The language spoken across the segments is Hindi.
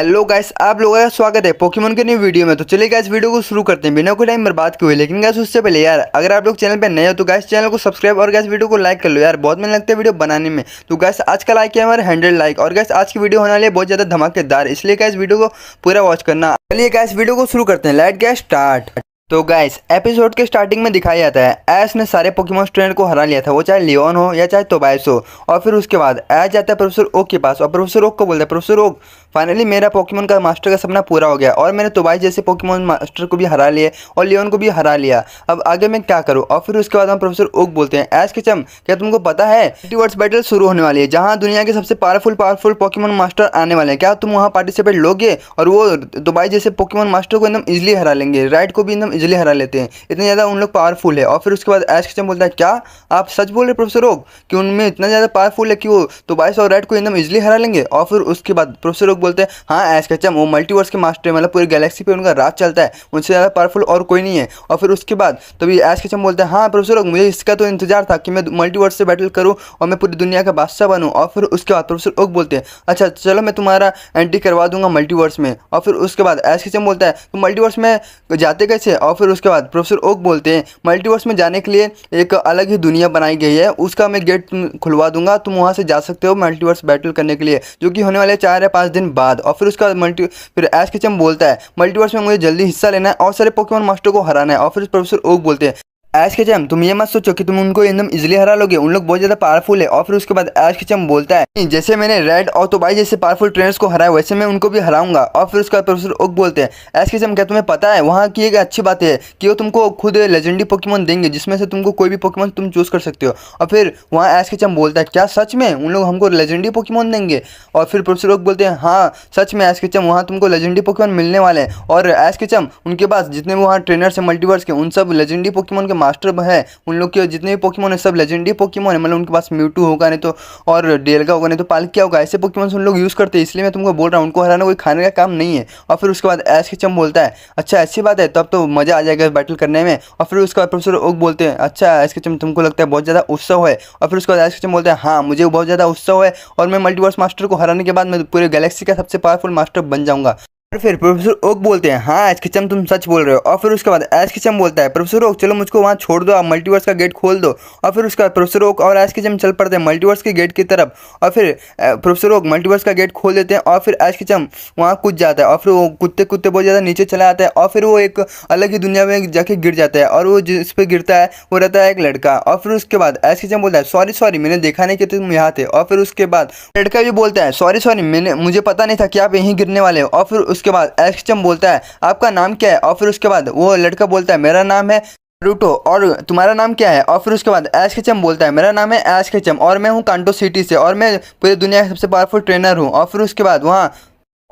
हेलो गाइस, आप लोगों का स्वागत है पोकेमोन के न्यू वीडियो में। तो चलिए गाइस, वीडियो को शुरू करते हैं बिना कोई टाइम बर्बाद किए हुए। लेकिन गाइस उससे पहले यार, अगर आप लोग चैनल पे नए हो तो गाइस चैनल को सब्सक्राइब और गाइस वीडियो को लाइक कर लो यार, बहुत मेहनत लगता है वीडियो बनाने में। तो गाइस आज का लाइक है हमारे 100 लाइक। और गाइस आज की वीडियो होने वाली है बहुत ज़्यादा धमाकेदार, इसलिए गाइस वीडियो को पूरा वॉच करना। चलिए गाइस वीडियो को शुरू करते हैं, लेट गेट स्टार्ट। तो गाइस एपिसोड के स्टार्टिंग में दिखाया जाता है ऐश ने सारे पोकेमॉन ट्रेनर को हरा लिया था, वो चाहे लियोन हो या चाहे तोबाइस हो। और फिर उसके बाद ऐश जाता है प्रोफेसर ओक के पास और प्रोफेसर ओक को बोलता है, प्रोफेसर ओक फाइनली मेरा पोकेमॉन का मास्टर का सपना पूरा हो गया और मैंने तोबाइस जैसे पोकेमॉन मास्टर को भी हरा लिया और लियोन को भी हरा लिया, अब आगे मैं क्या करूँ। और फिर उसके बाद हम प्रोफेसर ओक बोलते हैं, ऐश के चम क्या तुमको पता है मल्टीवर्स बैटल शुरू होने वाली है जहाँ दुनिया के सबसे पावरफुल पोकेमॉन मास्टर आने वाले हैं, क्या तुम वहाँ पार्टिसिपेट लोगे? और वो तोबाइस जैसे पोकेमॉन मास्टर को एकदम इजिली हरा लेंगे, राइट को भी एकदम इजिली हरा लेते हैं, इतने ज़्यादा उन लोग पावरफुल है। और फिर उसके बाद ऐश के बोलता है, क्या आप सच बोल रहे प्रोफेसर ओक कि उनमें इतना ज़्यादा पावरफुल है कि वो तोबाइस और रेड को एकदम इजिली हरा लेंगे? और फिर उसके बाद प्रोफेसर ओक बोलते हैं, हाँ ऐश कचम वो मल्टीवर्स के मास्टर है, मतलब पूरी गैलेक्सी पे उनका राज चलता है, उनसे ज़्यादा पावरफुल और कोई नहीं है। और फिर उसके बाद तभी ऐश कचम बोलता है, हाँ प्रोफेसर ओक मुझे इसका तो इंतजार था कि मैं मल्टीवर्स से बैटल करूँ और मैं पूरी दुनिया का बादशाह बनूँ। और फिर उसके बाद प्रोफेसर ओक बोलते हैं, अच्छा चलो मैं तुम्हारा एंट्री करवा दूंगा मल्टीवर्स में। और फिर उसके बाद ऐश कचम बोलता है, तुम मल्टीवर्स में जाते कैसे? और फिर उसके बाद प्रोफेसर ओक बोलते हैं, मल्टीवर्स में जाने के लिए एक अलग ही दुनिया बनाई गई है, उसका मैं गेट खुलवा दूंगा, तुम वहां से जा सकते हो मल्टीवर्स बैटल करने के लिए, जो कि होने वाले 4 या 5 दिन बाद। और फिर उसका फिर ऐश केचम बोलता है, मल्टीवर्स में मुझे जल्दी हिस्सा लेना है और सारे पोकेमॉन मास्टर को हराना है। और फिर प्रोफेसर ओक बोलते हैं, ऐश केचम तुम ये मत सोचो कि तुम उनको एकदम इजीली हरा लोगे, उन लोग बहुत ज़्यादा पावरफुल है। और फिर उसके बाद ऐश केचम बोलता है, जैसे मैंने रेड और तोबाइस जैसे पावरफुल ट्रेनर्स को हराया वैसे मैं उनको भी हराऊंगा। और फिर उसके बाद प्रोफेसर ओक बोलते हैं, ऐश केचम क्या तुम्हें पता है वहाँ की एक अच्छी बात है कि वो तुमको खुद लेजेंडरी पोकेमॉन देंगे जिसमें से तुमको कोई भी पोकेमॉन तुम चूज कर सकते हो। और फिर वहाँ ऐश केचम बोलता है, क्या सच में उन लोग हमको लेजेंडरी पोकेमॉन देंगे? और फिर प्रोफेसर ओक बोलते हैं, हाँ सच में ऐश केचम वहाँ तुमको लेजेंडरी पोकेमॉन मिलने वाले हैं। और ऐश केचम उनके पास जितने भी वहाँ ट्रेनर्स हैं मल्टीवर्स के, उन सब लेजेंडरी पोकेमॉन के मास्टर है, उन लोग के जितने भी पोकेमॉन है सब लेजेंडरी पोकेमॉन है, मतलब उनके पास म्यूटू होगा नहीं तो और डेलगा होगा नहीं तो पाल्किया होगा, ऐसे पोकेमॉन उन लोग यूज़ करते हैं, इसलिए मैं तुमको बोल रहा हूँ उनको हराना कोई खाने का काम नहीं है। और फिर उसके बाद ऐश केचम बोलता है, अच्छा ऐसी बात है तब तो मज़ा आ जाएगा बैटल करने में। और फिर उसके बाद प्रोफेसर ओक बोलते हैं, अच्छा ऐश केचम तुमको लगता है बहुत ज़्यादा उत्सव है? और फिर उसके बाद ऐश केचम बोलता है, हाँ मुझे बहुत ज़्यादा उत्सव है और मैं मल्टीवर्स मास्टर को हराने के बाद मैं पूरे गैलेक्सी का सबसे पावरफुल मास्टर बन जाऊँगा। और फिर प्रोफेसर ओक बोलते हैं, हाँ ऐश केचम तुम सच बोल रहे हो। और फिर उसके बाद ऐश केचम बोलता है, प्रोफेसर ओक चलो मुझको वहाँ छोड़ दो, आप मल्टीवर्स का गेट खोल दो। और फिर उसके बाद प्रोफेसर ओक और ऐश केचम चल पड़ते हैं मल्टीवर्स के गेट की तरफ। और फिर प्रोफेसर ओक मल्टीवर्स का गेट खोल देते हैं और फिर ऐश केचम वहाँ कूद जाता है और फिर वो कूदते कूदते बहुत ज़्यादा नीचे चला आता है और फिर वो एक अलग ही दुनिया में जाके गिर जाता है। और वो जिस पे गिरता है वो रहता है एक लड़का। और फिर उसके बाद ऐश केचम बोलता है, सॉरी सॉरी मैंने देखा नहीं कि तुम यहाँ थे। और फिर उसके बाद लड़का भी बोलता है, सॉरी सॉरी मुझे पता नहीं था कि आप यहीं गिरने वाले हो। और फिर उसके बाद ऐश केचम बोलता है, आपका नाम क्या है? और फिर उसके बाद वो लड़का बोलता है, मेरा नाम है नारुतो और तुम्हारा नाम क्या है? और फिर उसके बाद ऐश केचम बोलता है, मेरा नाम है ऐश केचम और मैं हूँ कांटो सिटी से और मैं पूरी दुनिया का सबसे पावरफुल ट्रेनर हूँ। और फिर उसके बाद वहाँ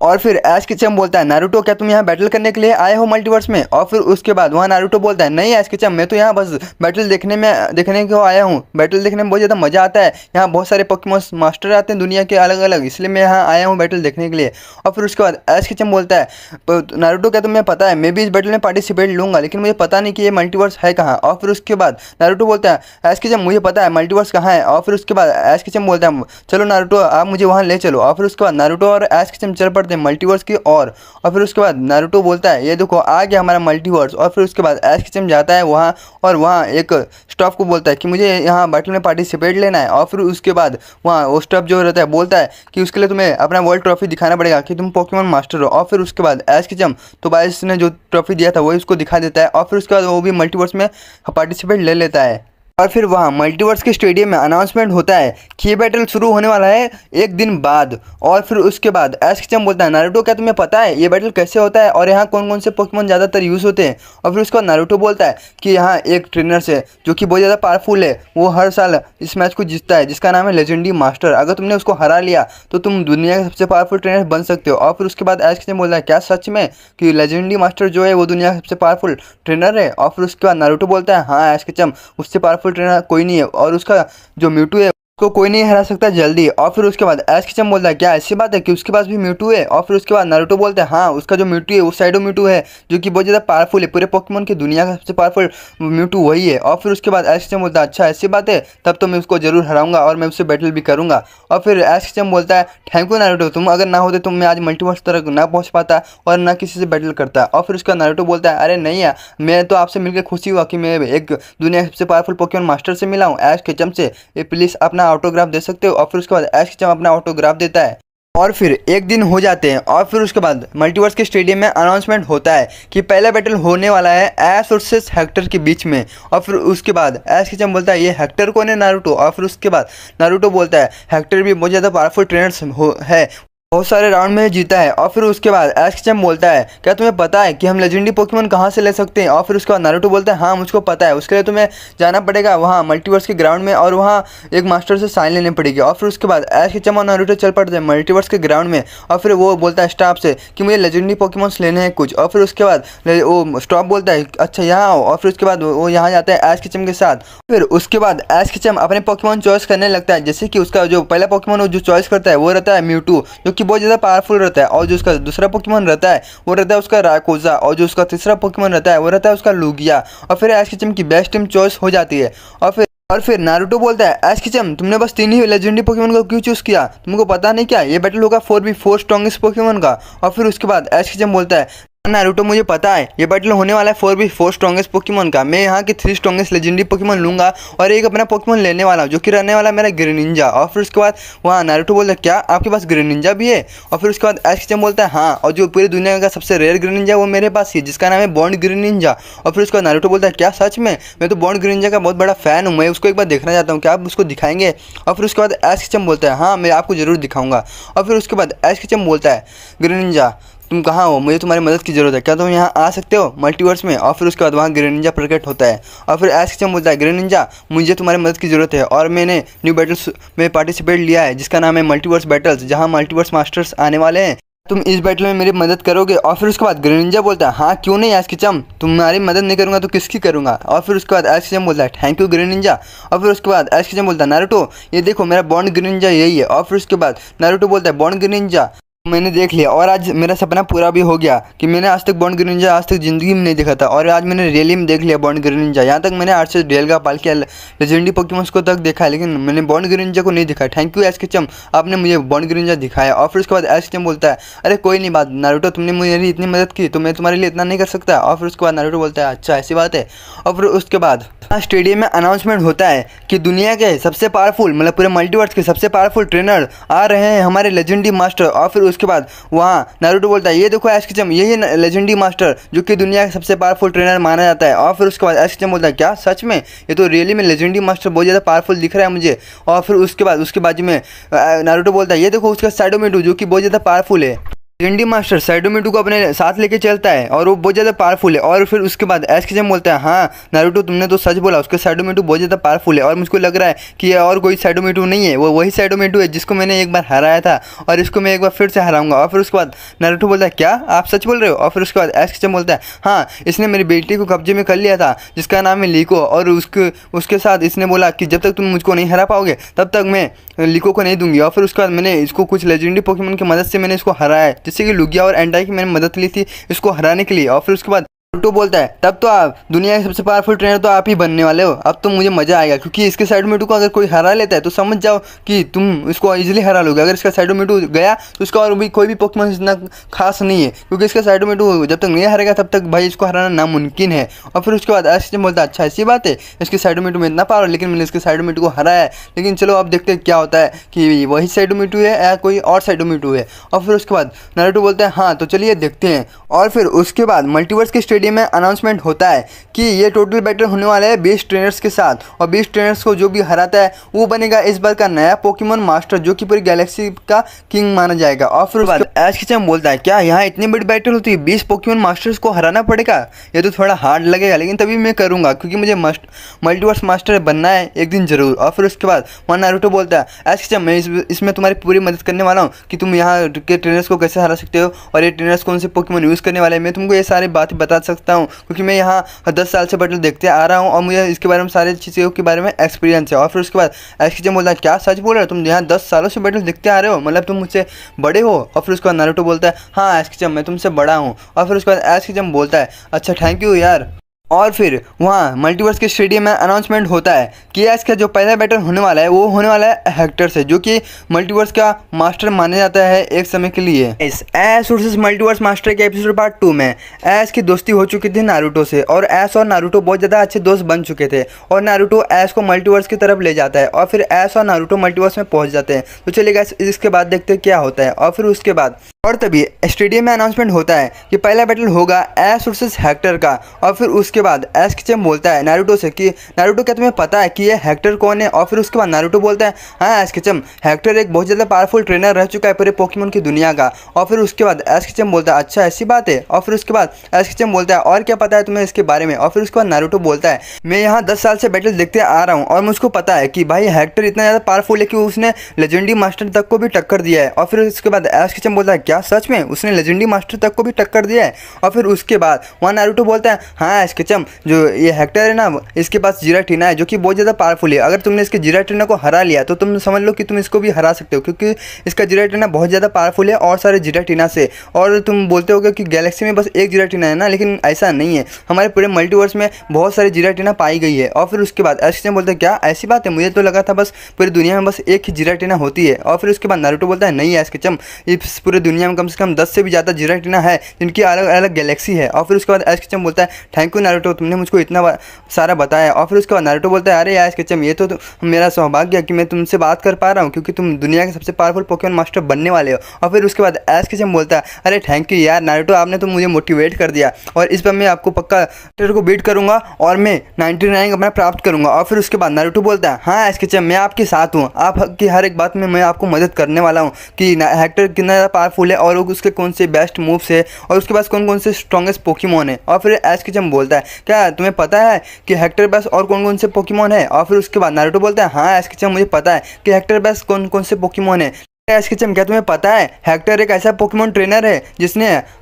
और फिर ऐश केचम बोलता है, नारुतो क्या तुम यहाँ बैटल करने के लिए आए हो मल्टीवर्स में? और फिर उसके बाद वहाँ नारुतो बोलता है, नहीं ऐश केचम मैं तो यहाँ बस बैटल देखने को आया हूँ, बैटल देखने में बहुत ज़्यादा मज़ा आता है, यहाँ बहुत सारे पोकेमॉन मास्टर आते हैं दुनिया के अलग अलग, इसलिए मैं यहाँ आया हूँ बैटल देखने के लिए। और फिर उसके बाद ऐश केचम बोलता है, नारुतो क्या तुम्हें पता है मैं भी इस बैटल में पार्टिसिपेट लूँगा लेकिन मुझे पता नहीं कि ये मल्टीवर्स है कहाँ। और फिर उसके बाद नारुतो बोलता है, ऐश केचम मुझे पता है मल्टीवर्स कहाँ है। और फिर उसके बाद ऐश केचम बोलता है, चलो नारुतो आप मुझे वहाँ ले चलो। और फिर उसके बाद नारुतो और ऐश केचम चल पड़ते हैं मल्टीवर्स की और फिर उसके बाद नारुतो बोलता है, ये देखो आ गया हमारा मल्टीवर्स। और फिर उसके बाद ऐश केचम जाता है वहाँ और वहाँ एक स्टाफ को बोलता है कि मुझे यहाँ बैटल में पार्टिसिपेट लेना है। और फिर उसके बाद वहाँ वो स्टाफ जो रहता है बोलता है कि उसके लिए तुम्हें अपना वर्ल्ड ट्रॉफी दिखाना पड़ेगा कि तुम पोकेमॉन मास्टर हो। और फिर उसके बाद ऐश केचम तोबाइस ने जो ट्रॉफी दिया था वही उसको दिखा देता है और फिर उसके बाद वो भी मल्टीवर्स में पार्टिसिपेट ले लेता है। और फिर वहाँ मल्टीवर्स के स्टेडियम में अनाउंसमेंट होता है कि ये बैटल शुरू होने वाला है 1 दिन बाद। और फिर उसके बाद ऐश केचम बोलता है, नारुतो क्या तुम्हें पता है ये बैटल कैसे होता है और यहाँ कौन कौन से पोकेमॉन ज़्यादातर यूज़ होते हैं? और फिर उसके बाद नारुतो बोलता है कि यहाँ एक ट्रेनर से जो कि बहुत ज़्यादा पावरफुल है, वो हर साल इस मैच को जीतता है, जिसका नाम है लेजेंडरी मास्टर, अगर तुमने उसको हरा लिया तो तुम दुनिया के सबसे पावरफुल ट्रेनर बन सकते हो। और फिर उसके बाद ऐश केचम बोलता है, क्या सच में कि लेजेंडरी मास्टर जो है वो दुनिया का सबसे पावरफुल ट्रेनर है? और फिर उसके बाद नारुतो बोलता है, हाँ ऐश केचम उससे पावरफुल ट्रेनर कोई नहीं है और उसका जो म्यूटू है को कोई नहीं हरा सकता जल्दी। और फिर उसके बाद एश किचम बोलता है क्या ऐसी बात है कि उसके पास भी म्यूटू है। और फिर उसके बाद नारुतो बोलता है हाँ, उसका जो म्यूटू है वो साइडो म्यूटू है, जो कि बहुत ज़्यादा पावरफुल है, पूरे पोकेमोन की दुनिया का सबसे पावरफुल म्यूटू वही है। और फिर उसके बाद एश किचम बोलता है अच्छा ऐसी बात है, तब तो मैं उसको जरूर हराऊंगा और मैं उससे बैटल भी करूंगा। और फिर एश किचम बोलता है थैंक यू नारुतो, तुम अगर ना होते तो मैं आज मल्टीवर्स तक ना पहुंच पाता और ना किसी से बैटल करता। और फिर उसका नारुतो बोलता है अरे नहीं यार, मैं तो आपसे मिलकर खुशी हुआ कि मैं एक दुनिया के सबसे पावरफुल पोकेमोन मास्टर से मिला हूँ, एश किचम से। ये प्लीज़ अपना ऑटोग्राफ दे सकते हो। और फिर उसके बाद एश किचम अपना ऑटोग्राफ देता है। और फिर एक दिन हो जाते हैं और फिर उसके बाद मल्टीवर्स के स्टेडियम में अनाउंसमेंट होता है कि पहला बैटल होने वाला है ऐश वर्सेस हेक्टर के बीच में। और फिर उसके बाद ऐश किचम बोलता है ये हेक्टर कौन है नारुतो। और फिर उसके बाद नारुतो बोलता है हेक्टर भी बहुत ज़्यादा पावरफुल ट्रेनर्स है, बहुत सारे राउंड में जीता है। और फिर उसके बाद एश किचम बोलता है क्या तुम्हें पता है कि हम लेजेंडरी पोकेमोन कहाँ से ले सकते हैं। और फिर उसके बाद नारुतो बोलता है हाँ मुझको पता है, उसके लिए तुम्हें जाना पड़ेगा वहाँ मल्टीवर्स के ग्राउंड में और वहाँ एक मास्टर से साइन लेनी पड़ेगी। और फिर उसके बाद एश किचम और नारुतो चल पड़ते हैं मल्टीवर्स के ग्राउंड में। और फिर वो बोलता है स्टाफ से कि मुझे लेजेंडरी पोकेमोन्स लेने हैं कुछ। और फिर उसके बाद वो स्टॉप बोलता है अच्छा यहाँ आओ। और फिर उसके बाद वो यहाँ जाता है एश किचम के साथ। फिर उसके बाद एश किचम अपने पोकेमोन चॉइस करने लगता है, जैसे कि उसका जो पहला पोकेमोन जो चॉइस करता है वो रहता है म्यूटू, जो कि बहुत ज़्यादा पावरफुल रहता है। और जो उसका दूसरा पोकेमोन रहता है वो रहता है उसका रायकोजा। और जो उसका तीसरा पोकेमोन रहता है वो रहता है उसका लुगिया। और फिर एश किचम की बेस्ट टीम चॉइस हो जाती है। और फिर नारुतो बोलता है एश किचम तुमने बस 3 ही लेजेंडरी पोकेमोन को क्यों चूज़ किया, तुमको पता नहीं क्या ये बैटल होगा 4v4 स्ट्रॉन्गेस्ट पोकेमोन का। और फिर उसके बाद एश किचम बोलता है नारुतो मुझे पता है ये बैटल होने वाला है 4v4 स्ट्रॉन्गेस्ट पोकेमोन का, मैं यहाँ के 3 स्ट्रॉन्गेस्ट लेजेंडरी पोकेमोन लूंगा और एक अपना पोकेमोन लेने वाला हूँ जो कि रहने वाला है मेरा ग्रेनिंजा। और फिर उसके बाद वहाँ नारुतो बोलता है क्या आपके पास ग्रेनिंजा भी है। और फिर उसके बाद एश किचम बोलता है हाँ, और जो पूरी दुनिया का सबसे रेयर ग्रेनिंजा वो मेरे पास ही, जिसका नाम है बॉन्ड ग्रेनिंजा। और फिर उसके बाद नारुतो बोलता है क्या सच में, मैं तो बॉन्ड ग्रेनिंजा का बहुत बड़ा फ़ैन हूँ, मैं उसको एक बार देखना चाहता हूँ, क्या आप उसको दिखाएंगे। और फिर उसके बाद एश किचम बोलता है हाँ मैं आपको ज़रूर दिखाऊंगा। और फिर उसके बाद एश किचम बोलता है ग्रेनिंजा तुम कहाँ हो, मुझे तुम्हारी मदद की ज़रूरत है, क्या तुम यहाँ आ सकते हो मल्टीवर्स में। और फिर उसके बाद वहाँ ग्रेनिंजा प्रकट होता है। और फिर एश किचम बोलता है ग्रेनिंजा मुझे तुम्हारी मदद की ज़रूरत है और मैंने न्यू बैटल्स में पार्टिसिपेट लिया है जिसका नाम है मल्टीवर्स बैटल्स, जहाँ मल्टीवर्स मास्टर्स आने वाले हैं, तुम इस बैटल में मेरी मदद करोगे। और फिर उसके बाद ग्रेनिंजा बोलता है हाँ क्यों नहीं एश किचम, तुम्हारी मदद नहीं करूँगा तो किसकी करूँगा। और फिर उसके बाद एश किचम बोलता है थैंक यू ग्रेनिंजा। और फिर उसके बाद एश किचम बोलता है नारुतो ये देखो मेरा बॉन्ड ग्रेनिंजा यही है। और फिर उसके बाद नारुतो बोलता है बॉन्ड ग्रेनिंजा मैंने देख लिया और आज मेरा सपना पूरा भी हो गया कि मैंने आज तक बॉन्ड ग्रेनिंजा आज तक ज़िंदगी में नहीं देखा था और आज मैंने रियली में देख लिया बॉन्ड ग्रेनिंजा। यहाँ तक मैंने आर्चर डेलगा पाल किया लेजेंडरी पोकेमॉन्स को तक देखा है लेकिन मैंने बॉन्ड ग्रेनिंजा को नहीं दिखा। थैंक यू एश किचम, आपने मुझे बॉन्ड ग्रेनिंजा दिखाया। और फिर उसके बाद एश किचम बोलता है अरे कोई नहीं बात नारुतो, तुमने मेरी इतनी मदद की तो मैं तुम्हारे लिए इतना नहीं कर सकता। और फिर उसके बाद नारुतो बोलता है अच्छा ऐसी बात है। और फिर उसके बाद स्टेडियम में अनाउंसमेंट होता है कि दुनिया के सबसे पावरफुल मतलब पूरे मल्टीवर्स के सबसे पावरफुल ट्रेनर आ रहे हैं हमारे लेजेंडरी मास्टर। और फिर उसके बाद वहाँ नारुतो बोलता है ये देखो एश किचम यही है लेजेंडरी मास्टर जो कि दुनिया का सबसे पावरफुल ट्रेनर माना जाता है। और फिर उसके बाद एश किचम बोलता है क्या सच में, ये तो रियली में लेजेंडरी मास्टर बहुत ज़्यादा पावरफुल दिख रहा है मुझे। और फिर उसके बाद उसके बाजू में नारुतो बोलता है ये देखो उसका साइडोमेटू जो कि बहुत ज़्यादा पावरफुल है, लेजेंडरी मास्टर साइडोमेटू को अपने साथ लेके चलता है और वो बहुत ज़्यादा पावरफुल है। और फिर उसके बाद एश किचम बोलता है हाँ नारुतो तुमने तो सच बोला, उसका साइडोमेटू बहुत ज़्यादा पावरफुल है और मुझको लग रहा है कि ये और कोई साइडोमेटू नहीं है, वो वही साइडोमेटू है जिसको मैंने एक बार हराया था और इसको मैं एक बार फिर से हराऊंगा। और फिर उसके बाद नारुतो बोलता है क्या आप सच बोल रहे हो। और फिर उसके बाद एश किचम बोलता है हाँ इसने मेरी बेटी को कब्जे में कर लिया था जिसका नाम है लीको और उसके साथ इसने बोला कि जब तक तुम मुझको नहीं हरा पाओगे तब तक मैं लीको को नहीं दूंगी। और फिर उसके बाद मैंने इसको कुछ लेजेंडरी पोकेमॉन की मदद से मैंने इसको हराया है, जैसे कि लुगिया और एंडाई की मैंने मदद ली थी इसको हराने के लिए। और फिर उसके बाद नारुतो बोलता है तब तो आप दुनिया के सबसे पावरफुल ट्रेनर तो आप ही बनने वाले हो, अब तो मुझे मजा आएगा क्योंकि इसके साइडोमेटू को अगर कोई हरा लेता है तो समझ जाओ कि तुम इसको इजीली हरा लोगे। अगर इसका साइडोमेटू गया तो इसका और भी कोई भी पोकेमॉन इतना खास नहीं है क्योंकि इसका साइडोमेटू जब तक नहीं हारेगा तब तक भाई इसको हराना नामुमकिन है। और फिर उसके बाद एश किचम बोलता है अच्छा ऐसी बात है इसके साइडोमेटू में इतना पावर लेकिन मैंने इसके साइडोमेटू को हराया है, लेकिन चलो अब देखते हैं क्या होता है कि वही साइडोमेटू है या कोई और साइडोमेटू है। और फिर उसके बाद नारुतो बोलता है हाँ तो चलिए देखते हैं। और फिर उसके बाद मल्टीवर्स के स्टेडियम में अनाउंसमेंट होता है कि ये टोटल बैटल होने वाला है 20 ट्रेनर्स के साथ और 20 ट्रेनर्स को जो भी हराता है वो बनेगा इस बार का नया पोकेमॉन मास्टर जो कि पूरी गैलेक्सी का किंग माना जाएगा। और फिर उसके बाद एश किचम बोलता है क्या यहाँ इतनी बड़ी बैटल होती है, 20 पोकेमॉन मास्टर्स को हराना पड़ेगा, ये तो थोड़ा हार्ड लगेगा लेकिन तभी मैं करूँगा क्योंकि मुझे मल्टीवर्स मास्टर बनना है एक दिन जरूर। और फिर उसके बाद वहाँ नारुतो बोलता है एश किचम मैं इसमें तुम्हारी पूरी मदद करने वाला हूँ कि तुम यहाँ के ट्रेनर्स को कैसे हरा सकते हो और ये ट्रेनर्स कौन से पोकेमॉन यूज़ करने वाले हैं, मैं तुमको ये सारी बातें बता सकता हूँ, क्योंकि मैं यहाँ 10 साल से बैटल देखते आ रहा हूँ और मुझे इसके बारे में सारी चीज़ों के बारे में एक्सपीरियंस है। और फिर उसके बाद एसकेचम बोलता है क्या सच बोल रहे हो, तुम यहाँ 10 सालों से बैटल देखते आ रहे हो, मतलब तुम मुझसे बड़े हो। और फिर उसके बाद नारुतो बोलता है हाँ एसकेचम मैं तुमसे बड़ा हूँ। और फिर उसके बाद एसकेचम बोलता है अच्छा थैंक यू यार। और फिर वहाँ मल्टीवर्स के स्टेडियम में अनाउंसमेंट होता है कि आज का जो पहला बैटल होने वाला है वो होने वाला है हेक्टर से, जो कि मल्टीवर्स का मास्टर माना जाता है एक समय के लिए। इस ऐश वर्सेस मल्टीवर्स मास्टर के एपिसोड पार्ट 2 में ऐश की दोस्ती हो चुकी थी नारुतो से, और ऐश और नारुतो बहुत ज़्यादा अच्छे दोस्त बन चुके थे, और नारुतो ऐश को मल्टीवर्स की तरफ ले जाता है, और फिर ऐश और नारुतो मल्टीवर्स में पहुँच जाते हैं। तो चलिए गाइस इसके बाद देखते हैं क्या होता है। और फिर उसके बाद और तभी स्टेडियम में अनाउंसमेंट होता है कि पहला बैटल होगा ऐश वर्सेस हेक्टर का। और फिर उसके बाद एसकेचम बोलता है नारुतो से कि नारुतो क्या तुम्हें पता है कि ये हेक्टर कौन है। और फिर उसके बाद नारुतो बोलता है हाँ एसकेचम हेक्टर एक बहुत ज़्यादा पावरफुल ट्रेनर रह चुका है पूरे पोकेमोन की दुनिया का। और फिर उसके बाद एसकेचम बोलता है अच्छा ऐसी बात है। और फिर उसके बाद एसकेचम बोलता है और क्या पता है तुम्हें इसके बारे में। और फिर उसके बाद नारुतो बोलता है मैं यहाँ 10 साल से बैटल देखते आ रहा हूँ और मुझको पता है कि भाई हेक्टर इतना ज़्यादा पावरफुल है कि उसने लेजेंडरी मास्टर तक को भी टक्कर दिया है। और फिर उसके बाद एसकेचम बोलता है क्या सच में उसने लेजेंडरी मास्टर तक को भी टक्कर दिया है। और फिर उसके बाद वहाँ नारुतो बोलता है हाँ एसकेचम जो ये हेक्टर है ना इसके पास जिराटीना है जो कि बहुत ज़्यादा पावरफुल है, अगर तुमने इसके जिराटीना को हरा लिया तो तुम समझ लो कि तुम इसको भी हरा सकते हो, क्योंकि इसका जिराटीना बहुत ज़्यादा पावरफुल है और सारे जिराटीना से। और तुम बोलते होगे कि गैलेक्सी में बस एक जिराटीना है ना, लेकिन ऐसा नहीं है, हमारे पूरे मल्टीवर्स में बहुत सारी जिराटीना पाई गई है। और फिर उसके बाद एसकेचम बोलते हैं क्या ऐसी बात है, मुझे तो लगा था बस पूरी दुनिया में बस एक ही जिराटीना होती है। और फिर उसके बाद नारुतो बोलता है नहीं एसकेचम इस पूरे दुनिया में कम से कम 10 से भी ज़्यादा जिराटीना है जिनकी अलग अलग गैलेक्सी है। और फिर उसके बाद एसकेचम बोलता है थैंक यू नारुतो तुमने मुझको इतना सारा बताया। और फिर उसके बाद नारुतो बोलता है अरे यार एसकेचम ये तो मेरा सौभाग्य है कि मैं तुमसे बात कर पा रहा हूँ, क्योंकि तुम दुनिया के सबसे पावरफुल पोकेमॉन मास्टर बनने वाले हो। और फिर उसके बाद एसकेचम बोलता है अरे थैंक यू यार नारुतो आपने तो मुझे मोटिवेट कर दिया, और इस पर मैं आपको पक्का हेक्टर को बीट करूँगा और मैं 99 अपना प्राप्त करूँगा। और फिर उसके बाद नारुतो बोलता है हाँ एसकेचम मैं आपके साथ हूँ, आपकी हर एक बात में मैं आपको मदद करने वाला हूँ कि हेक्टर कितना ज़्यादा पावरफुल है और उसके कौन से बेस्ट मूव्स है और उसके पास कौन कौन से स्ट्रॉन्गेस्ट पोकेमॉन है। और फिर एसकेचम बोलता है क्या तुम्हें पता है कि हेक्टर पास और कौन कौन से पोकेमॉन है। और फिर उसके बाद नारुतो बोलता है हाँ एसकेचम मुझे पता है कि हेक्टर पास कौन कौन से पोकेमॉन है। एसकेचम क्या तुम्हें पता है हेक्टर एक ऐसा पोकेमॉन ट्रेनर है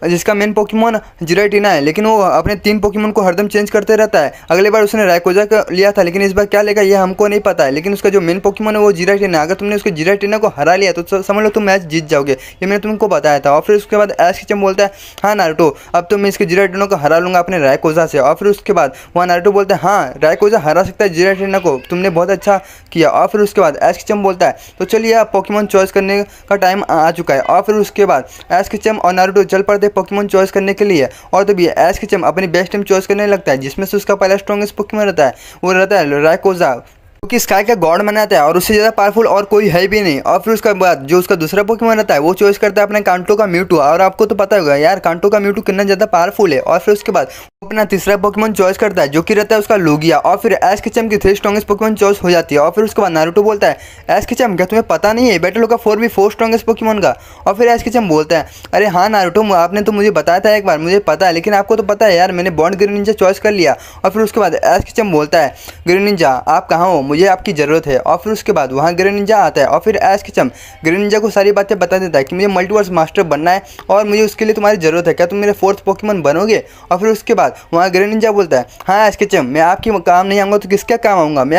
जिसका मेन पोकेमॉन जिराटीना है, लेकिन वो अपने 3 पोकेमॉन को हरदम चेंज करते रहता है। अगली बार उसने रायकोजा का लिया था, लेकिन इस बार क्या लेगा ये हमको नहीं पता है, लेकिन उसका जो मेन पोकेमॉन है वो जिराटीना। अगर तुमने उसके जिराटीना को हरा लिया तो समझ लो तुम मैच जीत जाओगे, ये मैंने तुमको बताया था। और फिर उसके बाद एसकेचम बोलता है हाँ नारुतो अब तो मैं इसके जिराटीना को हरा लूँगा अपने रायकोजा से। और फिर उसके बाद वहाँ नारुतो बोलता है हाँ रायकोजा हरा सकता है जिराटीना को, तुमने बहुत अच्छा किया। और फिर उसके बाद एसकेचम बोलता है तो चलिए आप पोकेमॉन चॉइस करने का टाइम आ चुका है। और फिर उसके बाद एसकेचम और नारुतो चल पड़ते पोकेमॉन चॉइस करने के लिए। और तभी एसकेचम अपनी बेस्ट टीम चॉइस करने लगता है, जिसमें से उसका पहला स्ट्रॉन्गेस्ट पोकेमॉन रहता है वो रहता है रायकोजा, क्योंकि स्काई का गॉड मनाता है और उससे ज़्यादा पावरफुल और कोई है भी नहीं। और फिर उसके बाद जो उसका दूसरा पोकेमॉन रहता है वो चॉइस करता है अपने कांटो का म्यूटू, और आपको तो पता होगा यार कांटो का म्यूटू कितना ज़्यादा पावरफुल है। और फिर उसके बाद वो अपना तीसरा पोकेमॉन चॉइस करता है जो कि रहता है उसका लुगिया। और फिर एसकेचम की 3 स्ट्रॉन्गेस्ट पोकेमॉन चॉइस हो जाती है। और फिर उसके बाद नारुतो बोलता है एसकेचम क्या तुम्हें पता नहीं है बैटल होगा 4v4 स्ट्रॉन्गेस्ट पोकेमॉन का। और फिर एसकेचम बोलता है अरे हाँ नारुतो आपने तो मुझे बताया था एक बार, मुझे पता है, लेकिन आपको तो पता है यार मैंने बॉन्ड ग्रीनिंजा चॉइस कर लिया। और फिर उसके बाद एसकेचम बोलता है ग्रीनिंजा आप कहाँ हो, मुझे आपकी ज़रूरत है। और फिर उसके बाद वहाँ ग्रेनिंजा आता है और फिर एसकेचम ग्रेनिंजा को सारी बातें बता देता है कि मुझे मल्टीवर्स मास्टर बनना है और मुझे उसके लिए तुम्हारी ज़रूरत है, क्या तुम मेरे 4th पोकेमॉन बनोगे। और फिर उसके बाद वहाँ ग्रेनिंजा बोलता है हाँ एसकेचम मैं आपकी काम नहीं आऊँगा तो किसका काम आऊँगा, मैं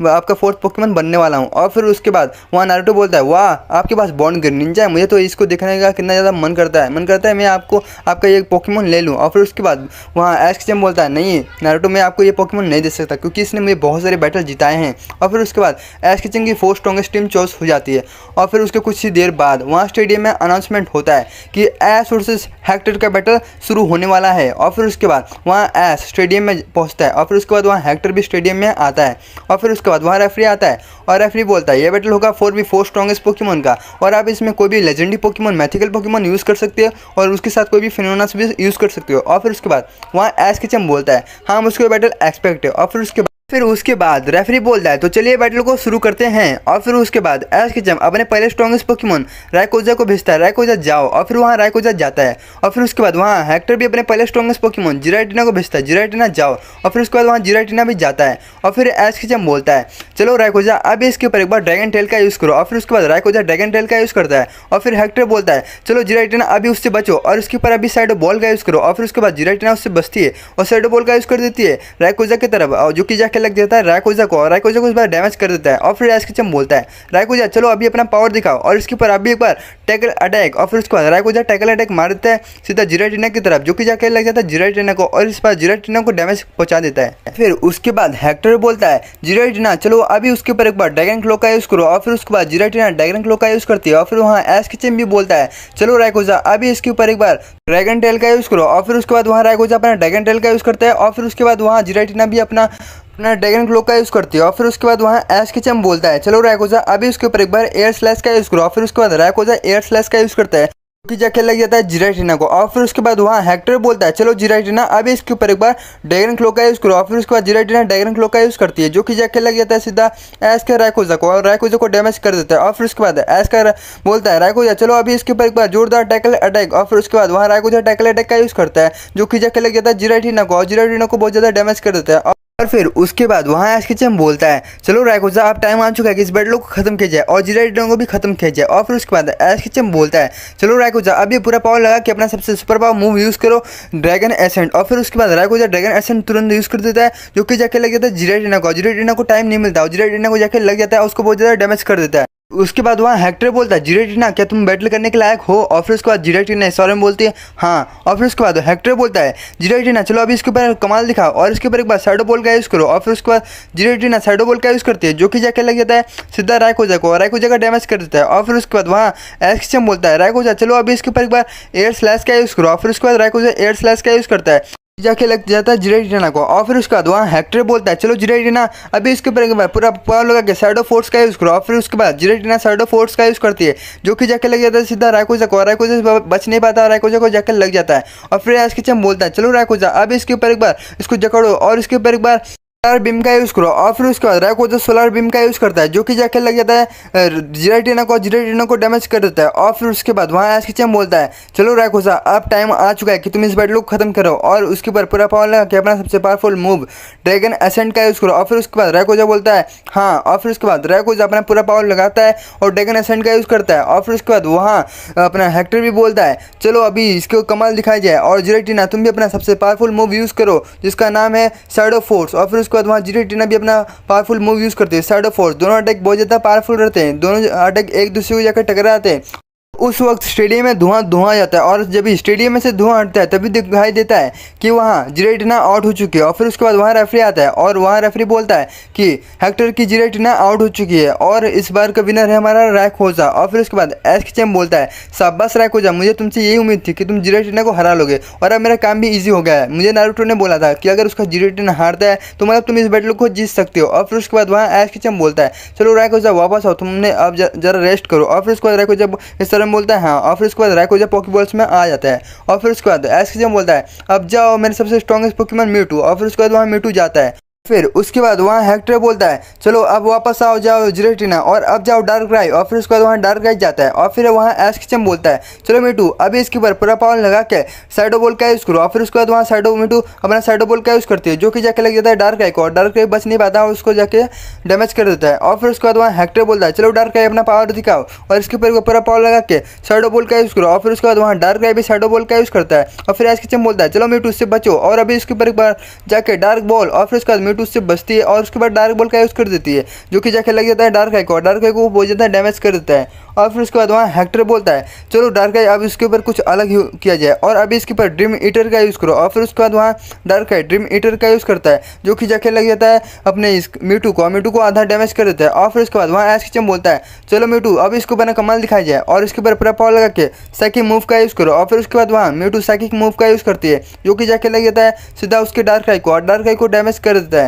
आपका 4th पोकेमॉन बनने वाला हूँ। और फिर उसके बाद वहाँ नारुतो बोलता है वाह आपके पास बॉन्ड ग्रेनिंजा है, मुझे तो इसको देखने का कितना ज़्यादा मन करता है मैं आपका ये पोकेमॉन ले लूँ। और फिर उसके बाद वहाँ एसकेचम बोलता है नहीं नारुतो मैं आपको ये पोकेमॉन नहीं दे सकता क्योंकि इसने मुझे बहुत सारे बैटल जिताए हैं। और फिर उसके बाद एसकेचम की 4 स्ट्रॉन्गेस्ट टीम चॉइस हो जाती है। और फिर उसके कुछ ही देर बाद वहाँ स्टेडियम में अनाउंसमेंट होता है कि ऐश वर्सेस हेक्टर का बैटल शुरू होने वाला है। और फिर उसके बाद वहाँ ऐश स्टेडियम में पहुँचता है और फिर उसके बाद वहाँ हेक्टर भी स्टेडियम में आता है। और फिर उसके बाद वहाँ रेफरी आता है और रेफरी बोलता है ये बैटल होगा 4v4 स्ट्रॉन्गेस्ट पोकेमॉन का, और आप इसमें कोई भी legendary Pokemon mythical Pokemon use कर सकते हो और उसके साथ कोई भी फिनोनास भी यूज़ कर सकते हो। और फिर उसके बाद वहाँ एसकेचम बोलता है हाँ मुझको बैटल एक्सपेक्ट है। और फिर उसके फिर उसके बाद रेफरी बोलता है तो चलिए बैटल को शुरू करते हैं। और फिर उसके बाद एश किचम अपने पहले स्ट्रॉन्गेस्ट पोकेमोन रायकोजा को भेजता है, रायकोजा जाओ। और फिर वहाँ रायकोजा जाता है। और फिर उसके बाद वहाँ हेक्टर भी अपने पहले स्ट्रॉन्गेस्ट पोकेमोन जिराटिना को भेजता है, जिराटिना जाओ। और फिर उसके बाद वहाँ जिराटिना भी जाता है। और फिर एश किचम बोलता है चलो रायकोजा अब इसके ऊपर एक बार ड्रैगन टेल का यूज़ करो। और फिर उसके बाद रायकोजा ड्रैगन टेल का यूज़ करता है। और फिर हेक्टर बोलता है चलो जिराटिना अभी उससे बचो और उसके ऊपर अभी साइडो बॉल का यूज़ करो। और फिर उसके बाद जिराटिना उससे बचती है और साइडो बॉल का यूज़ कर देती है रायकोजा की तरफ, जो कि जाके लग जाता है रायकोजा को इस बार डैमेज कर देता है। और फिर एश किचम बोलता है रायकोजा चलो अभी अपना पावर दिखाओ और इसके ऊपर अभी एक बार टैकल अटैक। और फिर उसके बाद रायकोजा टैकल अटैक मार देता है सीधा जिराटिना की तरफ, जो कि जाके लग जाता है जिराटिना को और इस बार जिराटिना को डैमेज पहुंचा देता है। फिर उसके बाद हेक्टर बोलता है जिराटिना चलो अभी उसके ऊपर एक बार ड्रैगन क्लो का यूज़ करो। और फिर उसके बाद जिराटिना ड्रैगन क्लो का यूज़ करती है। और फिर वहाँ एश किचम भी बोलता है चलो रायकोजा अभी इसके ऊपर एक बार ड्रैगन टेल का यूज़ करो। और फिर उसके बाद वहाँ रायकोजा अपना ड्रैगन टेल का यूज़ करता है। और फिर उसके बाद वहाँ जिराटिना भी अपना ड्रैगन क्लो का यूज़ करती है। और फिर उसके बाद वहाँ एश किचम बोलता है चलो रायकोजा अभी उसके ऊपर एक बार एयर स्लैश का यूज़ करो। और फिर उसके बाद रायकोजा एयर स्लैश का यूज़ करता है, कि जाके लग जाता है जिराटिना को। और फिर उसके बाद वहाँ हेक्टर बोलता है चलो जिराटिना अभी इसके ऊपर एक बार ड्रैगन क्लो का यूज़ करो। और फिर उसके बाद जिराटिना ड्रैगन क्लो का यूज़ करती है, जो कि जाके लग जाता है सीधा एश के रायकोजा को और रायकोजा को डैमेज कर देता है। और फिर उसके बाद एश का बोलता है रायकोजा चलो अभी इसके ऊपर एक बार जोरदार टैकल अटैक। और फिर उसके बाद वहाँ रायकोजा टैकल अटैक का यूज़ करता है, जो कि जाके लग जाता है जिराटिना को और जिराटिना को बहुत ज़्यादा डैमेज कर देता है। और फिर उसके बाद वहाँ एश किचम बोलता है चलो रायकोजा अब टाइम आ चुका है कि इस बैटल को खत्म किया जाए और जिराटिना को भी खत्म किया जाए। और फिर उसके बाद एश किचम बोलता है चलो रायकोजा अब ये पूरा पावर लगा कि अपना सबसे सुपर पावर मूव यूज़ करो ड्रैगन एसेंट। और फिर उसके बाद रायकोजा ड्रैगन एसेंट तुरंत यूज़ कर देता है, जो कि जाके लग जाता है जिराटिना को टाइम नहीं मिलता और जिराटिना को जाके लग जाता है, उसको बहुत ज़्यादा डैमेज कर देता है। उसके बाद वहाँ हेक्टर बोलता है जिराटिना क्या तुम बैटल करने के लायक हो। और फिर उसके बाद जिराटिना इस बारे में बोलती है हाँ। और फिर उसके बाद हेक्टर बोलता है जिराटिना चलो अभी इसके ऊपर कमाल दिखाओ और इसके ऊपर एक बार शैडो बॉल का यूज़ करो। और फिर उसके बाद जिराटिना शैडो बॉल का यूज़ करती है, जो कि जाके लग जाता है सीधा रायकोजा को और रायकोजा का डैमेज कर देता है। और फिर उसके बाद वहाँ एश किचम बोलता है रायकोजा चलो अभी इसके ऊपर एक बार एयर स्लैश का यूज़ करो। और फिर उसके बाद रायकोजा एयर स्लैश का यूज़ करता है, जाके लग जाता है जिराटिना को। और फिर उसके बाद वहाँ हेक्टर बोलता है चलो जिराटिना अभी इसके ऊपर पूरा पावर लगा के शैडो फोर्स का यूज़ करो। और फिर उसके बाद जिराटिना शैडो फोर्स का यूज़ करती है, जो कि जाके लग जाता है सीधा रायकोजा को और रायकोजा से बच नहीं पाता, रायकोजा को जाकर लग जाता है। और फिर एश किचम बोलता है चलो रायकोजा अभी इसके ऊपर एक बार इसको जकड़ो और इसके ऊपर एक बार सोलर बीम का यूज़ करो। और फिर उसके बाद रायकोजा सोलर बीम का यूज़ करता है, जो कि जाके लग जाता है जिराटिना को डैमेज कर देता है। और फिर उसके बाद वहाँ एश किचम बोलता है चलो रायकोजा अब टाइम आ चुका है कि तुम इस बैटल को खत्म करो और उसके ऊपर पूरा पावर लगा कि अपना सबसे पावरफुल मूव ड्रैगन एसेंट का यूज़ करो। और फिर उसके बाद रायकोजा बोलता है हाँ। और फिर उसके बाद रायकोजा अपना पूरा पावर लगाता है और ड्रैगन एसेंट का यूज़ करता है। और फिर उसके बाद वहाँ अपना हेक्टर भी बोलता है चलो अभी इसको कमाल दिखाई जाए और जिराटिना तुम भी अपना सबसे पावरफुल मूव यूज़ करो जिसका नाम है शैडो फोर्स। और फिर उसके बाद वहाँ जिराटिना भी अपना पावरफुल मूव यूज़ करते हैं शैडो फोर्स। दोनों अटैक बहुत ज़्यादा पावरफुल रहते हैं, दोनों अटैक एक दूसरे को जाकर टकराते हैं। उस वक्त स्टेडियम में धुआं जाता है और जब स्टेडियम में से धुआं हटता है तभी दिखाई देता है कि वहाँ जिराटिना आउट हो चुकी है। और फिर उसके बाद वहाँ रेफरी आता है और वहाँ रेफरी बोलता है कि हेक्टर की जिराटिना आउट हो चुकी है और इस बार का विनर है हमारा रायकोजा। और फिर उसके बाद एश किचम बोलता है शाबाश रायकोजा, मुझे तुमसे यही उम्मीद थी कि तुम जिराटिना को हरा लोगे और अब मेरा काम भी ईजी हो गया है। मुझे नारुतो ने बोला था कि अगर उसका जिराटिना हारता है तो मतलब तुम इस बैटल को जीत सकते हो। और फिर उसके बाद वहाँ एश किचम बोलता है चलो रायकोजा वापस आओ, तुमने अब जरा रेस्ट करो। और फिर उसके बाद रायकोजा इस तरह बोलता है हाँ। और फिर उसके बाद रायकोजा पोकेबॉल्स में आ जाता है। और फिर उसके बाद एश किचम बोलता है अब जाओ मेरे सबसे स्ट्रॉन्गेस्ट पोकेमॉन म्यूटू। और फिर उसके बाद वहाँ म्यूटू जाता है। फिर उसके बाद वहाँ हेक्टर बोलता है चलो अब वापस आओ जाओ जिराटिना और अब जाओ डार्कराई। और फिर उसके बाद वहाँ डार्कराई जाता है। और फिर वहाँ एश किचम बोलता है चलो मिटू अभी इसके ऊपर पूरा पावर लगा के शैडो बॉल का यूज़ करो। और फिर उसके बाद वहाँ मिटू अपना शैडो बॉल का यूज़ करती है, जो कि जाके लग जाता है डार्कराई को और डार्कराई बच नहीं पाता और उसको जाके डैमेज कर देता है। और फिर उसके बाद वहाँ हेक्टर बोलता है चलो डार्कराई अपना पावर दिखाओ और इसके ऊपर पूरा पावर लगा के शैडो बॉल का यूज़ करो। और फिर उसके बाद वहाँ डार्कराई भी शैडो बॉल का यूज़ करता है। और फिर एश किचम बोलता है चलो मिटू उससे बचो और अभी इसके ऊपर एक बार जाके डार्क बॉल। और फिर उसके बाद मिटू उससे बचती है और उसके बाद डार्क बॉल का यूज़ कर देती है, जो कि जाके लग जाता है डार्क आई को बहुत ज़्यादा डैमेज कर देता है। और फिर उसके बाद वहाँ हेक्टर बोलता है चलो डार्क आई अब इसके ऊपर कुछ अलग किया जाए और अभी इसके ऊपर ड्रीम ईटर का यूज़ करो। और फिर उसके बाद वहाँ डार्क आई ड्रीम ईटर का यूज़ करता है, जो कि जाके लग जाता है अपने इस म्यूटू को आधा डैमेज कर देता है। और फिर उसके बाद वहाँ एश किचम बोलता है चलो म्यूटू अब इसके ऊपर कमाल दिखाई जाए और इसके ऊपर पूरा पावर लगा के साइकिक मूव का यूज़ करो। और फिर उसके बाद वहाँ म्यूटू साइकिक मूव का यूज़ करती है, जो कि जाके लग जाता है सीधा उसके डार्क आई को और डार्क आई को डैमेज कर देता है।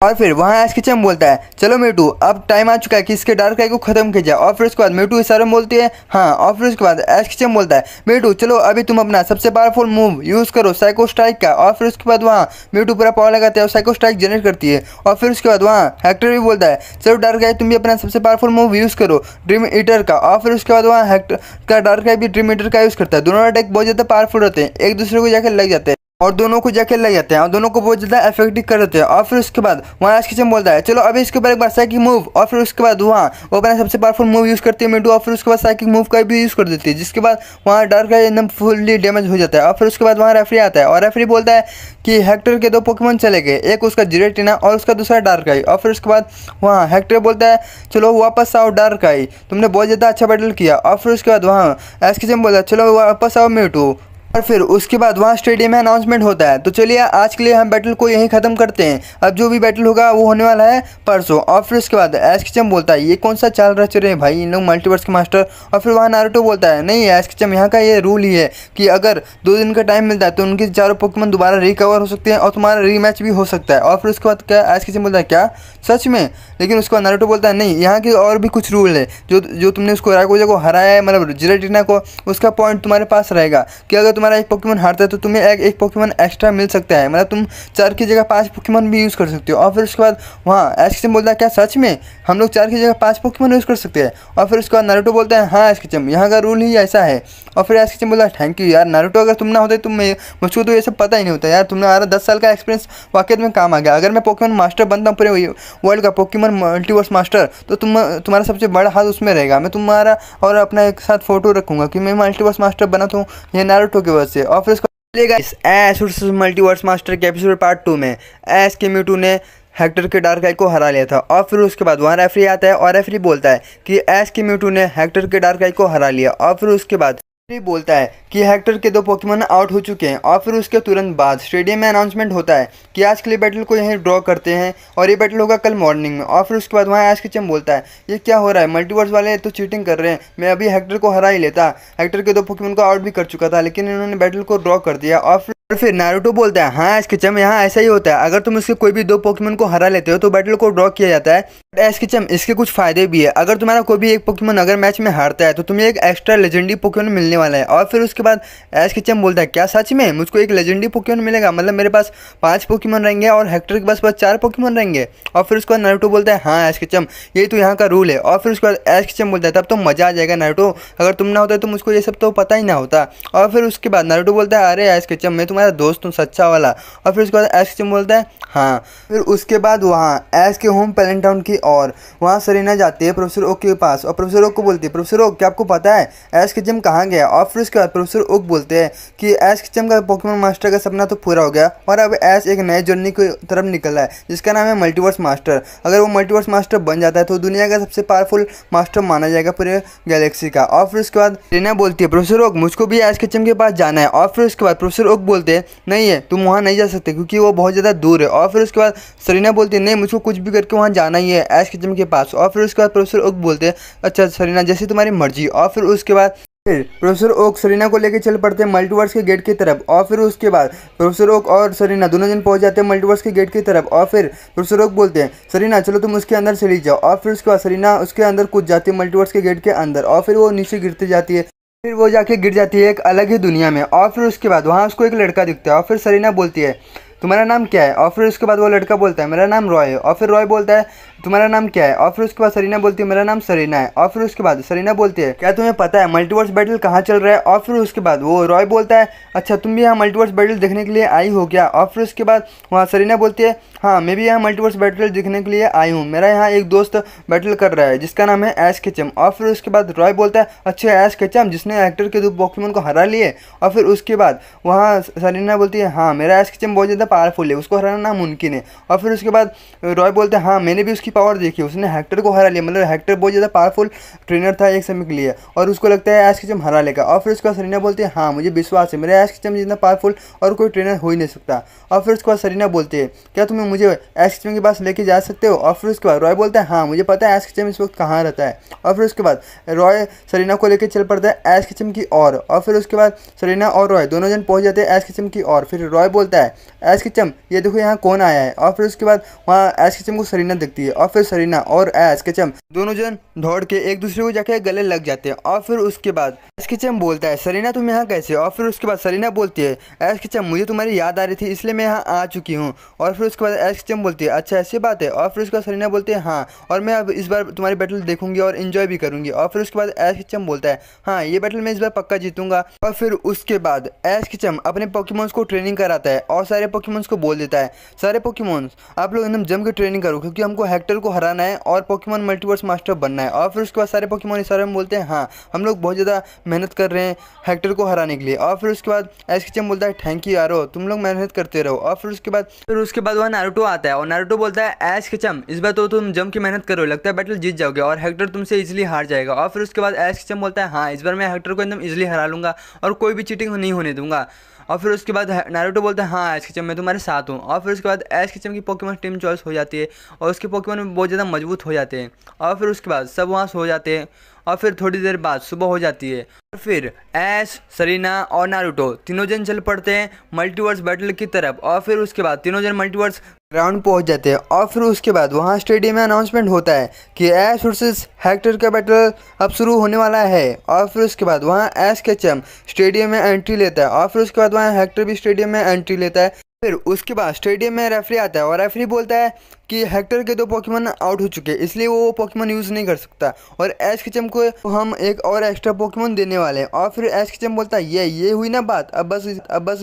और फिर वहाँ एश किचन बोलता है चलो मीटू अब टाइम आ चुका है कि इसके डार्क आई को खत्म किया जाए। और फिर उसके बाद मीटू इशारे में बोलती है हाँ। और फिर उसके बाद एश किचन बोलता है मीटू चलो अभी तुम अपना सबसे पावरफुल मूव यूज़ करो साइको स्ट्राइक का। और फिर उसके बाद वहाँ मीटू पूरा पावर लगाता है और साइको स्ट्राइक जनरेट करती है। और फिर उसके बाद वहाँ हेक्टर भी बोलता है चलो डार्क आई तुम भी अपना सबसे पावरफुल मूव यूज़ करो ड्रीम ईटर का। और फिर उसके बाद वहाँ हेक्टर का डार्क आई भी ड्रीम ईटर का यूज़ करता है। दोनों अटैक बहुत ज़्यादा पावरफुल रहते हैं, एक दूसरे को जाकर लग जाते हैं और दोनों को जाके लग जाते हैं और दोनों को बहुत ज़्यादा इफेक्टिव कर देते हैं। और फिर उसके बाद वहाँ एश किचन बोलता है चलो अभी इसके ऊपर एक बार साइकिक मूव। और फिर उसके बाद वहाँ वो अपना सबसे पावरफुल मूव यूज़ करती है मीटू। और फिर उसके बाद साइकिक मूव का भी यूज़ कर देती है, जिसके बाद वहाँ डार्क आई एकदम फुल्ली डैमेज हो जाता है। और फिर उसके बाद वहाँ रेफरी आता है और रेफरी बोलता है कि हेक्टर के दो पोकेमॉन चले गए, एक उसका जिरेटिना और उसका दूसरा डार्क आई। और फिर उसके बाद वहाँ हेक्टर बोलता है चलो वापस आओ डार्क आई, तुमने बहुत ज़्यादा अच्छा बैटल किया। और फिर उसके बाद वहाँ एश किचन बोलता है चलो वापस आओ मीटू। और फिर उसके बाद वहाँ स्टेडियम में अनाउंसमेंट होता है। तो चलिए आज के लिए हम बैटल को यहीं ख़त्म करते हैं, अब जो भी बैटल होगा वो होने वाला है परसों। और फिर उसके बाद एश किचन बोलता है ये कौन सा चाल रच रहे हैं भाई इन लोग मल्टीवर्स के मास्टर। और फिर वहाँ नारुतो बोलता है नहीं एश किचन यहाँ का ये रूल ही है कि अगर 2 दिन का टाइम मिलता है तो उनके चारों पोकेमॉन दोबारा रिकवर हो सकते हैं और तुम्हारा रीमैच भी हो सकता है। और फिर उसके बाद क्या एश किचन बोलता है क्या सच में, लेकिन उसके बाद नारुतो बोलता है नहीं यहाँ के और भी कुछ रूल है, जो तुमने उसको रायकोजा को हराया है मतलब जिराटिना को, उसका पॉइंट तुम्हारे पास रहेगा कि अगर तुम्हारा एक पोकेमॉन हारता है तो तुम्हें एक पोकेमॉन एक्स्ट्रा मिल सकता है, मतलब तुम 4 की जगह 5 पोकेमॉन भी यूज़ कर सकते हो। और फिर उसके बाद वहाँ एश किचन बोलता है क्या सच में हम लोग 4 की जगह 5 पोकेमॉन यूज़ कर सकते हैं। और फिर उसके बाद नारुतो बोलता है हाँ एश किचन यहाँ का रूल ही ऐसा है। और फिर एश किचन बोलता है थैंक यू यार नारुतो, अगर तुम ना होते तुम मुझको तो ये सब पता ही नहीं होता यार, तुम्हारा 10 साल का एक्सपीरियंस वाकई में काम आ गया। अगर मैं पोकेमॉन मास्टर बनता हूँ पूरे वर्ल्ड का पोकेमॉन मल्टीवर्स मास्टर तो तुम्हारा सबसे बड़ा हाथ उसमें रहेगा, मैं तुम्हारा और अपना एक साथ फोटो रखूँगा कि मैं मल्टीवर्स मास्टर बना तो ये नारुतो की वजह से। और फिर guys Ash versus Multiverse Master के एपिसोड पार्ट 2 में ऐश के मीटू ने हेक्टर के डार्क आई को हरा लिया था। और फिर उसके बाद वहाँ रेफरी आता है और रेफरी बोलता है कि ऐश के मीटू ने हेक्टर के डार्क आई को हरा लिया। और फिर उसके बाद रेफरी बोलता है कि हेक्टर के 2 पोकेमॉन आउट हो चुके हैं। और फिर उसके तुरंत बाद स्टेडियम में अनाउंसमेंट होता है कि आज के लिए बैटल को यहीं ड्रॉ करते हैं और ये बैटल होगा कल मॉर्निंग में। और फिर उसके बाद वहाँ एश किचन बोलता है ये क्या हो रहा है, मल्टीवर्स वाले तो चीटिंग कर रहे हैं, मैं अभी हेक्टर को हरा ही लेता, हेक्टर के 2 पोकेमॉन को आउट भी कर चुका था लेकिन इन्होंने बैटल को ड्रॉ कर दिया। और फिर नारुतो बोलता है हाँ एश किचन यहाँ ऐसा ही होता है, अगर तुम इसके कोई भी 2 पोकेमॉन को हरा लेते हो तो बैटल को ड्रॉ किया जाता है। एश किचन इसके कुछ फायदे भी है, अगर तुम्हारा कोई भी एक पोकेमॉन अगर मैच में हारता है तो तुम्हें एक एक्स्ट्रा लेजेंडरी पोकेमॉन मिलने वाला है। और फिर उसके बाद एश किचन बोलता है क्या सच में मुझको एक लेजेंडरी पोकेमॉन मिलेगा, मतलब मेरे पास 5 पोकेमॉन रहेंगे और हेक्टर के पास 4 पोकेमॉन रहेंगे। और फिर उसके बाद नारुतो बोलता है हाँ एश किचन यही तो यहाँ का रूल है। और फिर उसके बाद एश किचन बोलता है तब तो मज़ा आ जाएगा नारुतो, अगर तुम ना होता तो मुझको ये सब तो पता ही ना होता। और फिर उसके बाद नारुतो बोलता है अरे एश किचन मैं तुम्हारा दोस्त हूँ सच्चा वाला। और फिर उसके बाद एश किचन बोलता है हाँ। फिर उसके बाद वहाँ एश के होम प्लेनेट टाउन की और वहाँ सरीना जाती है प्रोफेसर ओक के पास और प्रोफेसर ओक को बोलती है प्रोफेसर ओक क्या आपको पता है एश किचन कहाँ गया। और फिर उसके बाद प्रोफेसर ओक बोलते हैं कि एश किचन का पोकेमॉन मास्टर का सपना तो पूरा हो गया और अब एश एक नए जर्नी की तरफ निकला है जिसका नाम है मल्टीवर्स मास्टर। अगर वो मल्टीवर्स मास्टर बन जाता है तो दुनिया का सबसे पावरफुल मास्टर माना जाएगा पूरे गैलेक्सी का। और फिर उसके बाद रीना बोलती है प्रोफेसर ओक मुझको भी एश किचन के पास जाना है। और फिर उसके बाद प्रोफेसर ओक बोलते हैं नहीं है तुम वहाँ नहीं जा सकते क्योंकि वो बहुत ज़्यादा दूर है। और फिर उसके बाद सरीना बोलती है नहीं मुझको कुछ भी करके वहाँ जाना ही है एश किचन के पास। और फिर उसके बाद प्रोफेसर ओक बोलते हैं अच्छा सरीना जैसे तुम्हारी मर्जी। और फिर उसके बाद फिर प्रोफेसर ओक सरीना को लेकर चल पड़ते हैं मल्टीवर्स के गेट की तरफ। और फिर उसके बाद प्रोफेसर ओक और सरीना दोनों जन पहुंच जाते हैं मल्टीवर्स के गेट की तरफ। और फिर प्रोफेसर ओक बोलते हैं सरीना चलो तुम उसके अंदर चली जाओ। और फिर उसके बाद सरीना उसके अंदर कूद जाती है मल्टीवर्स के गेट के अंदर और फिर वो नीचे गिरती जाती है, फिर वो जाके गिर जाती है एक अलग ही दुनिया में। और फिर उसके बाद वहाँ उसको एक लड़का दिखता है और फिर सरीना बोलती है तुम्हारा नाम क्या है। और फिर उसके बाद वो लड़का बोलता है मेरा नाम रॉय है। और फिर रॉय बोलता है तुम्हारा नाम क्या है। और फिर उसके बाद सरीना बोलती है मेरा नाम सरीना है। और फिर उसके बाद सरीना बोलती है क्या तुम्हें पता है मल्टीवर्स बैटल कहाँ चल रहा है। और फिर उसके बाद वो रॉय बोलता है अच्छा तुम भी यहाँ मल्टीवर्स बैटल देखने के लिए आई हो क्या। और फिर उसके बाद वहाँ सरीना बोलती है हाँ मैं भी यहाँ मल्टीवर्स बैटल देखने के लिए आई हूँ, मेरा यहाँ एक दोस्त बैटल कर रहा है जिसका नाम है ऐश केचम। और फिर उसके बाद रॉय बोलता है अच्छा ऐश केचम जिसने एक्टर के 2 पोकेमॉन को हरा लिए। और फिर उसके बाद वहाँ सरीना बोलती है हाँ मेरा ऐश केचम बहुत ज़्यादा पावरफुल है, उसको हराना नामुमकिन है। और फिर उसके बाद रॉय बोलते हैं हाँ मैंने भी उसकी पावर देखी, उसने हेक्टर को हरा लिया, मतलब हेक्टर बहुत ज़्यादा पावरफुल ट्रेनर था एक समय के लिए और उसको लगता है ऐश केचम हरा लेगा। और फिर उसके बाद सरीना बोलती है हाँ मुझे विश्वास है मेरा ऐश केचम जितना पावरफुल और कोई ट्रेनर हो ही नहीं सकता। और फिर उसके बाद सरीना बोलती है क्या तुम्हें मुझे ऐश केचम के पास लेके जा सकते हो। और फिर उसके बाद रॉय बोलता है हाँ मुझे पता है ऐश केचम इस वक्त कहाँ रहता है। और फिर उसके बाद रॉय सरीना को लेकर चल पड़ता है ऐश केचम की और फिर उसके बाद सरीना और रॉय दोनों जन पहुँच जाते हैं ऐश केचम की और फिर रॉय बोलता है एस किचम ये देखो यहाँ कौन आया है। और फिर उसके बाद वहाँ एस किचम को सरीना दिखती है और फिर सरीना और एस किचम दोनों जन दौड़ के एक दूसरे को जाके गले लग जाते हैं। और फिर उसके बाद एस किचम बोलता है सरीना तुम यहाँ कैसे। और फिर उसके बाद सरीना बोलती है एस किचम मुझे तुम्हारी याद आ रही थी इसलिए मैं यहाँ आ चुकी हूँ। और फिर उसके बाद एस किचम बोलती है अच्छा ऐसी बात है। और फिर उसके बाद सरीना बोलती है हाँ और मैं अब इस बार तुम्हारी बैटल देखूंगी और इन्जॉय भी करूंगी। और फिर उसके बाद एस किचम बोलता है हाँ ये बैटल मैं इस बार पक्का जीतूंगा। और फिर उसके बाद एस किचम अपने पोकेमॉन्स को ट्रेनिंग कराता है और सारे पोकेमॉन्स को बोल देता है सारे पोकेमॉन्स आप लोग एकदम जम के ट्रेनिंग करो क्योंकि हमको हेक्टर को हराना है और पोकेमॉन मल्टीवर्स मास्टर बनना है। और फिर उसके बाद सारे पोकेमॉन इस बारे में बोलते हैं हाँ हम लोग बहुत ज़्यादा मेहनत कर रहे हैं हेक्टर को हराने के लिए। और फिर उसके बाद एस किचम बोलता है थैंक यू यारो तुम लोग मेहनत करते रहो। और फिर उसके बाद वह नारुतो आता है और नारुतो बोलता है एस किचम इस बार तो तुम जम के मेहनत करो लगता है बैटल जीत जाओगे और हेक्टर तुमसे इजीली हार जाएगा। और फिर उसके बाद एस किचम बोलता है हाँ इस बार मैं हेक्टर को एकदम इजीली हरा लूंगा और कोई भी चीटिंग नहीं होने दूंगा। और फिर उसके बाद नारुतो बोलता है हाँ एस किचम मैं तुम्हारे साथ हूँ। और फिर उसके बाद एस किचम की पोकेमॉन टीम चॉइस हो जाती है और उसके पोकेमॉन बहुत ज़्यादा मजबूत हो जाते हैं। और फिर उसके बाद सब वहाँ सो जाते हैं और फिर थोड़ी देर बाद सुबह हो जाती है और फिर एस सरीना और नारुतो तीनों जन चल पड़ते हैं मल्टीवर्स बैटल की तरफ। और फिर उसके बाद तीनों जन मल्टीवर्स ग्राउंड पहुंच जाते हैं। और फिर उसके बाद वहां स्टेडियम में अनाउंसमेंट होता है कि एस वर्सेस हेक्टर का बैटल अब शुरू होने वाला है। और फिर उसके बाद वहां एस किचम स्टेडियम में एंट्री लेता है और फिर उसके बाद वहां हेक्टर भी स्टेडियम में एंट्री लेता है। फिर उसके बाद स्टेडियम में रेफरी आता है और रेफरी बोलता है कि हेक्टर के 2 पोकेमॉन आउट हो चुके हैं इसलिए वो पोकेमॉन यूज़ नहीं कर सकता और एस किचम को हम एक और एक्स्ट्रा पोकेमॉन देने वाले हैं। और फिर एस किचम बोलता है ये हुई ना बात अब बस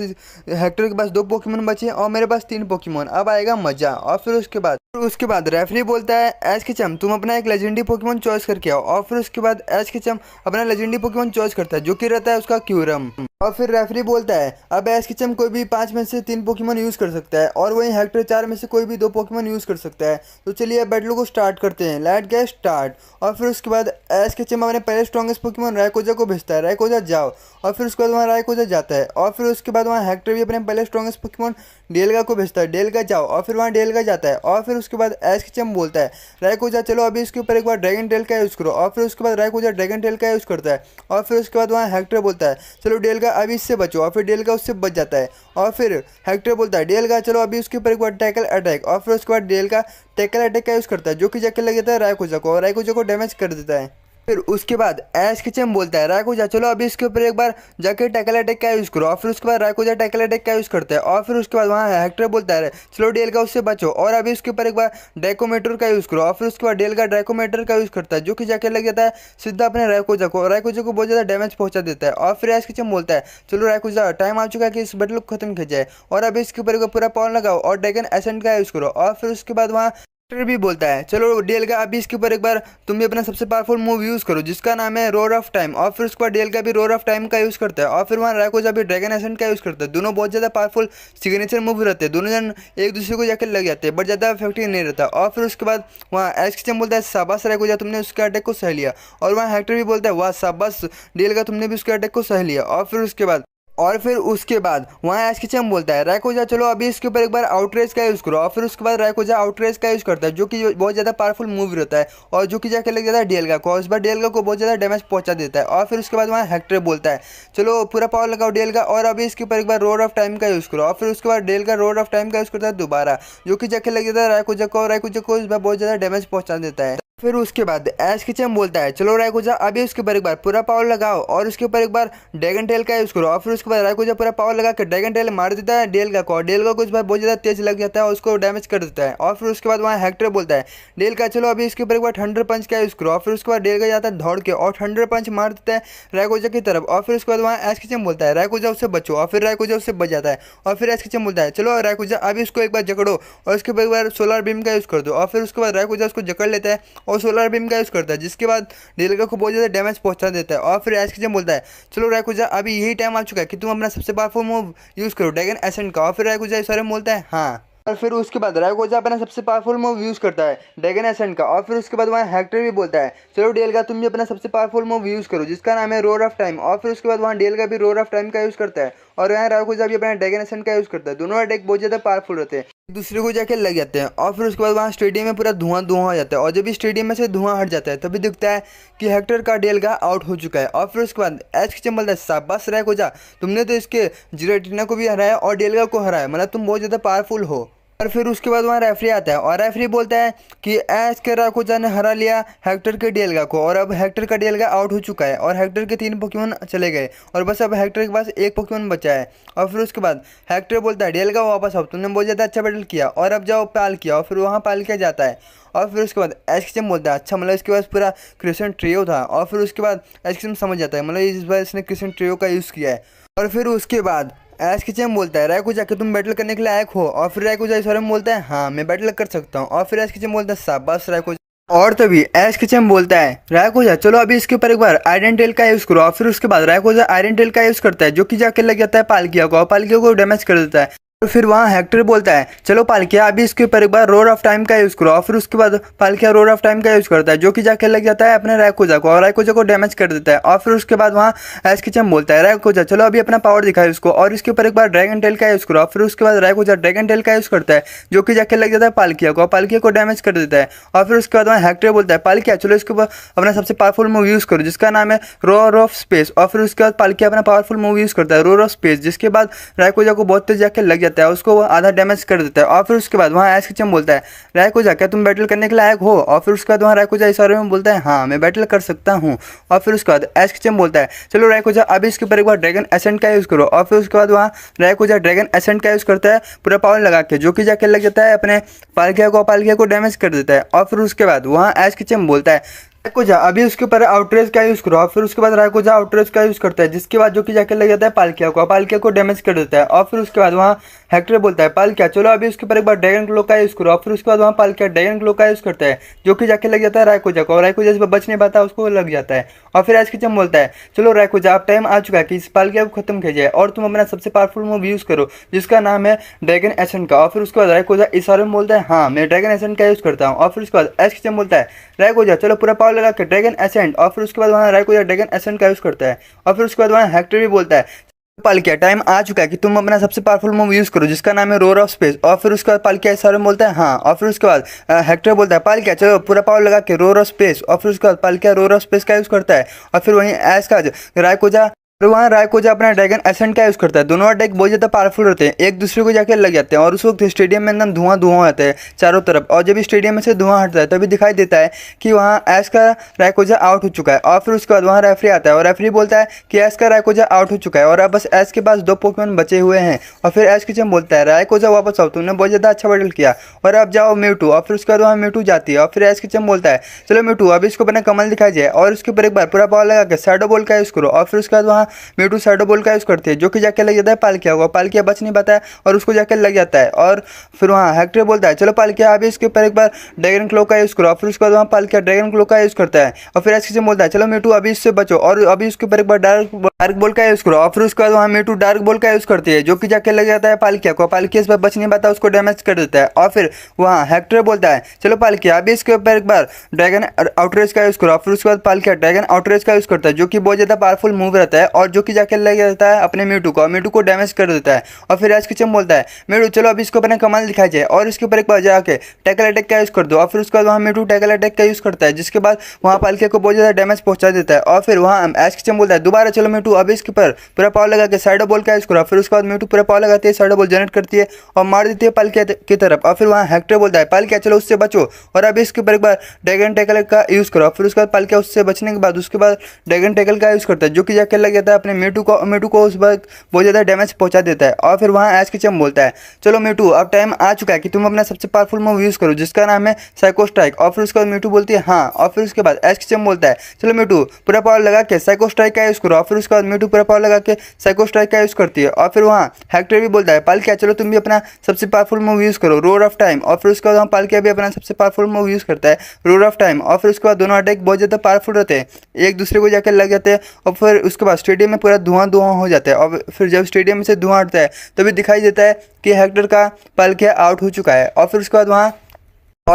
हेक्टर के पास 2 पोकेमॉन बचे और मेरे पास 3 पोकेमॉन अब आएगा मजा। और फिर उसके बाद रेफरी बोलता है एस किचम तुम अपना एक लेजेंडरी पोकेमॉन चॉइस करके आओ। और फिर उसके बाद एस किचम अपना लेजेंडरी पोकेमॉन चॉइस करता है जो कि रहता है उसका क्यूरम। और फिर रेफरी बोलता है अब एस किचम कोई भी 5 में से 3 पोकेमॉन यूज़ कर सकता है और वहीं हेक्टर 4 में से कोई भी 2 पोकेमॉन यूज़ कर सकता है। तो चलिए अब बैटल को स्टार्ट करते हैं लेट गेट स्टार्ट। और फिर उसके बाद एस किचम अपने पहले स्ट्रॉन्गेस्ट पोकेमॉन रायकोजा को भेजता है रायकोजा जाओ। और फिर उसके बाद वहाँ रायकोजा जाता है और फिर उसके बाद वहाँ हेक्टर भी अपने पहले स्ट्रॉन्गेस्ट पोकेमॉन डेलगा को भेजता है डेलगा जाओ। और फिर वहाँ डेलगा जाता है और फिर उसके बाद एस किचम बोलता है रायकोजा चलो अभी इसके ऊपर एक बार ड्रैगन टेल का यूज़ करो। और फिर उसके बाद रायकोजा ड्रैगन टेल का यूज़ करता है। और फिर उसके बाद वहाँ हेक्टर बोलता है चलो डेलगा अभी इससे बचो। और फिर डेलगा उससे बच जाता है। और फिर हेक्टर बोलता है डेलगा चलो अभी उसके ऊपर एक बार टैकल अटैक। और फिर उसके बाद डेलगा टैकल अटैक का यूज़ करता है जो कि जाके लग जाता है रायकोजा को और रायकोजा को डैमेज कर देता है। फिर उसके बाद एस किचम बोलता है रायकोजा चलो अभी इसके ऊपर एक बार जाके टैकल अटैक का यूज़ करो। और फिर उसके बाद रायकोजा टैकल अटैक का यूज़ करता है। और फिर उसके बाद वहाँ हेक्टर बोलता है चलो डेलगा उससे बचो और अभी इसके ऊपर एक बार ड्रैकोमेटर का यूज़ करो। और फिर उसके बाद डेलगा ड्रैकोमेटर का यूज़ करता है जो कि जाके लग जाता है सीधा अपने रायकोजा को और रायकोजा को बहुत ज़्यादा डैमेज पहुंचा देता है। और फिर एस किचम बोलता है चलो रायकोजा टाइम आ चुका है कि इस बैटल को खत्म किया जाए और अभी इसके ऊपर पूरा पावर लगाओ और ड्रैगन एसेंट का यूज़ करो। और फिर उसके बाद वहाँ भी बोलता है चलो डेलगा अभी इसके ऊपर एक बार तुम भी अपना सबसे पावरफुल मूव यूज़ करो जिसका नाम है रोर ऑफ टाइम। और फिर उसके बाद डेलगा भी रोर ऑफ टाइम का यूज़ करता है। और फिर वहाँ रायकोजा भी ड्रैगन एसेंट का यूज़ करता है। दोनों बहुत ज़्यादा पावरफुल सिग्नेचर मूव रहते हैं दोनों जन एक दूसरे को जाकर लग जाते हैं बट ज़्यादा इफेक्टिव नहीं रहता। और फिर उसके बाद वहाँ एस किचम बोलता है शाबाश रायकोजा तुमने उसके अटैक को सह लिया। और वहाँ हेक्टर भी बोलता है वाह शाबाश डेलगा तुमने भी उसके अटैक को सह लिया। और फिर उसके बाद वहाँ एस किचम बोलता है रायकोजा चलो अभी इसके ऊपर एक बार आउटरेज का यूज़ करो। और फिर उसके बाद रायकोजा आउटरेज का यूज़ करता है जो कि बहुत ज़्यादा पावरफुल मूव रहता है और जो कि जाके लग जाता है डेलगा को और इस बार डेलगा को बहुत ज़्यादा डैमेज पहुंचा देता है। और फिर उसके बाद वहाँ हेक्टर बोलता है चलो पूरा पावर लगाओ डेलगा और अभी इसके ऊपर एक बार रोड ऑफ टाइम का यूज़ करो। और फिर उसके बाद डेलगा रोड ऑफ टाइम का यूज़ करता है दोबारा जो कि जाके लग जाता है रायकोजा को और रायकोजा को इस बार बहुत ज़्यादा डैमेज पहुँचा देता है। फिर उसके बाद एस किचम बोलता है चलो रायकोजा अभी उसके ऊपर एक बार पूरा पावर लगाओ और उसके ऊपर एक बार ड्रैगन टेल का यूज़ करो। और फिर उसके बाद रायकोजा पूरा पावर लगा कर ड्रैगन टेल मार देता है डेलगा को और डेलगा को इस बार बहुत ज़्यादा तेज लग जाता है और उसको डैमेज कर देता है। और फिर उसके बाद वहाँ हेक्टर बोलता है डेलगा चलो अभी इसके ऊपर एक बार थंडर पंच का यूज़ करो। और फिर उसके बाद डेलगा जाता है दौड़ के और थंडर पंच मार देता है रायकोजा की तरफ। और फिर उसके बाद वहाँ एस किचम बोलता है रायकोजा उससे बचो। और फिर रायकोजा उससे बच जाता है। और फिर एस किचम बोलता है चलो रायकोजा अभी उसको एक बार जकड़ो और उसके ऊपर एक बार सोलर बीम का यूज़ कर दो। और फिर उसके बाद रायकोजा उसको जकड़ लेता है और सोलर बीम का करता है जिसके बाद डेलगा को बहुत ज़्यादा डैमेज पहुंचा देता है। और फिर एस किचम बोलता है चलो रायकोजा अभी यही टाइम आ चुका है कि तुम अपना सबसे पावरफुल मूव यूज़ करो ड्रैगन एसेंट का। और फिर रायकोजा इस बारे में बोलता है हाँ। और फिर उसके बाद रायकोजा अपना सबसे पावरफुल मूव यूज़ करता है ड्रैगन एसेंट का। और फिर उसके बाद वहाँ हेक्टर भी बोलता है चलो डेलगा तुम भी अपना सबसे पावरफुल मूव यूज़ करो जिसका नाम है रोर ऑफ टाइम। और फिर उसके बाद वहाँ डेलगा भी रोर ऑफ टाइम का यूज़ करता है और यहाँ रायकोजा भी अपना ड्रैगन एसेंट का यूज़ करता है। दोनों अटैक बहुत ज़्यादा पावरफुल रहते हैं। दूसरे को जाके लग जाते हैं और फिर उसके बाद वहाँ स्टेडियम में पूरा धुआं धुआं हो जाता है। और जब भी स्टेडियम में से धुआं हट जाता है तभी दिखता है कि हेक्टर कार्डियल आउट हो चुका है। और फिर उसके बाद एच किचन बोलता है शाबाश रैकोजा, तुमने तो इसके जिराटीना को भी हराया और डेलगा को हराया, मतलब तुम बहुत ज़्यादा पावरफुल हो। और फिर उसके बाद वहाँ रेफरी आता है और रेफरी बोलता है कि एच के राकोजा ने हरा लिया हेक्टर के डेलगा को और अब हेक्टर का डेलगा आउट हो चुका है और हेक्टर के 3 पोकेमोन चले गए और बस अब हेक्टर के पास 1 पोकेमोन बचा है। और फिर उसके बाद हेक्टर बोलता है डेलगा वापस आओ, तुमने बहुत ज़्यादा अच्छा बैटल किया और अब जाओ पाल किया। और फिर वहाँ पाल किया जाता है। और फिर उसके बाद एचकिचम बोलता है अच्छा, मतलब इसके पास पूरा क्रिसेंट ट्रियो था। और फिर उसके बाद एचकिचम समझ जाता है मतलब इस बार इसने क्रिसेंट ट्रियो का यूज़ किया है। और फिर उसके बाद एच किचन बोलता है रायकुजा कि तुम बैटल करने के लायक हो। और फिर रायकुजा इस बारे में बोलता है हाँ मैं बैटल कर सकता हूँ। और फिर एच किचन बोलता है शाबाश रायकुजा। और तभी एच किचन बोलता है रायकुजा चलो अभी इसके ऊपर एक बार आयरन टेल का यूज करो। और फिर उसके बाद रायकुजा आयरन टेल का यूज करता है जो कि जाके लग जाता है पालकिया को और पालकिया को डैमेज कर देता है। और फिर वहाँ हेक्टर बोलता है चलो पालकिया अभी इसके ऊपर एक बार रोर ऑफ टाइम का यूज करो। और फिर उसके बाद पालकिया रोर ऑफ टाइम का यूज करता है जो कि जाके लग जाता है अपने रायकुजा को और रायकुजा को डैमेज कर देता है। और फिर उसके बाद वहाँ एच किचन बोलता है रायकुजा चलो अभी अपना पावर दिखाए उसको और इसके ऊपर एक बार ड्रैगन टेल का यूज करो। और फिर उसके बाद रायकुजा ड्रैगन टेल का यूज करता है जो कि जाके लग जाता है पालकिया को और पालकिया को डैमेज कर देता है। और फिर उसके बाद वहाँ हेक्टर बोलता है पालकिया चलो इसके ऊपर अपना सबसे पावरफुल मूव यूज करो जिसका नाम है रोर ऑफ स्पेस। और फिर उसके बाद पालकिया अपना पावरफुल मूव यूज करता है रोर ऑफ स्पेस, जिसके बाद रायकुजा को बहुत तेज जाके लग जाता है, उसको आधा डैमेज कर देता है। और फिर उसके बाद वहाँ एच किचन बोलता है रायकुजा क्या तुम बैटल करने के लायक हो। और फिर उसके बाद वहाँ रायकुजा इस बारे में बोलता है हाँ मैं बैटल कर सकता हूँ। और फिर उसके बाद एच किचन बोलता है चलो रायकुजा अभी इसके ऊपर एक बार ड्रैगन एसेंट का यूज़ करो। और फिर उसके बाद वहाँ रायकुजा ड्रैगन एसेंट का यूज़ करता है पूरा पावर लगा के जो कि जाके लग जाता है अपने पालकिया को डैमेज कर देता है। और फिर उसके बाद वहाँ एच किचन बोलता है रायकुजा अभी उसके ऊपर आउटरेज का यूज करो। और फिर उसके बाद रायकुजा आउटरेज का यूज करता है जिसके बाद जो कि जाके लग जाता है पालकिया को डैमेज कर देता है। और फिर उसके बाद वहाँ हेक्टर बोलता है पालकिया चलो अभी उसके ऊपर एक बार ड्रैगन ग्लो का यूज करो। और फिर उसके बाद वहाँ पालकिया ड्रैगन ग्लो का यूज करता है जो कि जाके लग जाता है रायकुजा को और रायकुजा इस पर बच नहीं पाता उसको लग जाता है। और फिर एच किचन बोलता है चलो रायकुजा अब टाइम आ चुका है कि इस पालकिया को खत्म किया जाए और तुम अपना सबसे पावरफुल मूव यूज करो जिसका नाम है ड्रैगन एसेंट का। और फिर उसके बाद रायकुजा इस बारे में बोलता है हाँ मैं ड्रैगन एसेंट का यूज करता हूँ। और फिर उसके बाद एच किचन बोलता है रायकुजा चलो पूरा पावर लगा के ड्रैगन एसेंट। और फिर उसके बाद वहाँ रायकुजा ड्रैगन एसेंट का यूज करता है। और फिर उसके बाद वहाँ हेक्टर भी बोलता है पालकिया टाइम आ चुका है कि तुम अपना सबसे पावरफुल मूव यूज करो जिसका नाम है रोर ऑफ स्पेस। और फिर उसके बाद पालकिया इस बारे में बोलता है हाँ। और फिर उसके बाद हेक्टर बोलता है पालकिया चलो पूरा पावर लगा के रोर ऑफ स्पेस। और फिर उसके बाद पालकिया रोर ऑफ स्पेस का यूज करता है। और फिर वहीं एस का रायकुजा और वहाँ रायकुजा अपना ड्रैगन एसेंट का यूज करता है। दोनों अटैक बहुत ज़्यादा पावरफुल होते हैं, एक दूसरे को जाके लग जाते हैं और उस वक्त स्टेडियम में एकदम धुआं धुआं होता है चारों तरफ। और जब स्टेडियम में से धुआं हटता है तभी दिखाई देता है कि वहाँ एस का रायकुजा आउट हो चुका है। और फिर उसके बाद वहाँ रेफरी आता है और रेफरी बोलता है कि एस का रायकुजा आउट हो चुका है और अब बस एस के पास 2 पोकेमोन बचे हुए हैं। और फिर एस किचन बोलता है रायकुजा वापस आओ, तुमने बहुत ज़्यादा अच्छा बैटल किया और अब जाओ म्यूटू। और फिर उसके बाद वहाँ म्यूटू जाती है और फिर एस किचन बोलता है चलो म्यूटू अभी इसको अपना कमल दिखाई जाए और उसके ऊपर एक बार पूरा पावर लगा के शैडो बॉल का यूज़ करो। और फिर उसके बाद वहाँ म्यूटू शैडो बॉल का यूज करते हैं जो कि जाके लग जाता है पालकिया को, पालकिया बच नहीं पाता है और उसको जाके लग जाता है। और फिर वहाँ हेक्टर बोलता है चलो पालकिया अभी इसके ऊपर एक बार ड्रैगन क्लो का यूज करो। और फिर उसके बाद वहाँ पालकिया ड्रैगन क्लो का यूज करता है। और फिर ऐसे बोलता है चलो म्यूटू अभी इससे बचो और अभी उसके ऊपर एक बार डार्क बॉल का यूज करो। और फिर उसके बाद वहाँ म्यूटू डार्क बॉल का यूज करती है जो कि जाके लग जाता है पालकिया को, पालकिया इस पर बच नहीं पाता उसको डैमेज कर देता है। और फिर वहाँ हेक्टर बोलता है चलो पालकिया अभी इसके ऊपर एक बार ड्रैगन आउटरेज का यूज करो। और फिर उसके बाद पालकिया ड्रैगन आउटरेज का यूज करता है जो कि बहुत ज्यादा पावरफुल मूव रहता है और जो कि जाके लग जाता है अपने म्यूटू को डैमेज कर देता है। और फिर एच किचन बोलता है म्यूटू चलो अभी इसको अपना कमाल दिखाई जाए और इसके ऊपर एक बार जाके टैकल अटैक का यूज कर दो। और फिर उसके बाद वहाँ म्यूटू टैकल अटैक का यूज करता है जिसके बाद वहाँ पालकिया को बहुत ज्यादा डैमेज पहुंचा देता है। और फिर वहाँ एच किचन बोलता है दोबारा चलो म्यूटू अभी इसके ऊपर पूरा पावर लगा के साइडो बॉल का यूज करो। फिर उसके बाद म्यूटू पूरा पावर लगाती है, साइडो बॉल जनरेट करती है और मार देती है पालकिया की तरफ। और फिर वहाँ हेक्टर बोलता है पालकिया चलो उससे बचो और अभी इसके ऊपर एक बार ड्रैगन टैकल का यूज करो। फिर उसके बाद पालकिया उससे बचने के बाद उसके बाद ड्रैगन टैकल का यूज करता है जो कि जाके लग जाता है अपने म्यूटू को उस वक्त बहुत ज्यादा डैमेज पहुंचा देता है। और फिर वहाँ एच किचन बोलता है चलो म्यूटू अब टाइम आ चुका है कि तुम अपना सबसे पावरफुल मूव यूज करो जिसका नाम है साइको स्ट्राइक। और फिर उसके बाद म्यूटू बोलती है हाँ। और फिर उसके बाद एच किचन बोलता है चलो म्यूटू पूरा पावर लगा के साइको स्ट्राइक का यूज करो। और फिर उसके बाद म्यूटू पूरा पावर लगा के साइको स्ट्राइक का यूज करती है। और फिर वहाँ हेक्टर भी बोलता है पालकिया चलो तुम भी अपना सबसे पावरफुल मूव यूज करो रोर ऑफ टाइम। और फिर उसके बाद वहाँ पालकिया भी अपना सबसे पावरफुल मूव यूज करता है रोर ऑफ टाइम। और फिर उसके बाद दोनों अटैक बहुत ज़्यादा पावरफुल रहते हैं, एक दूसरे को जाकर लग जाते हैं। और फिर उसके बाद स्टेडियम में पूरा धुआं धुआं हो जाता है। और फिर जब स्टेडियम में से धुआं हटता है तभी दिखाई देता है कि हेक्टर का पालकिया आउट हो चुका है। और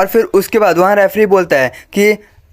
फिर उसके बाद वहाँ रेफरी बोलता है कि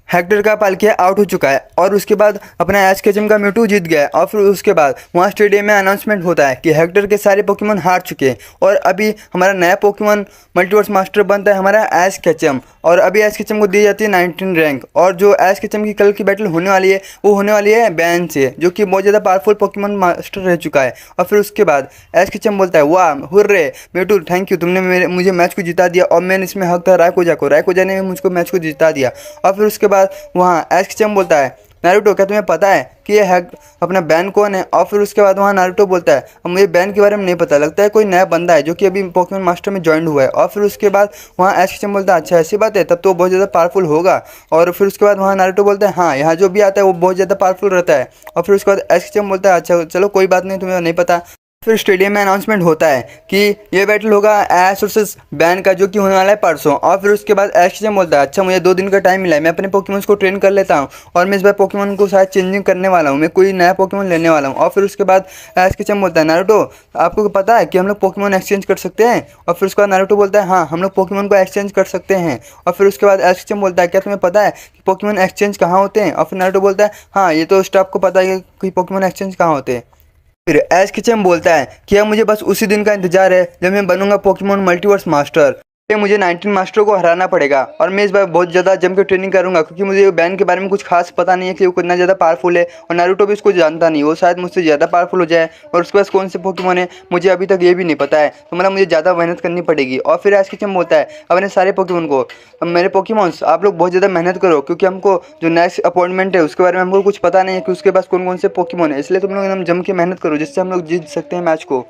हेक्टर का पालकिया आउट हो चुका है और उसके बाद अपना एश केचम का म्यूटू जीत गया और फिर उसके बाद वहाँ स्टेडियम में अनाउंसमेंट होता है कि हेक्टर के सारे पोकेमोन हार चुके हैं और अभी हमारा नया पोकेमोन मल्टीवर्स मास्टर बनता है हमारा एश केचम। और अभी एश केचम को दी जाती है 19 रैंक और जो एश केचम की कल की बैटल होने वाली है वो होने वाली है बैन से, जो कि बहुत ज़्यादा पावरफुल पोकेमोन मास्टर रह चुका है। और फिर उसके बाद एश केचम बोलता है वाह हुर्रे म्यूटू थैंक यू, तुमने मुझे मैच को जिता दिया और मैंने इसमें हक था रायकोजा ने मुझको मैच को जिता दिया। और फिर उसके बाद वहाँ एश केचम बोलता है नारुतो क्या तुम्हें पता है कि ये हैक अपना बैन कौन है? और फिर उसके बाद वहाँ नारुतो बोलता है अब मुझे बैन के बारे में नहीं पता, लगता है कोई नया बंदा है जो कि अभी पोकेमॉन मास्टर में ज्वाइन हुआ है। और फिर उसके बाद वहाँ एश केचम बोलता है अच्छा ऐसी बात है, तब तो बहुत ज़्यादा पावरफुल होगा। और फिर उसके बाद वहाँ नारुतो बोलता है हाँ यहाँ जो भी आता है वो बहुत ज़्यादा पावरफुल रहता है। और फिर उसके बाद एश केचम बोलता है अच्छा चलो कोई बात नहीं, तुम्हें नहीं पता। फिर स्टेडियम में अनाउंसमेंट होता है कि ये बैटल होगा एश वर्सेस बैन का, जो कि होने वाला है परसों। और फिर उसके बाद एश केचम बोलता है अच्छा मुझे 2 दिन का टाइम मिला है, मैं अपने पोकेमॉन्स को ट्रेन कर लेता हूँ और मैं इस बार पोकेमॉन को शायद चेंजिंग करने वाला हूँ, मैं कोई नया पोकेमॉन लेने वाला हूँ। और फिर उसके बाद एश केचम बोलता है नारुतो आपको पता है कि हम लोग पोकेमॉन एक्सचेंज कर सकते हैं? और फिर उसके बाद नारुतो बोलता है हाँ हम लोग पोकेमॉन को एक्सचेंज कर सकते हैं। और फिर उसके बाद एश केचम बोलता है क्या तुम्हें पता है कि पोकेमॉन एक्सचेंज कहाँ होते हैं? और फिर नारुतो बोलता है हाँ ये तो स्टाफ को पता है कि पोकेमॉन एक्सचेंज कहाँ होते हैं। फिर एश केचम बोलता है कि अब मुझे बस उसी दिन का इंतजार है जब मैं बनूंगा पोकेमॉन मल्टीवर्स मास्टर। मुझे 19 मास्टर को हराना पड़ेगा और मैं इस बार बहुत ज़्यादा जम के ट्रेनिंग करूंगा क्योंकि मुझे बैन के बारे में कुछ खास पता नहीं है कि वो कितना ज़्यादा पावरफुल है और नारुतो भी उसको जानता नहीं, वो शायद मुझसे ज़्यादा पावरफुल हो जाए और उसके पास कौन से पोकेमॉन है मुझे अभी तक ये भी नहीं पता है, तो मतलब मुझे ज़्यादा मेहनत करनी पड़ेगी। और फिर एश केचम बोलता है अपने सारे पोकेमॉन को मेरे पोकेमॉन्स आप लोग बहुत ज़्यादा मेहनत करो क्योंकि हमको जो नेक्स्ट अपॉइंटमेंट है उसके बारे में हमको कुछ पता नहीं है कि उसके पास कौन कौन से पोकेमॉन है, इसलिए तुम लोग एकदम जम के मेहनत करो जिससे हम लोग जीत सकते हैं मैच को।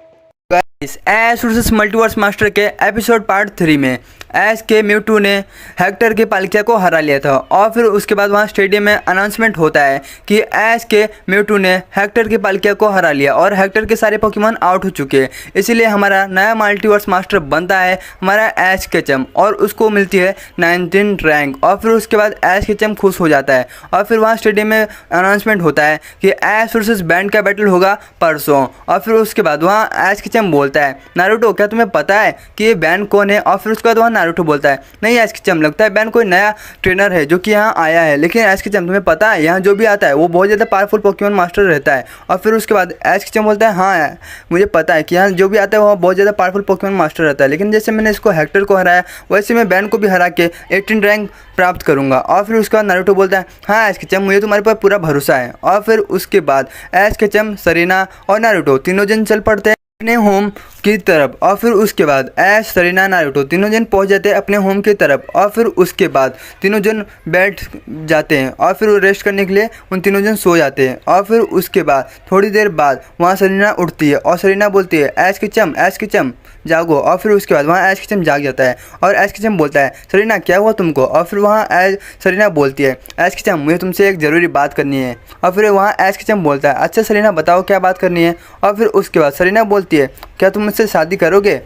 एश वर्सेस मल्टीवर्स मास्टर के एपिसोड पार्ट 3 में एश के म्यूटू ने हेक्टर के पालकिया को हरा लिया था और फिर उसके बाद वहाँ स्टेडियम में अनाउंसमेंट होता है कि एश के म्यूटू ने हेक्टर के पालकिया को हरा लिया और हेक्टर के सारे पोकेमॉन आउट हो चुके हैं, इसीलिए हमारा नया मल्टीवर्स मास्टर बनता है हमारा एश केचम और उसको मिलती है 19 रैंक। और फिर उसके बाद एश केचम खुश हो जाता है और फिर वहाँ स्टेडियम में अनाउंसमेंट होता है कि एश वर्सेस बैंड का बैटल होगा परसों। और फिर उसके बाद वहाँ एश केचम बोलता है नारुतो क्या तुम्हें पता है कि ये बैन कौन है? और फिर उसके बाद वहाँ नारुतो बोलता है नहीं एश केचम लगता है बैन कोई नया ट्रेनर है जो कि यहाँ आया है, लेकिन एश केचम तुम्हें पता है यहाँ जो भी आता है वो बहुत ज़्यादा पावरफुल पोकेमॉन मास्टर रहता है। और फिर उसके बाद एश केचम बोलता है हाँ मुझे पता है कि यहाँ जो भी आता है वो बहुत ज़्यादा पावरफुल पोकेमॉन मास्टर रहता है, लेकिन जैसे मैंने इसको हेक्टर को हराया वैसे मैं बैन को भी हरा के 18 रैंक प्राप्त करूँगा। और फिर उसके बाद नारुतो बोलता है हाँ एश केचम मुझे तुम्हारे पर पूरा भरोसा है। और फिर उसके बाद एश केचम सरीना और नारुतो तीनों जन चल पड़ते हैं अपने होम की तरफ। और फिर उसके बाद एश सरीना नारुतो तीनों जन पहुंच जाते हैं अपने होम की तरफ। और फिर उसके बाद तीनों जन बैठ जाते हैं और फिर रेस्ट करने के लिए उन तीनों जन सो जाते हैं। और फिर उसके बाद थोड़ी देर बाद वहाँ सरीना उठती है और सरीना बोलती है एश केचम जागो। और फिर उसके बाद वहाँ एश केचम जाग जाता है और एश केचम बोलता है सरीना क्या हुआ तुमको? और फिर वहाँ सरीना बोलती है एश केचम मुझे तुमसे एक ज़रूरी बात करनी है। और फिर वहाँ एश केचम बोलता है अच्छा सरीना बताओ क्या बात करनी है? और फिर उसके बाद सरीना बोलती है क्या तुम मुझसे शादी करोगे?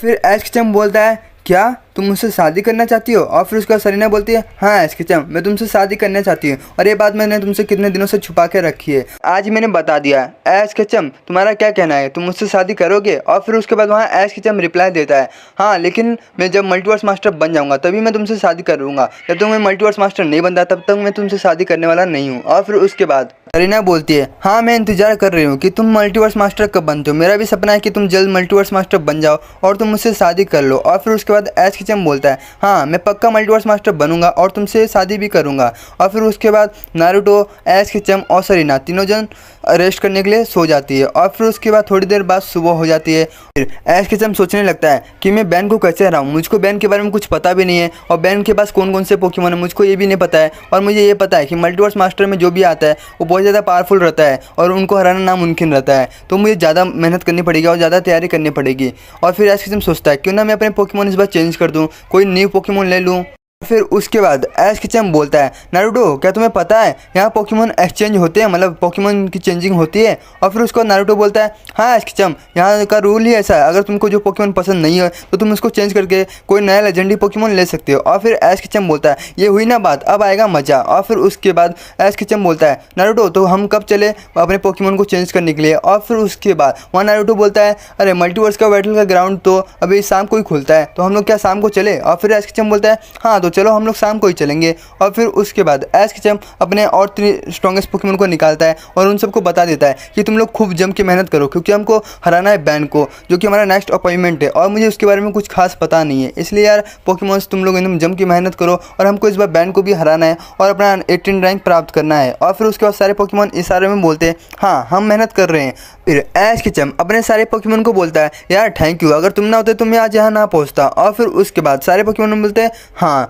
फिर एश केचम बोलता है क्या तुम मुझसे शादी करना चाहती हो? और फिर उसके बाद सरीना बोलती है हाँ एश केचम मैं तुमसे शादी करना चाहती हूँ और ये बात मैंने तुमसे कितने दिनों से छुपा के रखी है, आज मैंने बता दिया। एश केचम तुम्हारा क्या कहना है, तुम मुझसे शादी करोगे? और फिर उसके बाद वहाँ एश केचम रिप्लाई देता है हाँ लेकिन मैं जब मल्टीवर्स मास्टर बन जाऊँगा तभी मैं तुमसे शादी करूँगा, जब तक मैं मल्टीवर्स मास्टर नहीं बनता तब तक मैं तुमसे शादी करने वाला नहीं हूँ। और फिर उसके बाद सरीना बोलती है हाँ मैं इंतजार कर रही हूँ कि तुम मल्टीवर्स मास्टर कब बनते हो, मेरा भी सपना है कि तुम जल्द मल्टीवर्स मास्टर बन जाओ और तुम मुझसे शादी कर लो। और फिर उसके बाद एश केचम बोलता है हाँ मैं पक्का मल्टीवर्स मास्टर बनूंगा और तुमसे शादी भी करूंगा। और फिर उसके बाद नारुतो एश केचम और सरीना तीनों जन रेस्ट करने के लिए सो जाती है। और फिर उसके बाद थोड़ी देर बाद सुबह हो जाती है। फिर एश केचम सोचने लगता है कि मैं बैन को कैसे हराऊं, मुझको बैन के बारे में कुछ पता भी नहीं है और बैन के पास कौन कौन से पोकेमॉन है मुझको ये भी नहीं पता है। और मुझे ये पता है कि मल्टीवर्स मास्टर में जो भी आता है वो बहुत ज़्यादा पावरफुल रहता है और उनको हराना नामुमकिन रहता है, तो मुझे ज़्यादा मेहनत करनी पड़ेगी और ज़्यादा तैयारी करनी पड़ेगी। और फिर एश केचम सोचता है क्यों ना मैं अपने पोकेमॉन इस बार चेंज कर दूँ, कोई न्यू पोकेमॉन ले लूँ। फिर उसके बाद एश केचम बोलता है नारुतो क्या तुम्हें पता है यहाँ पोकेमॉन एक्सचेंज होते हैं, मतलब पोकेमॉन की चेंजिंग होती है? और फिर उसको नारुतो बोलता है हाँ एश केचम यहाँ का रूल ही ऐसा है, अगर तुमको जो पोकेमॉन पसंद नहीं है तो तुम उसको चेंज करके कोई नया लेजेंडरी पोकेमॉन ले सकते हो। और फिर एश केचम बोलता है ये हुई ना बात, अब आएगा मज़ा। और फिर उसके बाद एश केचम बोलता है नारुतो तो हम कब चले अपने पोकेमॉन को चेंज करने के लिए? और फिर उसके बाद वहाँ नारुतो बोलता है अरे मल्टीवर्स का बैटल का ग्राउंड तो अभी शाम को ही खुलता है, तो हम लोग क्या शाम को चले? और फिर एश केचम बोलता है हाँ तो चलो हम लोग शाम को ही चलेंगे। और फिर उसके बाद ऐश केचम अपने और 3 स्ट्रॉन्गेस्ट पोकेमोन को निकालता है और उन सबको बता देता है कि तुम लोग खूब जम के मेहनत करो, क्योंकि हमको हराना है बैन को, जो कि हमारा नेक्स्ट अपॉइंटमेंट है और मुझे उसके बारे में कुछ खास पता नहीं है। इसलिए यार पोकेमोन्स तुम लोग एकदम जम के मेहनत करो और हमको इस बार बैन को भी हराना है और अपना 18 रैंक प्राप्त करना है। और फिर उसके बाद सारे पोकेमोन इशारे में बोलते हैं हाँ हम मेहनत कर रहे हैं। फिर ऐश केचम अपने सारे पोकेमोन को बोलता है यार थैंक यू, अगर तुम ना होते तो मैं आज यहाँ ना पहुँचता। और फिर उसके बाद सारे पोकेमोन बोलते हैं हाँ।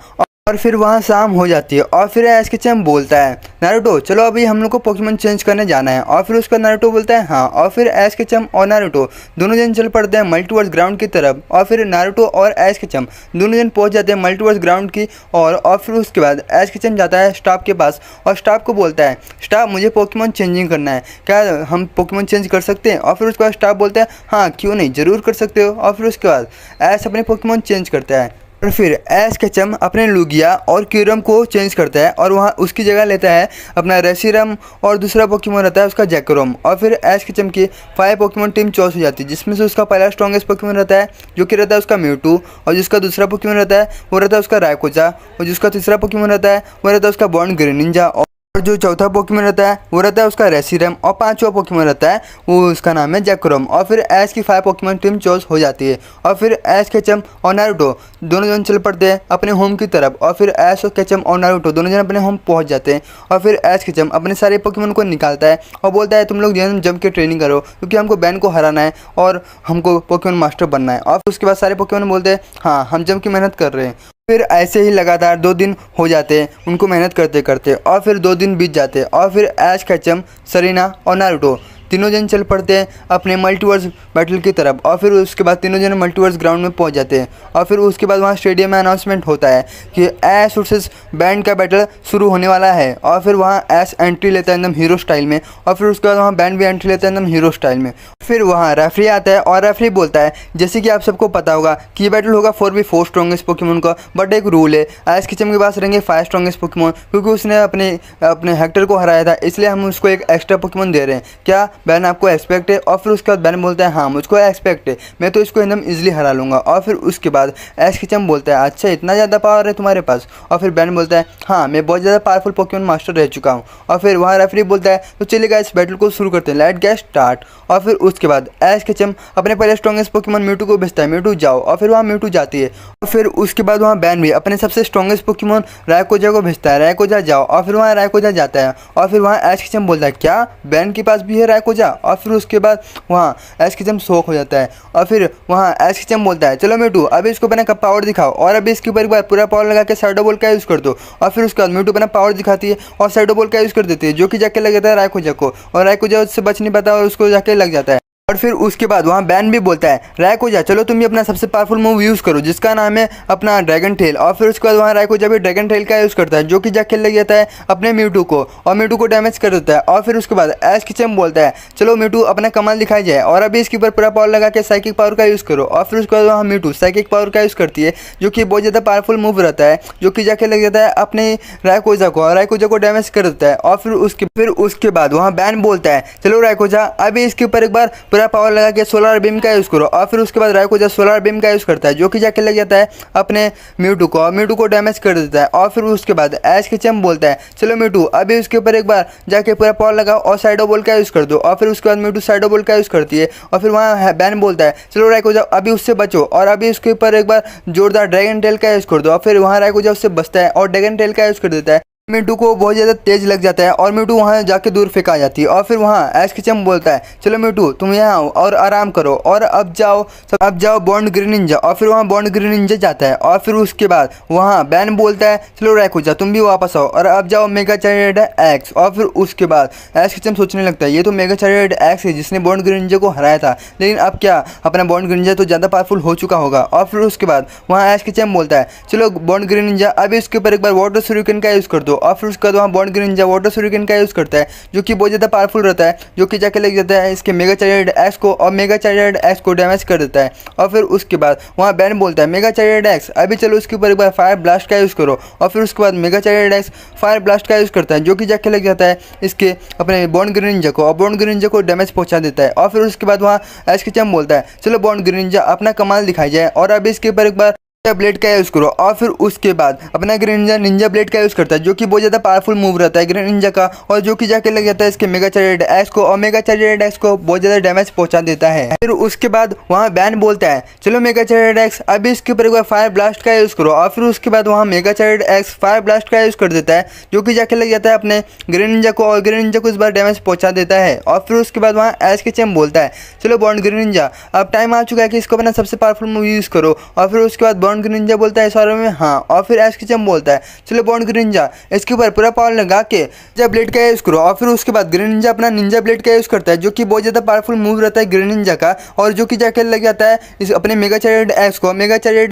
और फिर वहाँ शाम हो जाती है और फिर ऐश केचम बोलता है नारुतो चलो अभी हम लोग को पोकेमोन चेंज करने जाना है। और फिर उसका नारुतो बोलता है हाँ। और फिर ऐश केचम और नारुतो दोनों जन चल पड़ते हैं मल्टीवर्स ग्राउंड की तरफ। और फिर नारुतो और ऐश केचम दोनों जन पहुँच जाते हैं मल्टीवर्स ग्राउंड की और फिर उसके बाद ऐश केचम जाता है स्टाफ के पास और स्टाफ को बोलता है स्टाफ मुझे पोकेमोन चेंजिंग करना है, क्या हम पोकेमोन चेंज कर सकते हैं? और फिर उसके बाद स्टाफ बोलता है हाँ क्यों नहीं, ज़रूर कर सकते हो। और फिर उसके बाद ऐश अपने पोकेमोन चेंज करता है और फिर ऐश केचम अपने लुगिया और क्यूरम को चेंज करता है और वहाँ उसकी जगह लेता है अपना रेसिरम और दूसरा पोकेमोन रहता है उसका जैकरोम। और फिर ऐश केचम की 5 पोकेमोन टीम चॉइस हो जाती है, जिसमें से उसका पहला स्ट्रॉन्गेस्ट पोकेमोन रहता है जो कि रहता है उसका म्यूटू, और जिसका दूसरा पोकेमोन रहता है वो रहता है उसका रायकोजा, और जिसका तीसरा पोकेमोन रहता है वो रहता है उसका बॉर्न ग्रेनिंजा, और जो चौथा पोकेमोन रहता है वो रहता है उसका रेसिरम, और 5वां पोकेमोन रहता है वो उसका नाम है जैकरोम। और फिर ऐश की 5 पोकेमोन टीम चॉइस हो जाती है और फिर ऐश केचम और नारुतो दोनों जन चल पड़ते हैं अपने होम की तरफ। और फिर ऐश और केचम और नारुतो दोनों जन अपने होम पहुंच जाते हैं और फिर ऐश केचम अपने सारे पोकेमोन को निकालता है और बोलता है तुम लोग जम के ट्रेनिंग करो, क्योंकि हमको बैन को हराना है और हमको पोकेमोन मास्टर बनना है। और उसके बाद सारे पोकेमोन बोलते हैं हाँ हम जम की मेहनत कर रहे हैं। फिर ऐसे ही लगातार 2 दिन हो जाते हैं उनको मेहनत करते करते, और फिर 2 दिन बीत जाते हैं और फिर ऐश केचम सरीना और नारुतो तीनों जन चल पड़ते हैं अपने मल्टीवर्स बैटल की तरफ। और फिर उसके बाद तीनों जन मल्टीवर्स ग्राउंड में पहुंच जाते हैं और फिर उसके बाद वहां स्टेडियम में अनाउंसमेंट होता है कि ऐश वर्सेस बैंड का बैटल शुरू होने वाला है। और फिर वहां ऐश एंट्री लेता है एकदम हीरो स्टाइल में और फिर उसके बाद वहां बैंड भी एंट्री लेता है एकदम हीरो स्टाइल में। फिर वहाँ रेफरी आता है और रेफरी बोलता है जैसे कि आप सबको पता होगा कि ये बैटल होगा 4v4 स्ट्रॉन्गेस्ट पोकेमोन का, बट एक रूल है ऐश केचम के पास रहेंगे 5 स्ट्रॉन्गेस्ट पोकेमोन, क्योंकि उसने अपने हेक्टर को हराया था, इसलिए हम उसको एक एक्स्ट्रा पोकेमोन दे रहे हैं। क्या बैन आपको एक्सपेक्ट है? और फिर उसके बाद बैन बोलता है हाँ मुझको एक्सपेक्ट है, मैं तो इसको एकदम ईजिली हरा लूँगा। और फिर उसके बाद ऐश केचम बोलता है अच्छा इतना ज़्यादा पावर है तुम्हारे पास? और फिर बैन बोलता है हाँ मैं बहुत ज़्यादा पावरफुल पोकेमोन मास्टर रह चुका हूँ। और फिर वहाँ रेफरी बोलता है तो चलिएगा इस बैटल को शुरू करते हैं, लेट गेट स्टार्ट। और फिर उसके बाद ऐश केचम अपने पहले स्ट्रॉन्गेस्ट पोकेमोन म्यूटू को भेजता है, म्यूटू जाओ। और फिर वहाँ म्यूटू जाती है और फिर उसके बाद वहाँ बैन भी अपने सबसे स्ट्रॉन्गेस्ट पोकेमोन रायकोजा को भेजता है, रायकोजा जाओ। और फिर वहाँ रायकोजा जाता है और फिर वहाँ ऐश केचम बोलता है क्या बैन के पास भी है रायकोजा? और फिर उसके बाद वहाँ ऐश केचम शॉक हो जाता है और फिर वहाँ ऐश केचम बोलता है चलो म्यूटू अभी इसको अपना पावर दिखाओ और अभी इसके ऊपर एक बार पूरा पावर लगा के शैडो बॉल का यूज़ कर दो। और फिर उसके बाद म्यूटू अपना पावर दिखाती है और शैडो बॉल का यूज़ कर देती है, जो कि जाके लग जाता है रायकोजा को और रायकोजा उससे बच नहीं पाता और उसको जाके लग जाता है। और फिर उसके बाद वहाँ बैन भी बोलता है रायकोजा चलो तुम भी अपना सबसे पावरफुल मूव यूज़ करो जिसका नाम है अपना ड्रैगन टेल। और फिर उसके बाद वहाँ रायकोजा भी ड्रैगन टेल का यूज़ करता है, जो कि जाके लग जाता है अपने म्यूटू को और म्यूटू को डैमेज कर देता है। और फिर उसके बाद ऐश केचम बोलता है चलो म्यूटू अपना कमाल दिखाई जाए और अभी इसके ऊपर पूरा पावर लगा के साइकिक पावर का यूज़ करो। और फिर उसके बाद वहाँ म्यूटू साइकिक पावर का यूज़ करती है, जो कि बहुत ज़्यादा पावरफुल मूव रहता है, जो कि जाके लग जाता है अपने रायकोजा को और रायकोजा को डैमेज कर देता है। और फिर उसके बाद वहाँ बैन बोलता है चलो रायकोजा अभी इसके ऊपर एक बार पूरा पावर लगा के सोलर बीम का यूज़ करो। और फिर उसके बाद रायकोजा सोलर बीम का यूज़ करता है, जो कि जाके लग जाता है अपने म्यूटू को और म्यूटू को डैमेज कर देता है। और फिर उसके बाद ऐश केचम बोलता है चलो म्यूटू अभी उसके ऊपर एक बार जाके पूरा पावर लगाओ और साइडो बॉल का यूज़ कर दो। और फिर उसके बाद म्यूटू साइडो बॉल का यूज़ करती है और फिर वहाँ बैन बोलता है चलो रायकोजा अभी उससे बचो और अभी उसके ऊपर एक बार जोरदार ड्रैगन टेल का यूज़ कर दो। और फिर वहाँ रायकोजा उससे बचता है और ड्रैगन टेल का यूज़ कर देता है। म्यूटू को बहुत ज़्यादा तेज लग जाता है और म्यूटू वहाँ जाके दूर फेंका जाती है। और फिर वहाँ ऐश केचम बोलता है चलो म्यूटू तुम यहाँ आओ और आराम करो और अब जाओ बॉन्ड ग्रेनिंजा। और फिर वहाँ बॉन्ड ग्रेनिंजा जाता है। और फिर उसके बाद वहाँ बैन बोलता है चलो रायकोजा तुम भी वापस आओ और अब जाओ मेगा चारियड एक्स। और फिर उसके बाद ऐश केचम सोचने लगता है ये तो मेगा चारियड एक्स है जिसने बॉन्ड ग्रेनिंजा को हराया था, लेकिन अब क्या अपना बॉन्ड ग्रेनिंजा तो ज़्यादा पावरफुल हो चुका होगा। और फिर उसके बाद वहाँ ऐश केचम बोलता है चलो बॉन्ड ग्रेनिंजा अभी इसके ऊपर एक बार वाटर शuriken का यूज़ कर दो। और फिर उसके बाद वहाँ बॉन्ड ग्रेनिंजा वाटर शuriken का यूज़ करता है, जो कि बहुत ज़्यादा पावरफुल रहता है, जो कि जाके लग जाता है इसके मेगा चारियड एक्स को और मेगा चारियड एक्स को डैमेज कर देता है। और फिर उसके बाद वहाँ बैन बोलता है मेगा चारियड एक्स अभी चलो उसके ऊपर एक बार फायर ब्लास्ट का यूज़ करो। और फिर उसके बाद मेगा चारियड एक्स फायर ब्लास्ट का यूज़ करता है, जो कि जाके लग जाता है इसके अपने बॉन्ड ग्रेनिंजा को और बॉन्ड ग्रेनिंजा को डैमेज पहुँचा देता है। और फिर उसके बाद वहाँ ऐश केचम बोलता है चलो बॉन्ड ग्रेनिंजा अपना कमाल दिखाई जाए और अभी इसके ऊपर एक बार ब्लेड का यूज़ करो और फिर उसके बाद अपना ग्रीन निंजा निंजा ब्लेड का यूज़ करता है जो कि बहुत ज़्यादा पावरफुल मूव रहता है ग्रीन निंजा का, और जो कि जाके लग जाता है इसके मेगा चार्जर एक्स को, और मेगा चार्जर एक्स को बहुत ज़्यादा डैमेज पहुंचा देता है। फिर उसके बाद वहाँ बैन बोलता है चलो मेगा चार्जर एक्स अभी इसके ऊपर एक बार फायर ब्लास्ट का यूज़ करो, और फिर उसके बाद वहाँ mega charger x fire blast का यूज़ कर देता है जो कि जाके लग जाता है अपने ग्रीन निंजा को, और ग्रीन निंजा को इस बार डैमेज पहुंचा देता है। और फिर उसके बाद वहाँ एस के चैम बोलता है चलो बॉन्ड ग्रीन निंजा अब टाइम आ चुका है कि इसको अपना सबसे पावरफुल मूव यूज़ करो, और फिर उसके बाद बॉन्ड ग्रीन निंजा बोलता है सारे में हाँ, और फिर एस के चैम बोलता है चलो बॉन्ड ग्रीन निंजा इसके ऊपर पूरा पावर लगा के निंजा ब्लेड का यूज़ करो, और फिर उसके बाद ग्रीन निंजा अपना निंजा ब्लेड का यूज़ करता है जो कि बहुत ज़्यादा पावरफुल मूव रहता है ग्रीन निंजा का, और जो कि जाके लग जाता है इस अपने मेगा चार्जर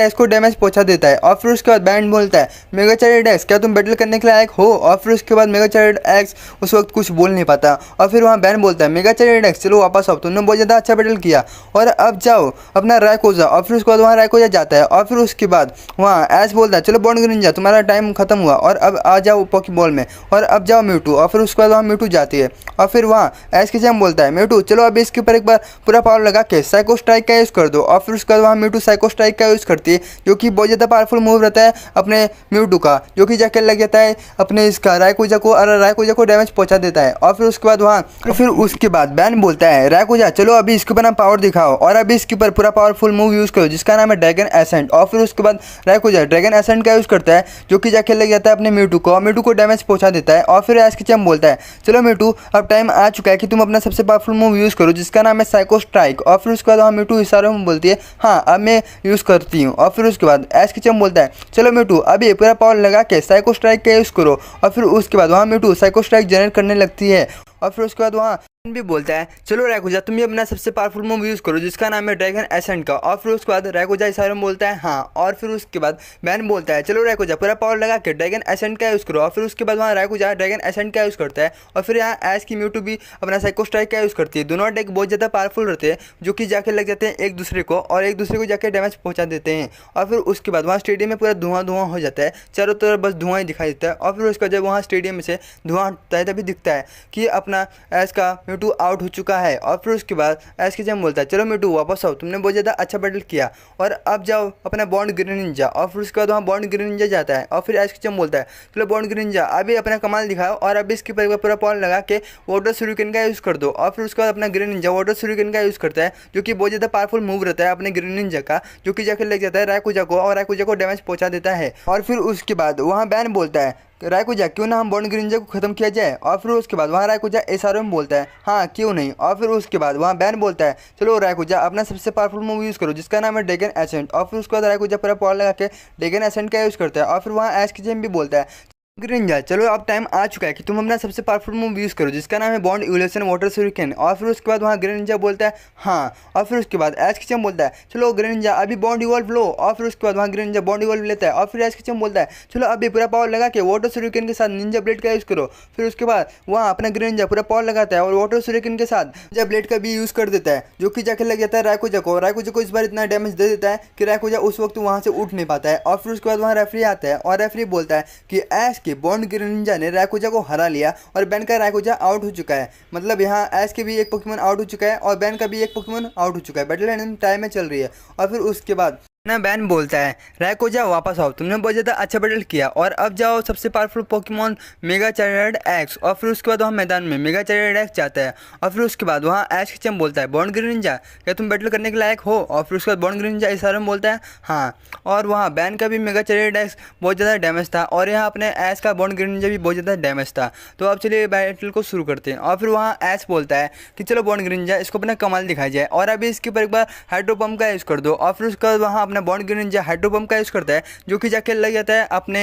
एक्स को डैमेज पहुंचा देता है। और फिर उसके बाद बैंड बोलता है मेगा चार्जर एक्स क्या तुम बैटल करने के लायक हो, और फिर उसके बाद मेगा चार्जर एक्स उस वक्त कुछ बोल नहीं पाता, और फिर वहाँ बैंड बोलता है मेगा चार्जर एक्स चलो वापस आओ तुमने बहुत ज़्यादा अच्छा बैटल किया और अब जाओ अपना रायकोजा, और फिर उसके बाद वहाँ रायकोजा जाता है, और फिर उसके बाद वहाँ एस बोलता है चलो बॉन्ड ग्रीन निंजा तुम्हारा टाइम खत्म हुआ और अब आ जाओ पॉकीबॉल में, और अब जाओ म्यूटू, और फिर उसके बाद वहाँ म्यूटू जाती है, और फिर वहाँ एस के चैम बोलता है म्यूटू चलो अभी इसके ऊपर एक बार पूरा पावर लगा के साइको स्ट्राइक का यूज़ कर दो, और फिर उसके बाद वहाँ म्यूटू साइको स्ट्राइक का यूज़ करती है जो कि बहुत ज़्यादा पावरफुल मूव रहता है अपने म्यूटू का, जो कि जाके लग जाता है अपने इसका रायकोजा को, और रायकोजा को डैमेज पहुंचा देता है। और फिर उसके बाद वहाँ फिर उसके बाद बैन बोलता है रायकोजा चलो अभी इसके ऊपर पावर दिखाओ, और अभी इसके ऊपर पूरा पावरफुल मूव यूज़ करो जिसका नाम है ड्रैगन एसेंट, और फिर उसके बाद रायकोजा ड्रैगन एसेंट का यूज़ करता है जो कि जाके लग जाता है अपने म्यूटू को, और म्यूटू को डैमेज पहुंचा देता है। और फिर एस के चैम बोलता है चलो म्यूटू अब टाइम आ चुका है कि तुम अपना सबसे पावरफुल मूव यूज़ करो जिसका नाम है साइको स्ट्राइक, और फिर उसके बाद वहाँ म्यूटू इशारों में बोलती है हाँ अब मैं यूज़ करती हूँ, और फिर उसके बाद एस के चैम बोलता है चलो म्यूटू अभी पूरा पावर लगा के साइको स्ट्राइक का यूज़ करो, और फिर उसके बाद वहाँ म्यूटू साइको स्ट्राइक जनरेट करने लगती है। और फिर उसके बाद वहाँ भी बोलता है चलो रायकोजा तुम भी अपना सबसे पावरफुल मूव यूज़ करो जिसका नाम है ड्रैगन एसेंट का, और फिर उसके बाद रायकोजा इशारों में बोलता है हाँ, और फिर उसके बाद बैन बोलता है चलो रायकोजा पूरा पावर लगा के ड्रैगन एसेंट का यूज़ करो, और फिर उसके बाद वहाँ रायकोजा ड्रैगन एसेंट का यूज़ करता है, और फिर यहाँ एस की म्यूटू भी अपना साइको स्ट्राइक का यूज़ करती है। दोनों डेक बहुत ज़्यादा पावरफुल रहते हैं जो कि जाके लग जाते हैं एक दूसरे को, और एक दूसरे को जाके डैमेज पहुँचा देते हैं। और फिर उसके बाद वहाँ स्टेडियम में पूरा धुआं धुआं हो जाता है, चारों तरफ बस धुआं ही दिखाई देता है, और फिर उसका जब वहाँ स्टेडियम में से धुआं हटता है तभी दिखता है कि अपना एस का म्यूटू आउट हो चुका है। और फिर उसके बाद एस के चैम बोलता है चलो म्यूटू वापस आओ तुमने बहुत ज़्यादा अच्छा बैटल किया और अब जाओ अपना बॉन्ड ग्रीन निंजा, और फिर उसके बाद वहाँ बॉन्ड ग्रीन निंजा जाता है, और फिर एस के चैम बोलता है चलो बॉन्ड ग्रीन निंजा अभी अपना कमाल दिखाओ और अभी इसके ऊपर पूरा पावर लगा के वाटर सुरिकन का यूज़ कर दो, और फिर उसके बाद अपना ग्रीन निंजा वाटर सुरिकन का यूज़ करता है जो कि बहुत ज़्यादा पावरफुल मूव रहता है अपने ग्रीन निंजा का, जो कि जाकर लग जाता है रायकोजा को, और रायकोजा को डैमेज पहुँचा देता है। और फिर उसके बाद वहाँ बैन बोलता है रायकोजा क्यों ना हम बॉन्ड ग्रीन निंजा को खत्म किया जाए, और फिर उसके बाद वहाँ रायकोजा इशारों में बोलता है हाँ क्यों नहीं, और फिर उसके बाद वहाँ बैन बोलता है चलो रायकोजा अपना सबसे पावरफुल मूव यूज़ करो जिसका नाम है ड्रैगन एसेंट, और फिर उसके बाद रायकोजा पूरा पावर लगा के ड्रैगन एसेंट का यूज़ करता है। और फिर वहाँ एस के चैम भी बोलता है ग्रीन निंजा चलो अब टाइम आ चुका है कि तुम अपना सबसे पावरफुल मूव यूज़ करो जिसका नाम है बॉन्ड इवोल्यूशन वाटर सुरिकन, और फिर उसके बाद वहाँ ग्रीन निंजा बोलता है हाँ, और फिर उसके बाद एस के चैम बोलता है चलो ग्रीन निंजा अभी बॉन्ड इवॉल्व लो, और फिर उसके बाद वहाँ ग्रीन निंजा बॉन्ड इवॉल्व लेता है, और फिर एस के चैम बोलता है चलो अभी पूरा पावर लगा के वाटर सुरिकन के साथ निंजा ब्लेड का यूज़ करो। फिर उसके बाद वहाँ अपना ग्रीन निंजा पूरा पावर लगाता है और वाटर सुरिकन के साथ निंजा ब्लेड का भी यूज़ कर देता है जो कि जाके लग जाता है रायकोजा को। रायकोजा को इस बार इतना डैमेज दे देता है कि रायकोजा उस वक्त वहाँ से उठ नहीं पाता है, और फिर उसके बाद वहाँ रेफरी आता है और रेफरी बोलता है कि एस के बॉन्ड ग्रीन ने रायकोजा को हरा लिया और बैन का रायकोजा आउट हो चुका है, मतलब यहाँ एस के भी एक पोकेमॉन आउट हो चुका है और बैन का भी एक पोकेमॉन आउट हो चुका है, बैटल एंड टाइम में चल रही है। और फिर उसके बाद ना बैन बोलता है रायकोजा वापस आओ तुमने बहुत ज़्यादा अच्छा बैटल किया और अब जाओ सबसे powerful Pokemon mega charged x, और फिर उसके बाद वहाँ मैदान में मेगा चार्जर्ड एक्स जाता है, और फिर उसके बाद वहाँ एस के चैम बोलता है बॉन्ड ग्रीन निंजा क्या तुम बैटल करने के लायक हो, और फिर उसके बाद बॉन्ड ग्रीन निंजा इशारों में बोलता है हाँ, और वहाँ बैन का भी मेगा चार्जर्ड एक्स बहुत ज़्यादा डैमेज था, और यहाँ अपने एस का बॉन्ड ग्रीन निंजा भी बहुत ज़्यादा डैमेज था। तो अब चलिए बैटल को शुरू करते हैं। और फिर वहाँ एस बोलता है कि चलो बॉन्ड ग्रीन निंजा इसको अपना कमाल दिखाई जाए और अभी इसके ऊपर एक बार हाइड्रो पंप का यूज़ कर दो, और फिर उसके बाद वहाँ अपना bond green Ninja hydro pump का यूज़ करता है जो कि जाके लग जाता है अपने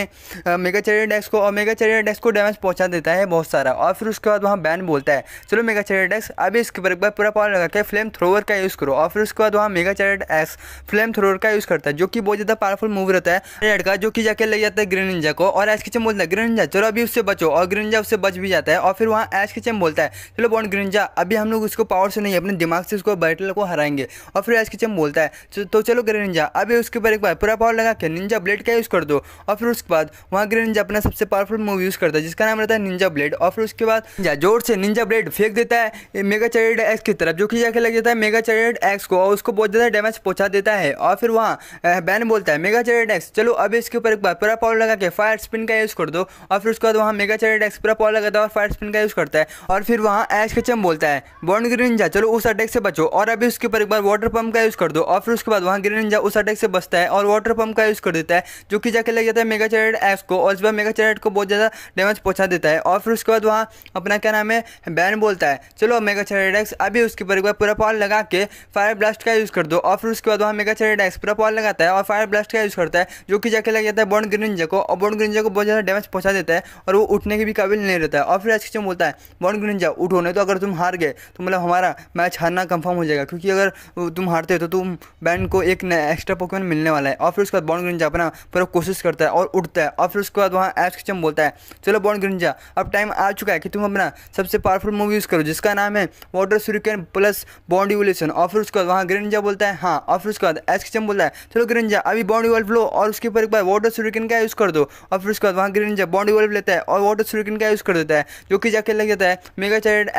मेगा चार्जर्ड एक्स को, और मेगा चार्जर्ड एक्स को डैमेज पहुंचा देता है बहुत सारा। और फिर उसके बाद वहाँ बैन बोलता है चलो मेगा चार्जर्ड एक्स अभी इसके ऊपर एक बार पूरा पावर लगा के फ्लेम थ्रोवर का यूज़ करो, और फिर उसके बाद वहाँ mega charged x flame thrower का यूज़ करता है जो कि बहुत ज़्यादा पावरफुल मूव रहता है रेड का, जो कि जाके लग जाता है ग्रीन निंजा को, और एस के चैम बोलता है ग्रीन निंजा चलो अभी उससे बचो, और ग्रीन निंजा उससे बच भी जाता है। और फिर वहाँ एस के चैम बोलता है चलो बॉन्ड ग्रीन निंजा अभी हम लोग उसको पावर से नहीं अपने दिमाग से उसको बैटल को हराएंगे, और फिर एस के चैम बोलता है तो चलो ग्रीन निंजा अभी उसके ऊपर एक बार पूरा पावर लगा के निंजा ब्लेड का यूज़ कर दो। और फिर उसके बाद वहाँ ग्रेनिंजा अपना सबसे पावरफुल मूव यूज़ करता है जिसका नाम रहता है निंजा ब्लेड। और फिर उसके बाद जोर से निंजा ब्लेड फेंक देता है मेगा चाइल्ड एक्स की तरफ, जो कि जाके लग जाता है मेगा चाइल्ड एक्स को और उसको बहुत ज़्यादा डैमेज पहुंचा देता है। और फिर वहाँ बैन बोलता है मेगा चाइल्ड एक्स चलो अभी इसके ऊपर एक बार पूरा पावर लगा के फायर स्पिन का यूज़ कर दो। और फिर उसके बाद वहाँ मेगा चाइल्ड एक्स पूरा पावर लगाता है और फायर स्पिन का यूज़ करता है। और फिर वहाँ ऐश कचम बोलता है बॉन्ड ग्रेनिंजा चलो उस अटैक से बचो और अभी उसके ऊपर एक बार वाटर पंप का यूज़ कर दो। और फिर उसके बाद वहाँ ग्रेनिंजा उस अटैक से बचता है और वाटर पंप का यूज़ कर देता है, जो कि जाके लग जाता है मेगा चाइल्ड एक्स को और इस बार मेगा चाइल्ड को बहुत ज़्यादा डैमेज पहुंचा देता है। और फिर उसके बाद वहाँ अपना क्या नाम है बैन बोलता है चलो मेगा चाइल्ड एक्स अभी उसके ऊपर एक बार पूरा पावर लगा के फायर ब्लास्ट का यूज़ कर दो। और फिर उसके बाद वहाँ मेगा चाइल्ड एक्स पूरा पावर लगाता है और फायर ब्लास्ट का यूज़ करता है, जो कि जाके लग जाता है बॉन्ड ग्रेनिंजा को और बॉन्ड ग्रेनिंजा को बहुत ज़्यादा डैमेज पहुंचा देता है और वो उठने के भी काबिल नहीं रहता है। और फिर आज बोलता है बॉन्ड ग्रेनिंजा उठो नहीं तो अगर तुम हार गए तो मतलब हमारा मैच हारना कंफर्म हो जाएगा, क्योंकि अगर तुम हारते हो तो तुम बैन को एक एक्स्ट्रा पोकेमॉन मिलने वाला है। और फिर उसके बाद बॉन्ड ग्रेनिंजा अपना पूरा कोशिश करता है और उठता है। और फिर उसके बाद वहाँ एश कचम बोलता है चलो बॉन्ड ग्रेनिंजा अब टाइम आ चुका है कि तुम अपना सबसे पावरफुल मूव यूज़ करो जिसका नाम है वाटर सुरिकेन प्लस बॉन्ड इवोल्यूशन। और फिर उसके बाद वहाँ ग्रेनिंजा बोलता है हाँ। और फिर उसके बाद एश कचम बोलता है चलो ग्रेनिंजा अभी बॉन्ड इवॉल्व लो और उसके ऊपर एक बार वाटर सुरिकेन का यूज़ कर दो। और फिर उसके बाद वहाँ ग्रेनिंजा बॉन्ड इवॉल्व लेता है और वाटर सुरिकेन का यूज़ कर देता है, जो कि जाके लग जाता है मेगा चाइल्ड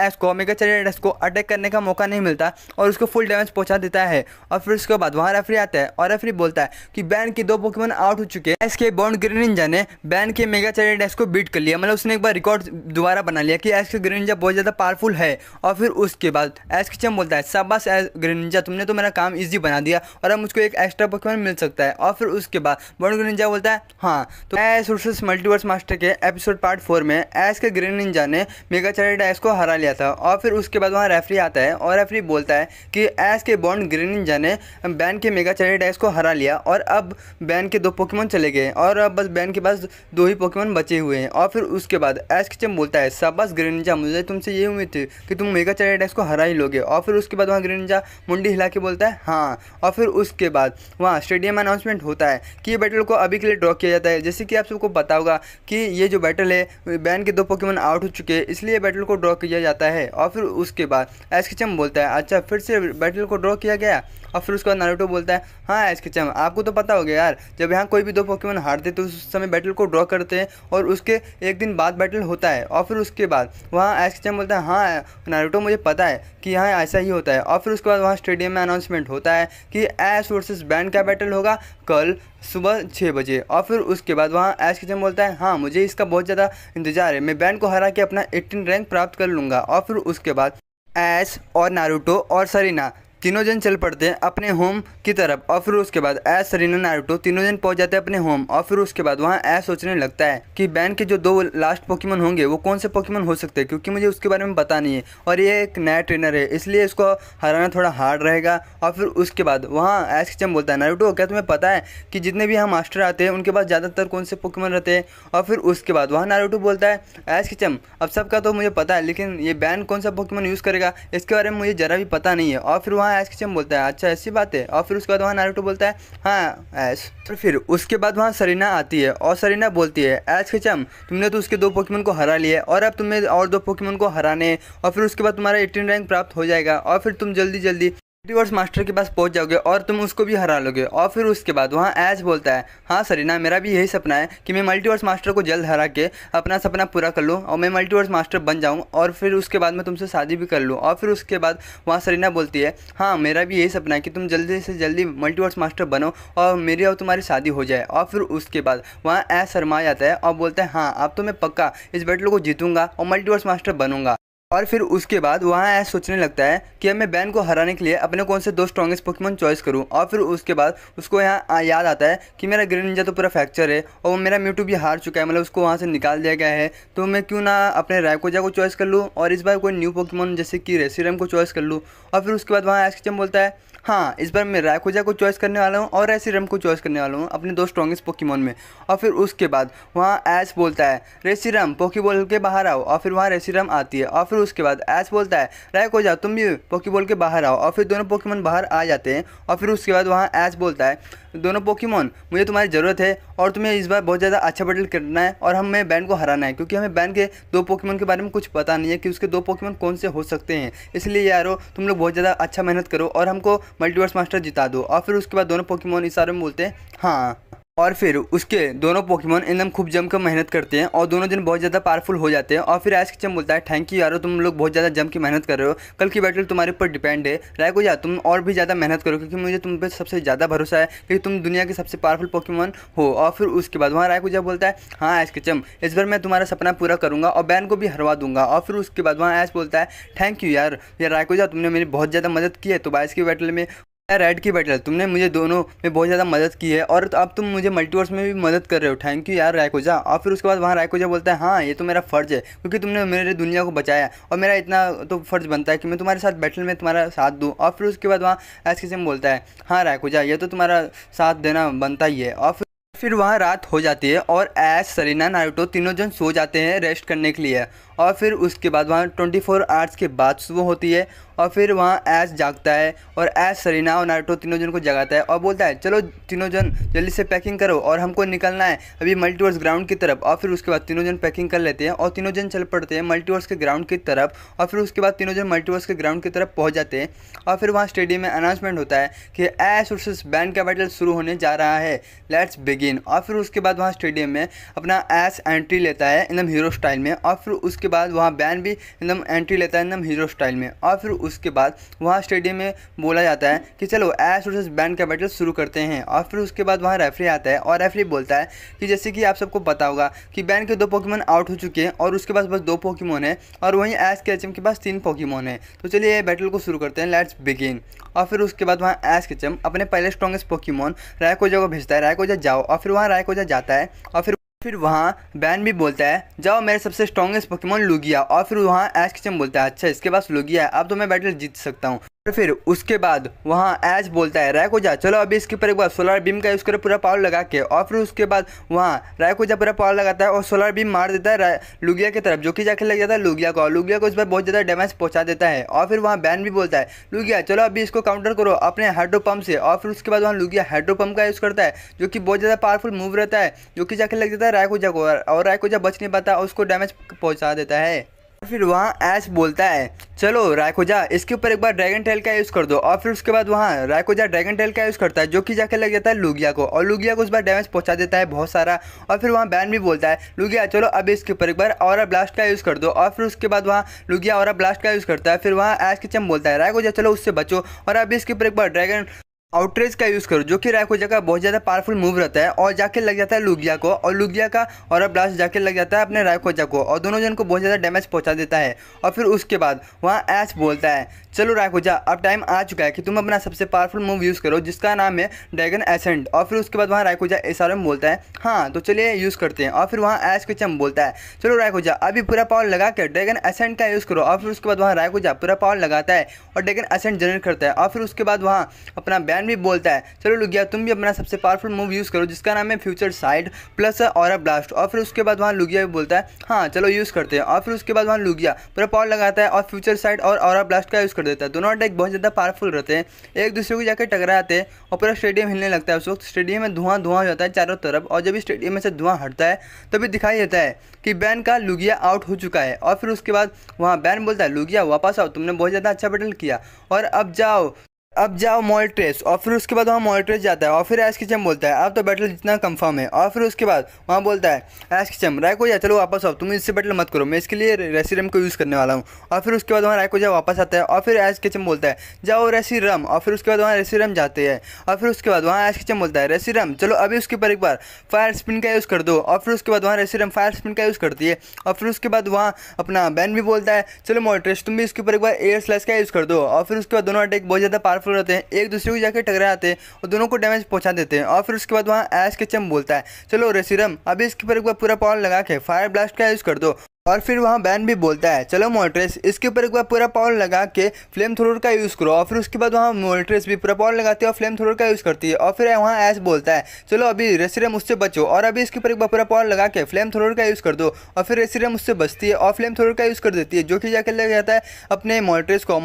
एक्स को अटैक करने का मौका नहीं मिलता और उसको फुल डैमेज पहुंचा देता है। और फिर उसके बाद वहाँ रेफरी आता है और रेफरी बोलता है कि बैन के 2 पोकेमॉन आउट हो चुके हैं। इसके बॉन्ड ग्रेनिंजा ने बैन के मेगा चाइल्ड एक्स को बीट कर लिया, मतलब उसने एक बार रिकॉर्ड दोबारा बना लिया कि एश के ग्रेनिंजा बहुत ज़्यादा पावरफुल है। और फिर उसके बाद एश कचम बोलता है शाबाश ग्रेनिंजा तुमने तो मेरा काम ईजी बना दिया और अब मुझको एक एक्स्ट्रा पोकेमॉन मिल सकता है। और फिर उसके बाद बॉन्ड ग्रेनिंजा बोलता है हाँ। तो ऐश वर्सेस मल्टीवर्स मास्टर के एपिसोड पार्ट 4 में ऐश के ग्रेनिंजा ने मेगा चाइल्ड एक्स को हरा लिया था। और फिर उसके बाद वहाँ रेफरी आता है और रेफरी बोलता है कि ऐश के बॉन्ड ग्रेनिंजा ने बैन के मेगा चाइल्ड एक्स को हरा लिया और अब बैन के 2 पोकेमॉन चले गए और अब बस बैन के पास 2 ही पोकेमॉन बचे हुए हैं। और फिर उसके बाद ऐश कचम बोलता है शाबाश ग्रेनिंजा मुझे तुमसे ये उम्मीद थी कि तुम मेगा चाइल्ड एक्स को हरा ही लोगे। और फिर उसके बाद वहाँ ग्रेनिंजा मुंडी हिला के बोलता है हाँ। और फिर उसके बाद वहाँ स्टेडियम अनाउंसमेंट होता है कि ये बैटल को अभी के लिए ड्रॉ किया जाता है। जैसे कि आप सबको पता होगा कि ये जो बैटल है बैन के 2 पोकेमॉन आउट हो चुके हैं इसलिए बैटल को ड्रॉ किया जाता है। और फिर उसके बाद ऐश कचम बोलता है अच्छा फिर से बैटल को ड्रॉ किया गया। और फिर उसके बाद नारुतो बोलता है हाँ ऐश कचम आपको तो पता हो गया यार, जब यहाँ कोई भी 2 पोकेमॉन हारते तो उस समय बैटल को ड्रॉ करते हैं और उसके एक दिन बाद बैटल होता है। और फिर उसके बाद वहाँ ऐश कचम बोलता है हाँ नारुतो मुझे पता है कि यहाँ ऐसा ही होता है। और फिर उसके बाद वहाँ स्टेडियम में अनाउंसमेंट होता है कि ऐश वर्सेस बैन का बैटल होगा कल सुबह 6 बजे। और फिर उसके बाद वहाँ ऐश कचम बोलता है हाँ मुझे इसका बहुत ज़्यादा इंतजार है, मैं बैन को हरा के अपना 18 रैंक प्राप्त कर लूँगा। और फिर उसके बाद ऐश और नारुतो और सरीना तीनों जन चल पड़ते हैं अपने होम की तरफ। और फिर उसके बाद ऐश सरीना नारुतो तीनों जन पहुंच जाते हैं अपने होम। और फिर उसके बाद वहाँ ऐश सोचने लगता है कि बैन के जो 2 लास्ट पोकेमॉन होंगे वो कौन से पोकेमॉन हो सकते हैं, क्योंकि मुझे उसके बारे में पता नहीं है और ये एक नया ट्रेनर है इसलिए इसको हराना थोड़ा हार्ड रहेगा। और फिर उसके बाद वहाँ ऐश कचम बोलता है नारुतो क्या तुम्हें पता है कि जितने भी यहाँ मास्टर आते हैं उनके पास ज़्यादातर कौन से पोकेमॉन रहते हैं। और फिर उसके बाद वहाँ नारुतो बोलता है ऐश कचम अब सबका तो मुझे पता है लेकिन ये बैन कौन सा पोकेमॉन यूज़ करेगा इसके बारे में मुझे ज़रा भी पता नहीं है। और फिर वहाँ ऐश कचम बोलता है अच्छा ऐसी बात है। और फिर उसके बाद वहाँ नारुतो बोलता है हाँ ऐश। तो फिर उसके बाद वहाँ सरीना आती है और सरीना बोलती है ऐश कचम तुमने तो उसके 2 पोकेमॉन को हरा लिया और अब तुम्हें और 2 पोकेमॉन को हराने और फिर उसके बाद तुम्हारा 18 रैंक प्राप्त हो जाएगा और फिर तुम जल्दी जल्दी मल्टीवर्स मास्टर के पास पहुंच जाओगे और तुम उसको भी हरा लोगे। और फिर उसके बाद वहाँ ऐश बोलता है हाँ सरीना मेरा भी यही सपना है कि मैं मल्टीवर्स मास्टर को जल्द हरा के अपना सपना पूरा कर लूँ और मैं मल्टीवर्स मास्टर बन जाऊँ और फिर उसके बाद मैं तुमसे शादी भी कर लूँ। और फिर उसके बाद वहाँ सरीना बोलती है हाँ मेरा भी यही सपना है कि तुम जल्दी से जल्दी मल्टीवर्स मास्टर बनो और मेरी और तुम्हारी शादी हो जाए। और फिर उसके बाद वहाँ ऐश शर्मा जाता है और बोलता है हाँ अब तो मैं पक्का इस बैटल को जीतूंगा और मल्टीवर्स मास्टर बनूंगा। और फिर उसके बाद वहाँ ऐश सोचने लगता है कि अब मैं बैन को हराने के लिए अपने कौन से 2 स्ट्रॉन्गेस्ट पोकेमॉन चॉइस करूँ। और फिर उसके बाद उसको यहाँ याद आता है कि मेरा ग्रेनिंजा तो पूरा फ्रैक्चर है और मेरा म्यूटू भी हार चुका है, मतलब उसको वहाँ से निकाल दिया गया है, तो मैं क्यों ना अपने रायकोजा को चॉइस कर लूँ और इस बार कोई न्यू पोकेमॉन जैसे कि रेसिरम को चॉइस कर लूँ। और फिर उसके बाद वहाँ ऐश कचम बोलता है हाँ इस बार मैं रायकोजा को चॉइस करने वाला हूँ और रेसिरम को चॉइस करने वाला हूँ अपने 2 स्ट्रॉन्गेस्ट पोकेमॉन में। और फिर उसके बाद वहाँ ऐश बोलता है रेसिरम पोकेबॉल के बाहर आओ और फिर वहाँ रेसिरम आती है। और फिर उसके बाद ऐश बोलता है रायकोजा तुम भी पोकेबॉल के बाहर आओ, और फिर दोनों पोकेमॉन बाहर आ जाते हैं। और फिर उसके बाद वहाँ ऐश बोलता है दोनों पोकेमॉन मुझे तुम्हारी ज़रूरत है और तुम्हें इस बार बहुत ज़्यादा अच्छा बैटल करना है और हमें बैन को हराना है, क्योंकि हमें बैन के दो पोकेमॉन के बारे में कुछ पता नहीं है कि उसके दो पोकेमॉन कौन से हो सकते हैं। इसलिए यारो तुम लोग बहुत ज़्यादा अच्छा मेहनत करो और हमको मल्टीवर्स मास्टर जिता दो। और फिर उसके बाद दोनों पोकेमॉन इस बारे में बोलते हैं हाँ। और फिर उसके दोनों पोकेमॉन एकदम खूब जमकर मेहनत करते हैं और दोनों जन बहुत ज़्यादा पावरफुल हो जाते हैं। और फिर ऐश किचन बोलता है थैंक यू यारो, तुम लोग बहुत ज़्यादा जम की मेहनत कर रहे हो, कल की बैटल तुम्हारे ऊपर डिपेंड है। रायकोजा तुम और भी ज़्यादा मेहनत करो क्योंकि मुझे तुम पे सबसे ज़्यादा भरोसा है कि तुम दुनिया के सबसे पावरफुल पोकेमॉन हो। और फिर उसके बाद वहाँ रायकोजा बोलता है हाँ ऐश किचन, इस बार मैं तुम्हारा सपना पूरा करूँगा और बैन को भी हरवा दूंगा। और फिर उसके बाद वहाँ ऐश बोलता है थैंक यू यार रायकोजा, तुमने मेरी बहुत ज़्यादा मदद की है तो बाइस की बैटल में रेड की बैटल तुमने मुझे दोनों में बहुत ज़्यादा मदद की है और अब तुम मुझे मल्टीवर्स में भी मदद कर रहे हो, थैंक यू यार रायकोजा। और फिर उसके बाद वहाँ रायकोजा बोलता है हाँ ये तो मेरा फ़र्ज़ है क्योंकि तुमने मेरे दुनिया को बचाया और मेरा इतना तो फ़र्ज़ बनता है कि मैं तुम्हारे साथ बैटल में तुम्हारा साथ दूँ। और फिर उसके बाद वहाँ ऐश किचन बोलता है हाँ रायकोजा ये तो तुम्हारा साथ देना बनता ही है। और फिर वहाँ रात हो जाती है और ऐश सरीना नारुतो तीनों जन सो जाते हैं रेस्ट करने के लिए। और फिर उसके बाद वहाँ 24 आवर्स के बाद सुबह होती है और फिर वहाँ ऐश जागता है और ऐश सरीना और नारुतो तीनों जन को जगाता है और बोलता है चलो तीनों जन जल्दी से पैकिंग करो और हमको निकलना है अभी मल्टीवर्स ग्राउंड की तरफ। और फिर उसके बाद तीनों जन पैकिंग कर लेते हैं और तीनों जन चल पड़ते हैं मल्टीवर्स के ग्राउंड की तरफ। और फिर उसके बाद तीनों जन मल्टीवर्स के ग्राउंड की तरफ पहुँच जाते हैं और फिर वहाँ स्टेडियम में अनाउंसमेंट होता है कि ऐश वर्सेस बैन का बैटल शुरू होने जा रहा है, लेट्स बिगिन। और फिर उसके बाद वहाँ स्टेडियम में अपना ऐश एंट्री लेता है एकदम हीरो स्टाइल में और फिर उसके बाद वहाँ बैन भी एकदम एंट्री लेता है एकदम हीरो स्टाइल में। और फिर उसके बाद वहाँ स्टेडियम में बोला जाता है कि चलो ऐश वर्सेस बैन का बैटल शुरू करते हैं। और फिर उसके बाद वहाँ रेफरी आता है और रेफरी बोलता है कि जैसे कि आप सबको पता होगा कि बैन के दो पोकेमॉन आउट हो चुके हैं और उसके पास बस दो पोकेमॉन है और वहीं ऐश के एचएम के पास 3 पोकेमॉन है, तो चलिए ये बैटल को शुरू करते हैं, लेट्स बिगिन। और फिर उसके बाद वहाँ ऐश के एचएम अपने पहले स्ट्रॉन्गेस्ट पोकेमॉन रायकोजा को भेजता है, रायकोजा जाओ। और फिर वहाँ रायकोजा जाता है और फिर वहाँ बैन भी बोलता है जाओ मेरे सबसे स्ट्रॉन्गेस्ट पोकेमॉन लुगिया। और फिर वहाँ ऐश किचन बोलता है अच्छा इसके पास लुगिया है, अब तो मैं बैटल जीत सकता हूँ। और फिर उसके बाद वहाँ ऐश बोलता है रायकोजा चलो अभी इसके ऊपर एक बार सोलर बीम का यूज़ करो पूरा पावर लगा के। और फिर उसके बाद वहाँ रायकोजा पूरा पावर लगाता है और सोलर बीम मार देता है लुगिया की तरफ, जो कि जाके लग जाता है लुगिया को, और लुगिया को इस बार बहुत ज़्यादा डैमेज पहुँचा देता है। और फिर वहाँ बैन भी बोलता है लुगिया चलो अभी इसको काउंटर करो अपने हाइड्रो पंप से। और फिर उसके बाद वहाँ लुगिया हाइड्रो पंप का यूज़ करता है जो कि बहुत ज़्यादा पावरफुल मूव रहता है, जो कि जाके लग जाता है रायकोजा को और रायकोजा बच नहीं पाता और उसको डैमेज पहुँचा देता है। फिर वहाँ ऐश बोलता है चलो रायकोजा इसके ऊपर एक बार ड्रैगन टेल का यूज़ कर दो। और फिर उसके बाद वहाँ रायकोजा ड्रैगन टेल का यूज़ करता है जो कि जाके लग जाता है लुगिया को और लुगिया को उस बार डैमेज पहुँचा देता है बहुत सारा। और फिर वहाँ बैन भी बोलता है लुगिया चलो अब इसके ऊपर एक बार ऑरा ब्लास्ट का यूज़ कर दो। और फिर उसके बाद वहाँ लुगिया ऑरा ब्लास्ट का यूज़ करता है। फिर वहाँ ऐश किचन बोलता है रायकोजा चलो उससे बचो और अब इसके ऊपर एक बार ड्रैगन आउटरेज का यूज़ करो जो कि रायकोजा का बहुत ज़्यादा पावरफुल मूव रहता है और जाके लग जाता है लुगिया को और लुगिया का और ब्लास्ट जाके लग जाता है अपने रायकोजा को और दोनों जन को बहुत ज़्यादा डैमेज पहुंचा देता है। और फिर उसके बाद वहाँ ऐश बोलता है चलो रायकोजा अब टाइम आ चुका है कि तुम अपना सबसे पावरफुल मूव यूज़ करो जिसका नाम है ड्रैगन एसेंट। और फिर उसके बाद वहाँ रायकोजा SRM में बोलता है हाँ तो चलिए यूज़ करते हैं। और फिर वहाँ ऐश किचन बोलता है चलो रायकोजा अभी पूरा पावर लगा कर ड्रैगन एसेंट का यूज़ करो। और फिर उसके बाद वहाँ रायकोजा पूरा पावर लगाता है और ड्रैगन एसेंट जनरेट करता है। और फिर उसके बाद वहाँ अपना बैन भी बोलता है चलो लुगिया तुम भी अपना सबसे पावरफुल मूव यूज़ करो जिसका नाम है future side plus aura blast. और फिर उसके बाद वहाँ लुगिया भी बोलता है हाँ चलो यूज़ करते हैं। और फिर उसके बाद वहाँ लुगिया पूरा पावर लगाता है और फ्यूचर साइड और ऑरा ब्लास्ट का यूज़ कर देता है। दोनों अटैक बहुत ज़्यादा पावरफुल रहते हैं, एक दूसरे को जाकर टकराते हैं और पूरा स्टेडियम हिलने लगता है। उस वक्त स्टेडियम में धुआं हो जाता है चारों तरफ और जब स्टेडियम में से धुआं हटता है तभी दिखाई देता है कि बैन का लुगिया आउट हो चुका है। और फिर उसके बाद वहाँ बैन बोलता है लुगिया वापस आओ, तुमने बहुत ज़्यादा अच्छा बैटल किया और अब जाओ मॉल्ट्रेस। और फिर उसके बाद वहाँ मॉल्ट्रेस जाता है और फिर ऐश किचन बोलता है अब तो बैटल जितना कंफर्म है। और फिर उसके बाद वहाँ बोलता है ऐश किचन रायकोजा चलो वापस आओ, तुम इससे बैटल मत करो, मैं इसके लिए रेसिरम को यूज़ करने वाला हूँ। और फिर उसके बाद वहाँ रायकोजा वापस आता है और फिर ऐश किचन बोलता है जाओ रेसिरम। और फिर उसके बाद वहाँ रेसिरम जाते हैं और फिर उसके बाद वहाँ ऐश किचन बोलता है रेसिरम चलो अभी उसके ऊपर एक बार फायर स्पिन का यूज़ कर दो। और फिर उसके बाद वहाँ रेसिरम फायर स्पिन का यूज़ करती है। और फिर उसके बाद वहाँ अपना बैन भी बोलता है चलो मॉल्ट्रेस तुम भी इसके ऊपर एक बार एयर स्लैश का यूज़ कर दो। और फिर उसके बाद दोनों अटैक बहुत ज़्यादा पावरफुल रहते हैं, एक दूसरे को जाकर टकराते हैं और दोनों को डैमेज पहुंचा देते हैं। और फिर उसके बाद वहाँ ऐश किचन बोलता है चलो रेसिरम अभी इसके ऊपर एक बार पूरा पावर लगा के फायर ब्लास्ट का यूज़ कर दो। और फिर वहाँ बैन भी बोलता है चलो मोल्ट्रेस इसके ऊपर एक बार पूरा पावर लगा के फ्लेम थ्रोर का यूज़ करो। और फिर उसके बाद वहाँ मोल्ट्रेस भी पूरा पावर लगाती है और फ्लेम थ्रोर का यूज़ करती है। और फिर वहाँ ऐश बोलता है चलो अभी रेसिरम उससे बचो और अभी इसके ऊपर एक बार पूरा पावर लगा के फ्लेम थ्रोर का यूज़ कर दो। और फिर रेसिरम उससे बचती है और फ्लेम थ्रोर का यूज़ कर देती है, जो कि जाकर लग जाता है अपने मोल्ट्रेस को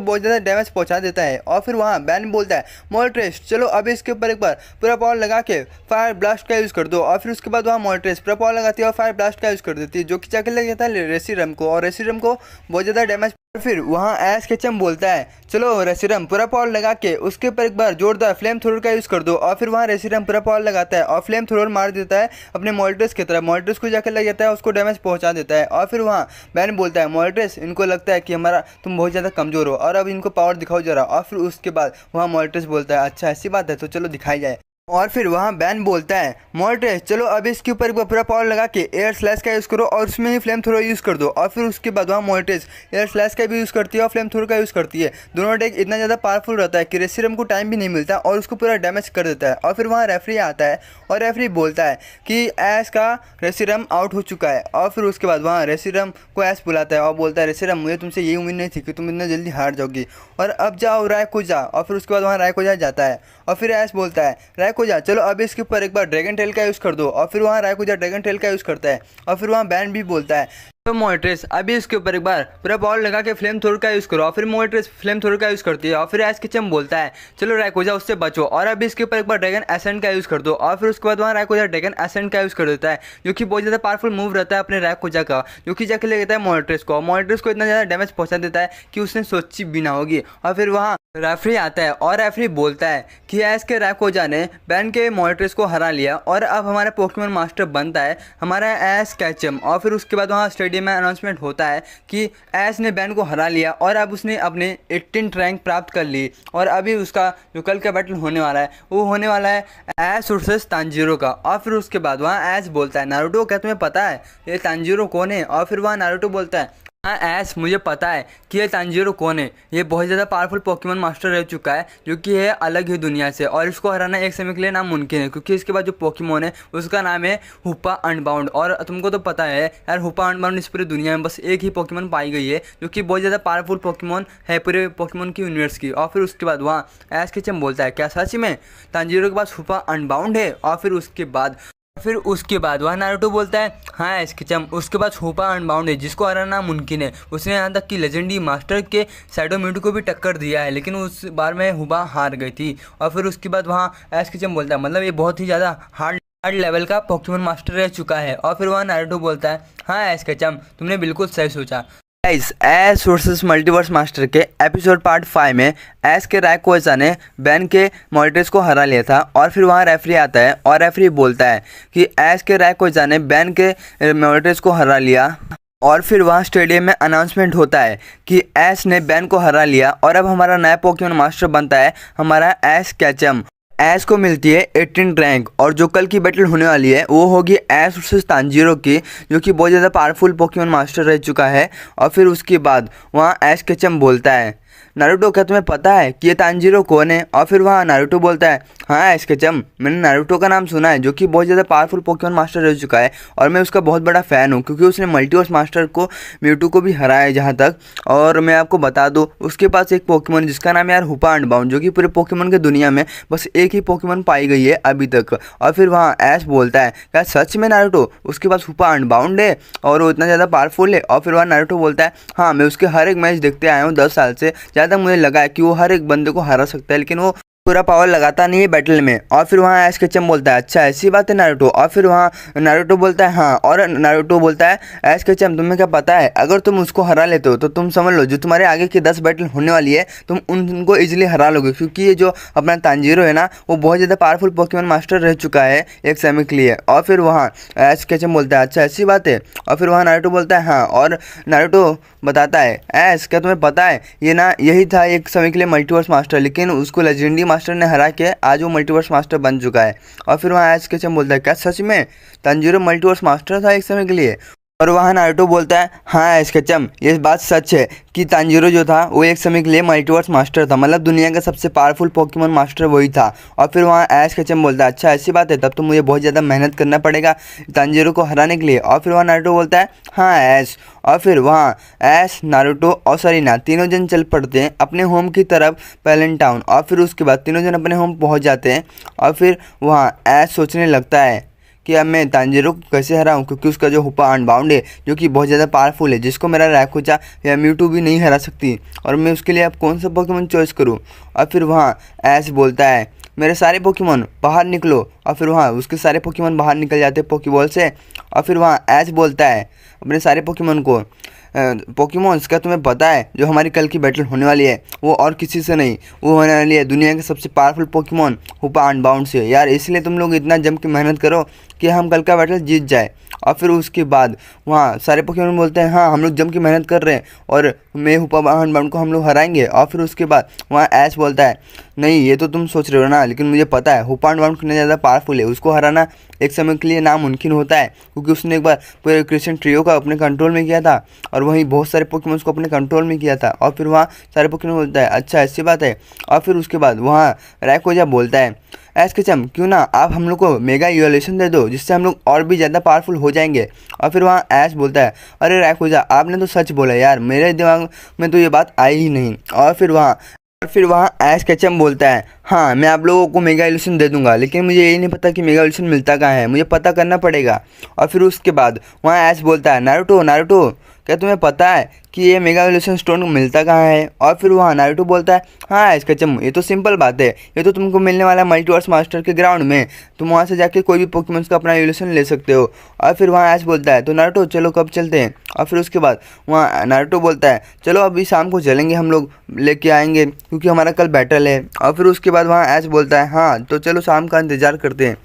बहुत ज़्यादा डैमेज पहुँचा देता है। और फिर वहाँ बैन बोलता है मोल्ट्रेस चलो अभी इसके ऊपर एक बार पूरा पावर लगा के फायर ब्लास्ट का यूज़ कर दो। और फिर उसके बाद वहाँ मोल्ट्रेस पूरा पावर लगाती है और फायर ब्लास्ट का यूज़ कर देती है, जो कि जाकर लग जाता है रेसिरम को और रेसिरम को बहुत ज़्यादा डैमेज। फिर वहाँ ऐश केचम बोलता है चलो रेसिरम पूरा पावर लगा के उसके ऊपर एक बार जोरदार फ्लेम थ्रोर का यूज़ कर दो। और फिर वहाँ रेसिरम पूरा पावर लगाता है और फ्लेम थ्रोर मार देता है अपने मोल्ट्रेस की तरफ, मोल्ट्रेस को जाकर लग जाता है, उसको डैमेज पहुँचा देता है। और फिर वहाँ बैन बोलता है मोल्ट्रेस इनको लगता है कि हमारा तुम बहुत ज़्यादा कमज़ोर हो और अब इनको पावर दिखाओ जरा। और फिर उसके बाद वहाँ मोल्ट्रेस बोलता है अच्छा ऐसी बात है तो चलो दिखाई जाए। और फिर वहाँ बैन बोलता है मोल्ट्रेस चलो अभी इसके ऊपर पूरा पावर लगा के एयर स्लैश का यूज़ करो और उसमें ही फ्लेम थ्रोर यूज़ कर दो। और फिर उसके बाद वहाँ मोल्ट्रेस एयर स्लैश का भी यूज़ करती है और फ्लेम थ्रोर का यूज़ करती है। दोनों अटैक इतना ज़्यादा पावरफुल रहता है कि रेसिरम को टाइम भी नहीं मिलता और उसको पूरा डैमेज कर देता है। और फिर वहाँ रेफरी आता है और रेफरी बोलता है कि ऐश का रेसिरम आउट हो चुका है। और फिर उसके बाद वहाँ रेसिरम को ऐश बुलाता है और बोलता है रेसिरम मुझे तुमसे ये उम्मीद नहीं थी कि तुम इतना जल्दी हार जाओगी और अब जाओ रायकोजा। और फिर उसके बाद वहाँ रायकोजा जाता है और फिर ऐश बोलता है रायकोजा चलो अभी इसके ऊपर एक बार ड्रैगन टेल का यूज़ कर दो। और फिर वहाँ रायकोजा ड्रैगन टेल का यूज़ करता है। और फिर वहाँ बैन भी बोलता है तो मोल्ट्रेस अभी इसके ऊपर एक बार पूरा पावर लगा के फ्लेम थ्रोर का यूज़ करो। और फिर मोल्ट्रेस फ्लेम थ्रोर का यूज़ करती है। और फिर ऐश केचम बोलता है चलो रायकोजा उससे बचो और अभी इसके ऊपर एक बार ड्रैगन एसेंट का यूज़ कर दो। और फिर उसके बाद वहाँ रायकोजा ड्रैगन एसेंट का यूज़ कर देता है, जो कि बहुत ज़्यादा पावरफुल मूव रहता है अपने रायकोजा का, जो कि जाके ले जाता है मोल्ट्रेस को। मोल्ट्रेस को इतना ज़्यादा डैमेज पहुँचा देता है कि उसने सोची भी ना होगी। और फिर वहाँ रेफरी आता है और रेफरी बोलता है कि ऐश के रायकोजा ने बैन के मोल्ट्रेस को हरा लिया और अब हमारा पोकेमॉन मास्टर बनता है हमारा ऐश केचम। और फिर उसके बाद वहाँ स्टेडियम में अनाउंसमेंट होता है कि ऐश ने बैन को हरा लिया और अब उसने अपने 18 रैंक प्राप्त कर ली। और अभी उसका जो कल का बैटल होने वाला है वो होने वाला है ऐश वर्सेस तांजीरो का। और फिर उसके बाद वहाँ ऐश बोलता है नारुतो क्या तुम्हें पता है ये तांजीरो कौन है? और फिर वहाँ नारुतो बोलता है हाँ ऐश मुझे पता है कि ये तांजीरो कौन है, ये बहुत ज़्यादा पावरफुल पोकेमॉन मास्टर रह चुका है जो कि है अलग ही दुनिया से और इसको हराना एक समय के लिए नामुमकिन है, क्योंकि इसके बाद जो पोकेमॉन है उसका नाम है हुपा अनबाउंड। और तुमको तो पता है यार हुपा अनबाउंड इस पूरी दुनिया में बस एक ही पोकेमॉन पाई गई है जो कि बहुत ज़्यादा पावरफुल पोकेमॉन है पूरे पोकेमॉन की यूनिवर्स की। और फिर उसके बाद वहाँ ऐश केचम बोलता है क्या सच में तांजीरो के पास हुपा अनबाउंड है? और फिर उसके बाद वह नारुतो बोलता है हाँ एस्केचम उसके पास हुपा अनबाउंड है जिसको हराना मुमकिन है। उसने यहाँ तक कि लेजेंडरी मास्टर के शैडो म्यूटू को भी टक्कर दिया है, लेकिन उस बार में हुपा हार गई थी। और फिर उसके बाद वहाँ एस्केचम बोलता है मतलब ये बहुत ही ज़्यादा हार्ड लेवल का पोकेमॉन मास्टर रह चुका है। और फिर वहाँ नारुतो बोलता है हाँ एस्केचम तुमने बिल्कुल सही सोचा। Guys Ash versus Multiverse Master के एपिसोड पार्ट 5 में ऐश के रायकोजा ने बैन के मोल्ट्रेस को हरा लिया था। और फिर वहाँ रेफरी आता है और रेफरी बोलता है कि ऐश के रायकोजा ने बैन के मोल्ट्रेस को हरा लिया। और फिर वहाँ स्टेडियम में अनाउंसमेंट होता है कि ऐश ने बैन को हरा लिया और अब हमारा नया पोकेमॉन मास्टर बनता है हमारा ऐश केचम। ऐश को मिलती है 18 रैंक और जो कल की बैटल होने वाली है वो होगी ऐश वर्सेस तांजीरो की, जो कि बहुत ज़्यादा पावरफुल पोकेमॉन मास्टर रह चुका है। और फिर उसके बाद वहाँ ऐश केचम बोलता है नारुतो क्या तुम्हें पता है कि ये तांजीरो कौन है? और फिर वहाँ नारुतो बोलता है हाँ एस्केचम मैंने नारुतो का नाम सुना है जो कि बहुत ज़्यादा पावरफुल पोकेमॉन मास्टर रह चुका है और मैं उसका बहुत बड़ा फ़ैन हूँ क्योंकि उसने मल्टीवर्स मास्टर को म्यूटू को भी हराया है जहाँ तक। और मैं आपको बता दूँ उसके पास एक पोकेमॉन जिसका नाम है यार हुपा अनबाउंड, जो कि पूरे पोकेमॉन के दुनिया में बस एक ही पोकेमॉन पाई गई है अभी तक। और फिर वहाँ ऐश बोलता है क्या सच में नारुतो उसके पास हुपा अनबाउंड है और वो इतना ज़्यादा पावरफुल है? और फिर वहाँ नारुतो बोलता है हाँ मैं उसके हर एक मैच देखते आया हूँ 10 साल से, ज़्यादा मुझे लगा है कि वो हर एक बंदे को हरा सकता है लेकिन वो पूरा पावर लगाता नहीं है बैटल में। और फिर वहाँ ऐश केचम बोलता है अच्छा ऐसी बात है नारुतो। और फिर वहाँ नारुतो बोलता है हाँ, और नारुतो बोलता है ऐश केचम तुम्हें क्या पता है अगर तुम उसको हरा लेते हो तो तुम समझ लो जो तुम्हारे आगे की 10 बैटल होने वाली है तुम उनको इजीली हरा लोगे, क्योंकि ये जो अपना तांजीरो है ना वो बहुत ज़्यादा पावरफुल पोकेमॉन मास्टर रह चुका है एक समय के लिए। और फिर वहाँ ऐश केचम बोलता है अच्छा ऐसी बात है। और फिर वहाँ नारुतो बोलता है हाँ, और नारुतो बताता है ऐश क्या तुम्हें पता है ये ना यही था एक समय के लिए मल्टीवर्स मास्टर, लेकिन उसको लेजेंडरी मास्टर ने हरा के आज वो मल्टीवर्स मास्टर बन चुका है। और फिर वहाँ ऐश केचम बोलता है क्या सच में तांजीरो मल्टीवर्स मास्टर था एक समय के लिए? और वहाँ नारुतो बोलता है हाँ एस्केचम, ये बात सच है कि तांजीरो जो था वो एक समय के लिए मल्टीवर्स मास्टर था, मतलब दुनिया का सबसे पावरफुल पोकेमोन मास्टर वही था। और फिर वहाँ एस्केचम बोलता है अच्छा ऐसी बात है, तब तो मुझे बहुत ज़्यादा मेहनत करना पड़ेगा तांजीरो को हराने के लिए। और फिर वहाँ नारुतो बोलता है हाँ ऐस। और फिर वहाँ ऐस, नारुतो और सरीना तीनों जन चल पड़ते हैं अपने होम की तरफ, पैलेंट टाउन। और फिर उसके बाद तीनों जन अपने होम पहुँच जाते हैं। और फिर वहाँ ऐस सोचने लगता है कि अब मैं तांजीरो को कैसे हराऊं, क्योंकि उसका जो हुपा अनबाउंड है जो कि बहुत ज़्यादा पावरफुल है, जिसको मेरा रैकुजा या म्यूटू भी नहीं हरा सकती, और मैं उसके लिए अब कौन सा पोकेमोन चॉइस करूं। और फिर वहाँ ऐश बोलता है मेरे सारे पोकेमोन बाहर निकलो। और फिर वहाँ उसके सारे पोकेमोन बाहर निकल जाते हैं पोकेबॉल से। और फिर वहाँ ऐश बोलता है अपने सारे पोकेमोन को पोकेमोन्स का तुम्हें पता है जो हमारी कल की बैटल होने वाली है वो और किसी से नहीं, वो होने वाली है दुनिया के सबसे पावरफुल पोकेमोन हुपा अनबाउंड से यार, इसलिए तुम लोग इतना जम के मेहनत करो कि हम कल का बैटल जीत जाए। और फिर उसके बाद वहाँ सारे पोकेमोन बोलते हैं हाँ हम लोग जम के मेहनत कर रहे हैं और मैं हुपा अनबाउंड को हम लोग हराएंगे। और फिर उसके बाद वहाँ ऐश बोलता है नहीं ये तो तुम सोच रहे हो ना, लेकिन मुझे पता है हुपा अनबाउंड कितना ज़्यादा पावरफुल है, उसको हराना एक समय के लिए नामुमकिन होता है, क्योंकि उसने एक बार पूरे क्रिश्चियन ट्रियो का अपने कंट्रोल में किया था और वहीं बहुत सारे पोकेमोन्स को अपने कंट्रोल में किया था। और फिर वहाँ सारे पोकेमोन बोलता है अच्छा ऐसी बात है। और फिर उसके बाद वहाँ रैकोजा बोलता है एस्केचम क्यों ना आप हम लोग को मेगा इवोल्यूशन दे दो, जिससे हम लोग और भी ज़्यादा पावरफुल हो जाएंगे। और फिर वहाँ ऐश बोलता है अरे रैकोजा आपने तो सच बोला यार, मेरे दिमाग में तो ये बात आई ही नहीं। और फिर वहाँ एस्केचम बोलता है हाँ मैं आप लोगों को मेगा इल्यूशन दे दूंगा, लेकिन मुझे यही नहीं पता कि मेगा इल्यूशन मिलता कहाँ है, मुझे पता करना पड़ेगा। और फिर उसके बाद वहाँ ऐश बोलता है नारुतो नारुतो क्या तुम्हें पता है कि ये मेगा इल्यूशन स्टोन मिलता कहाँ है। और फिर वहाँ नारुतो बोलता है हाँ एस्केचम ये तो सिंपल बात है, ये तो तुमको मिलने वाला है मल्टीवर्स मास्टर के ग्राउंड में, तुम वहाँ से जाके कोई भी पोकेमोन्स का अपना इल्यूशन ले सकते हो। और फिर वहाँ ऐश बोलता है तो नारुतो चलो कब चलते हैं। और फिर उसके बाद वहाँ नारुतो बोलता है चलो अभी शाम को चलेंगे, हम लोग लेके आएंगे क्योंकि हमारा कल बैटल है। और फिर उसके बाद वहाँ ऐश बोलता है हाँ तो चलो शाम का इंतज़ार करते हैं।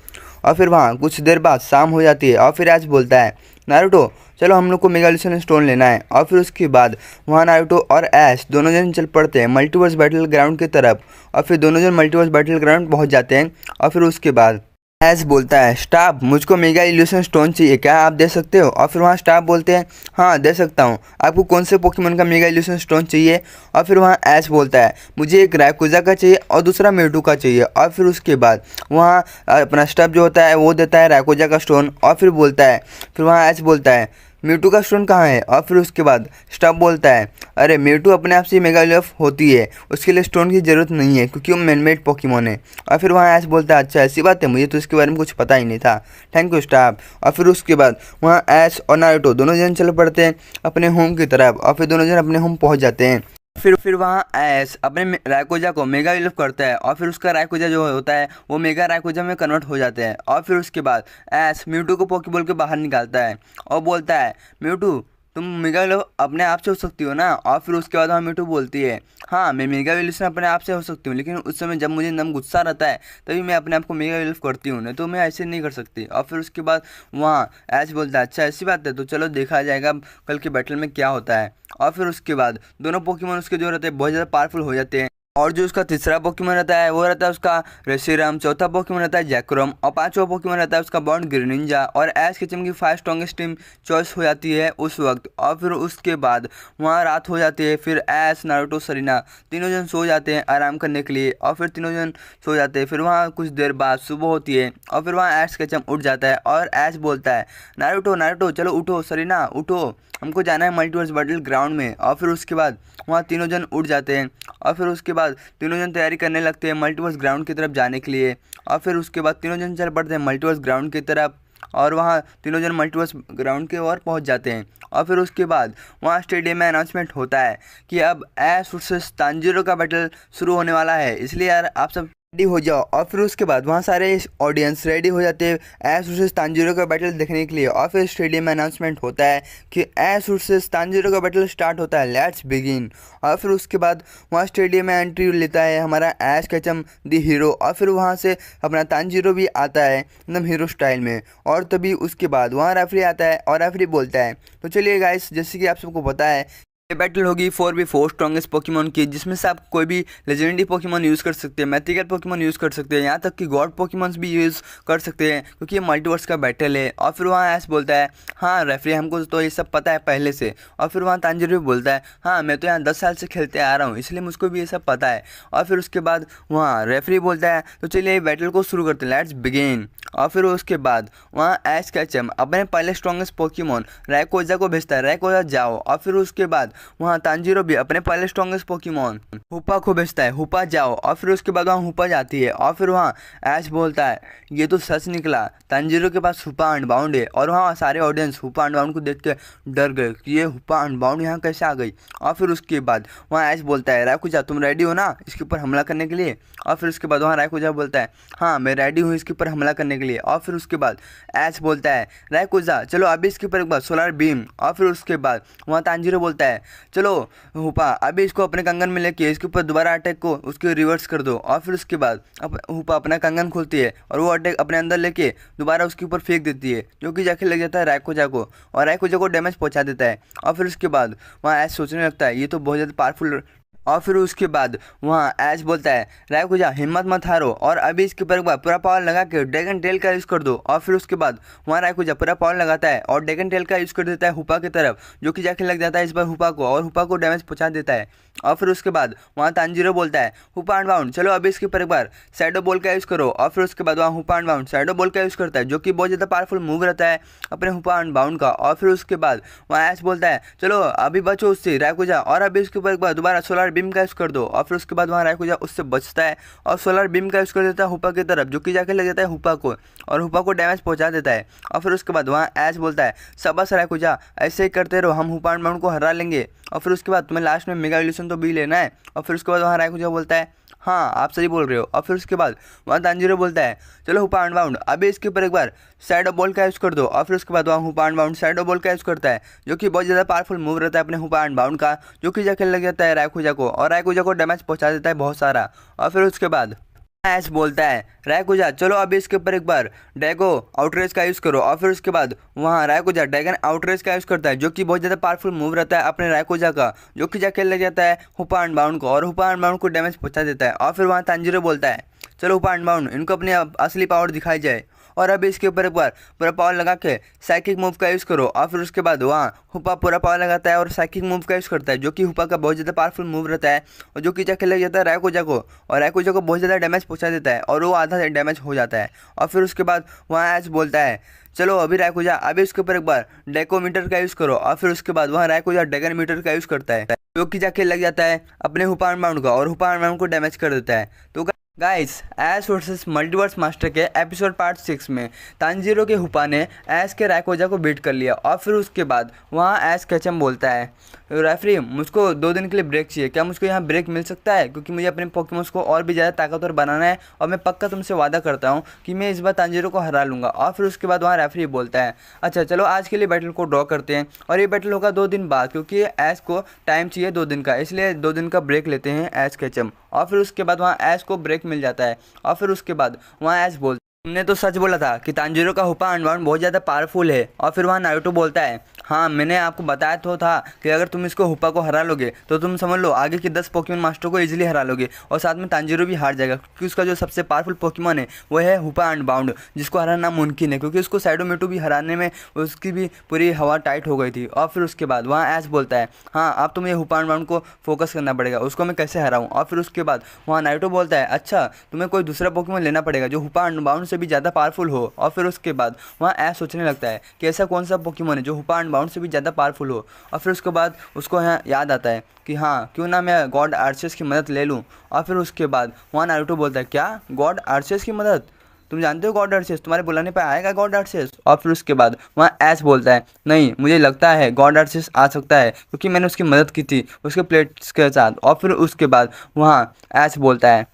और फिर वहाँ कुछ देर बाद शाम हो जाती है। और फिर ऐश बोलता है नारुतो चलो हम लोग को मेगा इल्यूशन स्टोन लेना है। और फिर उसके बाद वहाँ नारुतो और ऐश दोनों जन चल पड़ते हैं मल्टीवर्स बैटल ग्राउंड की तरफ। और फिर दोनों जन मल्टीवर्स बैटल ग्राउंड पहुँच जाते हैं। और फिर उसके बाद ऐश बोलता है स्टाफ मुझको मेगा इल्यूशन स्टोन चाहिए, क्या आप दे सकते हो। और फिर वहाँ स्टाफ बोलते हैं हाँ दे सकता हूँ, आपको कौन से पोकेमोन का मेगा इल्यूशन स्टोन चाहिए। और फिर वहाँ ऐश बोलता है मुझे एक रैकुजा का चाहिए और दूसरा म्यूटू का चाहिए। और फिर उसके बाद वहाँ अपना स्टाफ जो होता है वो देता है रैकुजा का स्टोन। और फिर बोलता है फिर वहाँ ऐश बोलता है म्यूटू का स्टोन कहाँ है। और फिर उसके बाद स्टाफ बोलता है अरे म्यूटू अपने आप से मेगा इवॉल्व होती है, उसके लिए स्टोन की ज़रूरत नहीं है क्योंकि वो मैनमेड पोकेमोन है। और फिर वहाँ ऐश बोलता है अच्छा ऐसी बात है, मुझे तो इसके बारे में कुछ पता ही नहीं था, थैंक यू स्टाफ। और फिर उसके बाद वहाँ ऐश और नारुतो दोनों जन चल पड़ते हैं अपने होम की तरफ। और फिर दोनों जन अपने होम पहुँच जाते हैं। फिर वहाँ ऐश अपने रायकोजा को मेगा इवॉल्व करता है और फिर उसका रायकोजा जो होता है वो मेगा रायकोजा में कन्वर्ट हो जाते हैं। और फिर उसके बाद ऐश म्यूटू को पोकेबॉल के बाहर निकालता है और बोलता है म्यूटू तुम मेगा इवॉल्व अपने आप से हो सकती हो ना। और फिर उसके बाद वहाँ म्यूटू बोलती है हाँ मैं मेगा इवॉल्यूशन अपने आप से हो सकती हूँ, लेकिन उस समय जब मुझे एकदम गुस्सा रहता है तभी मैं अपने आप को मेगा इवॉल्व करती हूँ, नहीं तो मैं ऐसे नहीं कर सकती। और फिर उसके बाद वहाँ ऐश बोलता है अच्छा ऐसी बात है तो चलो देखा जाएगा कल के बैटल में क्या होता है। और फिर उसके बाद दोनों पोकेमोन उसके जो रहते हैं बहुत ज़्यादा पावरफुल हो जाते हैं। और जो उसका तीसरा पोकेमोन रहता है वो रहता है उसका रेसिरम, चौथा पोकेमोन रहता है जैक्रोम और पांचवा पोकेमोन रहता है उसका बॉन्ड ग्रीनिंजा। और ऐश किचम की 5 स्ट्रॉन्गेस्ट टीम चॉइस हो जाती है उस वक्त। और फिर उसके बाद वहाँ रात हो जाती है। फिर ऐश नारुतो सरीना तीनों जन सो जाते हैं आराम करने के लिए। और फिर तीनों जन सो जाते हैं। फिर वहाँ कुछ देर बाद सुबह होती है और फिर वहाँ ऐश किचम उठ जाता है और ऐश बोलता है नारुतो नारुतो चलो उठो, सरीना उठो, हमको जाना है मल्टीवर्स बैटल ग्राउंड में। और फिर उसके बाद वहाँ तीनों जन उठ जाते हैं और फिर उसके बाद तीनों जन तैयारी करने लगते हैं मल्टीवर्स ग्राउंड की तरफ जाने के लिए। और फिर उसके बाद तीनों जन चल पड़ते हैं मल्टीवर्स ग्राउंड की तरफ और वहाँ तीनों जन मल्टीवर्स ग्राउंड की ओर पहुँच जाते हैं। और फिर उसके बाद वहाँ स्टेडियम में अनाउंसमेंट होता है कि अब ऐश वर्सेस तांजीरो का बैटल शुरू होने वाला है, इसलिए यार आप सब रेडी हो जाओ। और फिर उसके बाद वहाँ सारे ऑडियंस रेडी हो जाते हैं ऐश वर्सेस तांजीरो का बैटल देखने के लिए। और फिर स्टेडियम में अनाउंसमेंट होता है कि ऐश वर्सेस तांजीरो का बैटल स्टार्ट होता है, लेट्स बिगिन। और फिर उसके बाद वहाँ स्टेडियम में एंट्री लेता है हमारा ऐश केचम द हीरो। और फिर वहाँ से अपना तांजीरो भी आता है एकदम हीरो स्टाइल में। और तभी उसके बाद वहाँ रेफरी आता है और रेफरी बोलता है तो चलिए गाइस, जैसे कि आप सबको पता है ये बैटल होगी 4v4 स्ट्रॉन्गेस्ट पोकेमोन की, जिसमें से आप कोई भी लेजेंडरी पोकेमोन यूज़ कर सकते हैं, मैथिकल पोकेमोन यूज़ कर सकते हैं, यहाँ तक कि गॉड पोकेमोन्स भी यूज़ कर सकते हैं, क्योंकि ये मल्टीवर्स का बैटल है। और फिर वहाँ ऐश बोलता है हाँ रेफरी हमको तो ये सब पता है पहले से। और फिर वहाँ तांजिरो भी बोलता है हाँ मैं तो यहाँ 10 साल से खेलते आ रहा हूँ, इसलिए मुझको भी ये सब पता है। और फिर उसके बाद वहाँ रेफरी बोलता है तो चलिए बैटल को शुरू करते हैं, लेट्स बिगिन। और फिर उसके बाद वहाँ ऐश कैचम अपने पहले स्ट्रॉन्गेस्ट पोकेमोन रैकोजा को भेजता है, रैकोजा जाओ। और फिर उसके बाद वहाँ तांजिरो भी अपने पहले स्ट्रॉन्गेस्ट पोकेमोन हुपा को भेजता है, हुपा जाओ। और फिर उसके बाद वहाँ हुपा जाती है। और फिर वहाँ ऐश बोलता है ये तो सच निकला, तांजिरो के पास हुपा अनबाउंड है। और वहाँ सारे ऑडियंस हुपा अनबाउंड को देख के डर गए कि ये हुपा अनबाउंड यहाँ कैसे आ गई। और फिर उसके बाद वहाँ ऐश बोलता है रैकोजा तुम रेडी हो ना इसके ऊपर हमला करने के लिए। और फिर उसके बाद वहाँ रैकोजा बोलता है हाँ मैं रेडी हूँ इसके ऊपर हमला करने के लिए। और फिर उसके बाद ऐश बोलता है रैकोजा चलो अभी इसके ऊपर एक बार सोलर बीम। और फिर उसके बाद वहाँ तांजिरो बोलता है चलो हुपा अभी इसको अपने कंगन में लेके इसके ऊपर दोबारा अटैक को उसके रिवर्स कर दो। और फिर उसके बाद हुपा अपना कंगन खोलती है और वो अटैक अपने अंदर लेके दोबारा उसके ऊपर फेंक देती है, जो कि जाके लग जाता है रैकोजा को और रैकोजा को डैमेज पहुंचा देता है। और फिर उसके बाद वहाँ ऐश सोचने लगता है ये तो बहुत ज़्यादा पावरफुल। और फिर उसके बाद वहाँ ऐश बोलता है रैकोजा हिम्मत मत हारो और अभी इसके ऊपर पूरा पावर लगा के ड्रैगन टेल का यूज़ कर दो। और फिर उसके बाद वहाँ रैकोजा पूरा पावर लगाता है और ड्रैगन टेल का यूज़ कर देता है हुपा की तरफ, जो कि जाके लग जाता है इस बार हुपा को और हुपा को डैमेज पहुँचा देता है। और फिर उसके बाद वहाँ तांजिरो बोलता है हुपा अनबाउंड चलो अभी इसके ऊपर एक बार शैडो बॉल का यूज़ करो। और फिर उसके बाद वहाँ हुपा अनबाउंड शैडो बॉल का यूज़ करता है, जो कि बहुत ज़्यादा पावरफुल मूव रहता है अपने हुपा अनबाउंड का। और फिर उसके बाद वहाँ ऐश बोलता है चलो अभी बचो उससे रैकोजा और अभी इसके ऊपर एक बार दोबारा सोलर बीम का यूज़ कर दो। और फिर उसके बाद वहाँ रैकोजा उससे बचता है और सोलर बीम का यूज़ कर देता है हुपा की तरफ, जो कि जाके लग जाता है हुपा को और हुपा को डैमेज पहुँचा देता है। और फिर उसके बाद वहाँ ऐश बोलता है शाबाश रैकोजा ऐसे ही करते रहो हम हुपा अनबाउंड को हरा लेंगे। और फिर उसके बाद तुम्हें लास्ट में मेगा इल्यूशन तो भी लेना है। और फिर उसके बाद वहाँ रैकोजा बोलता है हाँ आप सही बोल रहे हो। और फिर उसके बाद वहाँ तांजिरो बोलता है चलो हुपा अनबाउंड अभी इसके ऊपर एक बार शैडो बॉल का यूज़ कर दो। और फिर उसके बाद वहाँ हुपा अनबाउंड शैडो बॉल का यूज़ करता है, जो कि बहुत ज़्यादा पावरफुल मूव रहता है अपने हुपा अनबाउंड का, जो कि जाके लग जाता है रैकोजा को और रैकोजा को डैमेज पहुँचा देता है बहुत सारा। और फिर उसके बाद ऐश बोलता है रैकोजा चलो अभी इसके ऊपर एक बार डैगो आउटरेज का यूज़ करो। और फिर उसके बाद वहाँ रैकोजा ड्रैगन आउटरेज का यूज़ करता है, जो कि बहुत ज़्यादा पावरफुल मूव रहता है अपने रैकोजा का, जो कि जाके लग जाता है हुपा अनबाउंड को और हुपा अनबाउंड को डैमेज पहुँचा देता है। और फिर वहाँ तांजिरो बोलता है चलो हुपा अनबाउंड इनको अपनी असली पावर दिखाई जाए और अभी इसके ऊपर एक बार पूरा पावर लगा के साइकिक मूव का यूज़ करो। और फिर उसके बाद वहाँ हुपा पूरा पावर लगाता है और साइकिक मूव का यूज़ करता है, जो कि हुपा का बहुत ज़्यादा पावरफुल मूव रहता है और जो कि जाके लग जाता है रैकोजा को और रैकोजा को बहुत ज़्यादा डैमेज पहुँचा देता है और वो आधा डैमेज हो जाता है। और फिर उसके बाद वहाँ ऐश बोलता है चलो अभी रैकोजा अभी इसके ऊपर एक बार डेकोमीटर का यूज़ करो। और फिर उसके बाद वहाँ रैकोजा ड्रैगन मीटर का यूज़ करता है, जो कि जाके लग जाता है अपने हुपा अनबाउंड का और हुपा अनबाउंड को डैमेज कर देता है। तो guys Ash versus Multiverse Master के एपिसोड पार्ट 6 में तांजिरो के हुपा ने ऐश के रैकोजा को बीट कर लिया। और फिर उसके बाद वहाँ ऐश कैचम बोलता है रेफरी मुझको 2 दिन के लिए ब्रेक चाहिए, क्या मुझको यहाँ ब्रेक मिल सकता है, क्योंकि मुझे अपने पोकेमॉन्स को और भी ज़्यादा ताकतवर बनाना है और मैं पक्का तुमसे वादा करता हूँ कि मैं इस बार तांजिरो को हरा लूँगा। और फिर उसके बाद वहाँ रेफरी बोलता है अच्छा चलो आज के लिए बैटल को ड्रॉ करते हैं और ये बैटल होगा 2 दिन बाद, क्योंकि ऐश को टाइम चाहिए 2 दिन का, इसलिए 2 दिन का ब्रेक लेते हैं ऐश कैचम। और फिर उसके बाद वहाँ ऐश को ब्रेक मिल जाता है। और फिर उसके बाद वहाँ ऐश बोलता तुमने तो सच बोला था कि तांजिरो का हुपा अनबाउंड बहुत ज़्यादा पावरफुल है। और फिर वहाँ नारुतो बोलता है हाँ मैंने आपको बताया तो था कि अगर तुम इसको हुपा को हरा लोगे तो तुम समझ लो आगे के 10 पोकेमॉन मास्टर को इजीली हरा लोगे और साथ में तांजिरो भी हार जाएगा, क्योंकि उसका जो सबसे पावरफुल पोकेमॉन है वो है हुपा अनबाउंड, जिसको हराना मुमकिन है, क्योंकि उसको सैडो मिटू भी हराने में उसकी भी पूरी हवा टाइट हो गई थी। और फिर उसके बाद वहाँ ऐश बोलता है हाँ अब तुम्हें हुपा अनबाउंड को फोकस करना पड़ेगा, उसको मैं कैसे हराऊँ। और फिर उसके बाद वहाँ नारुतो बोलता है अच्छा तुम्हें कोई दूसरा पोकेमॉन लेना पड़ेगा जो हुपा अनबाउंड से भी ज़्यादा पावरफुल हो। और फिर उसके बाद वहाँ ऐश सोचने लगता है कि ऐसा कौन सा पोकेमॉन है जो हुपा अनबाउंड से भी ज़्यादा पावरफुल हो। और फिर उसके बाद उसको यहाँ याद आता है कि हाँ क्यों ना मैं गॉड आर्चेस की मदद ले लूँ। और फिर उसके बाद वहाँ नारुतो बोलता है क्या गॉड आर्चेस की मदद, तुम जानते हो गॉड आर्चेस तुम्हारे बुलाने पर आएगा गॉड आर्चेस। और फिर उसके बाद वहाँ ऐश बोलता है नहीं मुझे लगता है गॉड आर्चेस आ सकता है, क्योंकि मैंने उसकी मदद की थी उसके प्लेट्स के साथ। और फिर उसके बाद वहाँ ऐश बोलता है